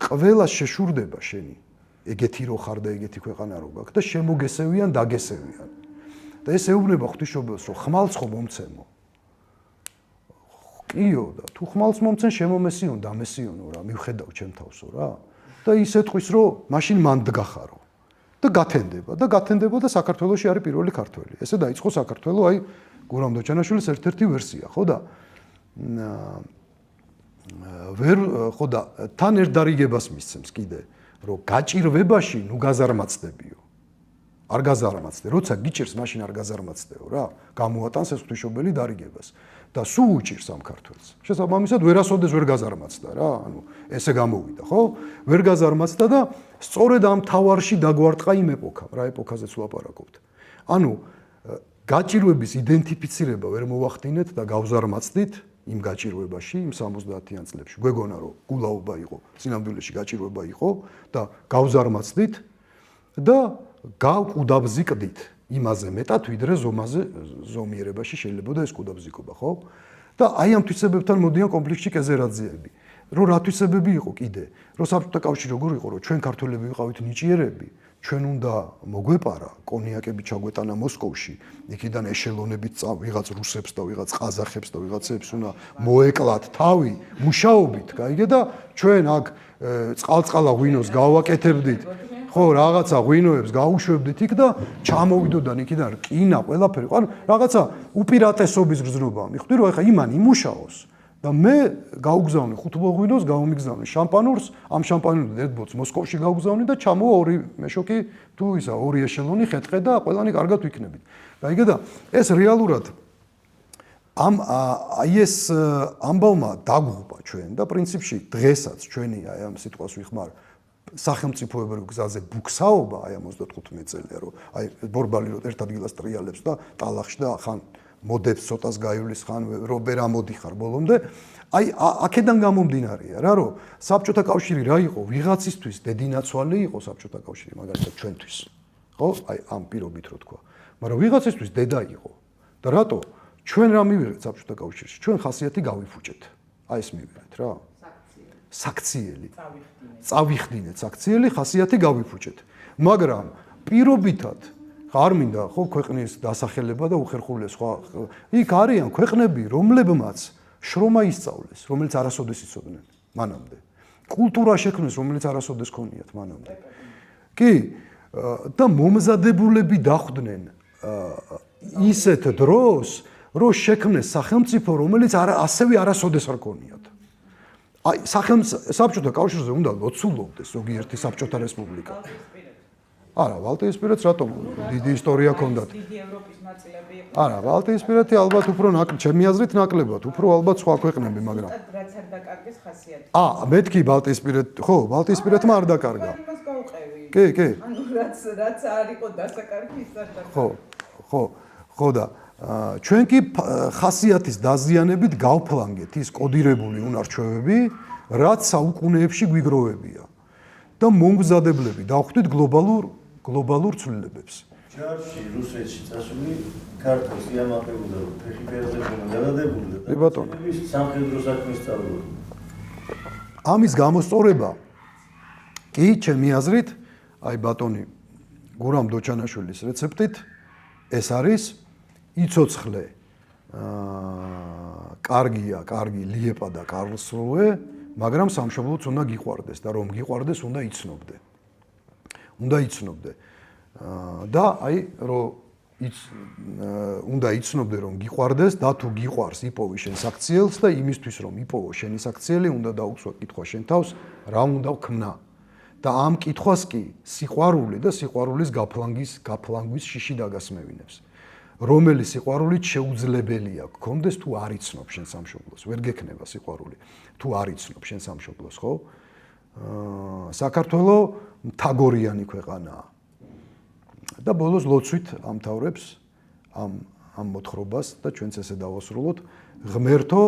ყველა შეშურდება შენი ეგეთი რო ხარ და ეგეთი ქვეყანა რო გაქვს და შემოგესევიან დაგესევიან და ეს ეუბნება ღვთისმშობელს რომ ხმალს ხო მომცემო კიო და თუ ხმალს მომცენ შემომესიონ დამესიონო რა მივხედავ ჩემ თავსო რა და ის ეთქვის რომ მაშინ მან დგახარო და გათენდება და საქართველოში არის პირველი ქართველი ესე დაიწყო საქართველო აი გურამ დოჩანაშვილის ერთ-ერთი ვერსია ხო და ხო და თან ერთ დარიგებას მისცემს კიდე რომ გაჭირვებაში ნუ გაზარმაცდებიო არ გაზარმაცდე როცა გიჭირს მაშინ არ გაზარმაცდეო რა გამოატანს ეს ღვთისმშობელი დარიგებას და სულ უჭირს ამ ქართველს შესაბამისად ვერასოდეს ვერ გაზარმაცდა რა ანუ ესე გამოვიდა ხო ვერ გაზარმაცდა და სწორედ ამ თავარში დაგვარტყა იმ ეპოქამ რა ეპოქაზეც ვლაპარაკობთ ანუ გაჭირვების იდენტიფიცირება ვერ მოვახდინეთ და გავზარმაცდით იმ გაჭირვებაში, იმ 70-იან წლებში. გვეგონა რომ გულაობა იყო, წინამძღოლში გაჭირვება იყო და გავზარმაცდით და გავკუდაბზიკდით. იმაზე მეტად ვიდრე ზომიერებაში შეიძლებოდა ეს კუდაბზიკობა, ხო? და აი ამ თვისებებთან მოდიან კონფლიქტში კეზერაძეები. რომ რა თვისებები იყო კიდე? რომ საბჭოთა კავშირი როგორ იყო, რომ ჩვენ ქართველები ვიყავით ნიჭიერები, ჩვენ უნდა მოგვეპარა კონიაკები ჩაგვეტანა მოსკოვში, იქიდან ეშელონებით ვიღაც რუსებს და ვიღაც ყაზახებს და ვიღაცებს უნდა მოეკლათ თავი მუშაობით, გაიგე და ჩვენ აქ წყალწყალა ღვინოს გავაკეთებდით, ხო, რაღაცა ღვინოებს გაუშვებდით იქ და ჩამოვიდოდან იქიდან რკინა, ყველაფერი, ანუ რაღაცა უპირატესობის გრძნობა. მიხვდი რომ ეხა იმან იმუშაოს და მე გაუგზავნე 5 ღვინოს, გავუმიგზავნე შამპანურს, ამ შამპანურს ერთ ბოთლს მოსკოვში გავგზავნე და ჩამოვა 2 მეშოკი თუ ისა 2 ეშელონი ხეთყე და ყველანი კარგად ვიქნებით. გაიგე და ეს რეალურად აი ეს ამბავმა დაგღუპა ჩვენ და პრინციპში დღესაც ჩვენი აი ამ სიტყვას ვიხმარ სახელმწიფოებრივ გზაზე ბუქსაობა აი ამ 35 წელია რომ აი ბორბალი რომ ერთ ადგილას ტრიალებს და ტალახში და ხან მოდებს ცოტას გაივლის ხან რო ვერ ამოდიხარ ბოლომდე აი აქედან გამომდინარეა რა რომ საბჭოთა კავშირი რა იყო ვიღაცისთვის დედინაცვალი იყო საბჭოთა კავშირი მაგალითად ჩვენთვის ხო აი ამ პირობით რო თქვა მაგრამ ვიღაცისთვის დედა იყო და რატო ჩვენ რა მივიღეთ საბჭოთა კავშირში ჩვენ ხასიათი გავიფუჭეთ აი ეს მივიღეთ რა საქციელი წავიხდინეთ საქციელი ხასიათი გავიფუჭეთ მაგრამ პირობითად არ მინდა ხო ქვეყნის დასახელება და უხერხულეს სხვა იქ არიან ქვეყნები რომლებმაც შრომა ისწავლეს რომელიც არასოდეს იცოდნენ მანამდე კულტურა შექმნეს რომელიც არასოდეს ქონიათ მანამდე კი და მომზადებულები დახვდნენ ისეთ დროს რომ შექმნეს სახელმწიფო რომელიც ასევე არასოდეს არ ქონიათ აი საბჭოთა კავშირზე უნდა ლოცულობდეს ზოგიერთი საბჭოთა რესპუბლიკა არა, ბალტიისპირეთს რატომ დიდი ისტორია ჰქონდათ? დიდი ევროპის ნაწილები იყო. არა, ბალტიისპირეთი ალბათ უფრო ჩემი აზრით ნაკლებად, უფრო ალბათ სხვა ქვეყნები, მაგრამ რაც არ დაკარგეს ხასიათი. მეთქი ბალტიისპირეთ, ხო, ბალტიისპირეთმა არ დაკარგა. იმას გავუყევი. კი. ანუ რაც არ იყო დასაკარგი, ის არ დაკარგა. ხო და ჩვენ კი ხასიათის დაზიანებით გავფლანგეთ ის კოდირებული უნარჩვევები, რაც საუკუნეებში გვიგროვებია. და მომგზადებლები დავხვდით გლობალურ ცვლილებებს. ჯარში რუსეთში წასული ქართულს იამაყებოდა ფეხი ფერზე გადადებულდა. კი ბატონო. სამხედრო საქმის სწავლობდა. ამის გამოსწორება კი ჩემი აზრით, აი ბატონი გურამ დოჩანაშვილის რეცეპტით ეს არის იცოცხლე კარგი ლიეპა და კარლსრუე მაგრამ სამშობლოც უნდა გიყვარდეს და რომ გიყვარდეს უნდა იცნობდე. და აი რომ უნდა იცნობდე რომ გიყვარდეს და თუ გიყვარს იპოვე შენ საქციელს და იმისთვის რომ იპოვო შენი საქციელი უნდა დაუწვა კითხვა შენ თავს რა უნდა ვქმნა. და ამ კითხვას კი სიყვარული და სიყვარულის გაფლანგვის შიში დაგასმევინებს. რომელი სიყვარულით შეუძლებელია გქონდეს თუ არ იცნობ შენ სამშობლოს, ვერ გექნება სიყვარული თუ არ იცნობ შენ სამშობლოს, ხო? საქართველო მთაგორიანი ქვეყანაა. და ბოლოს ლოცვით ამთავრებს ამ მოთხრობას და ჩვენც ესე დავასრულოთ, ღმერთო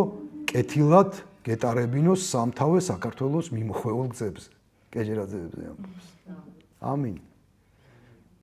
კეთილად გეტარებინოს სამთავე საქართველოს მიმოხვეულ გზებზე. კეჯერაძეებზე ამბობს. ამინ.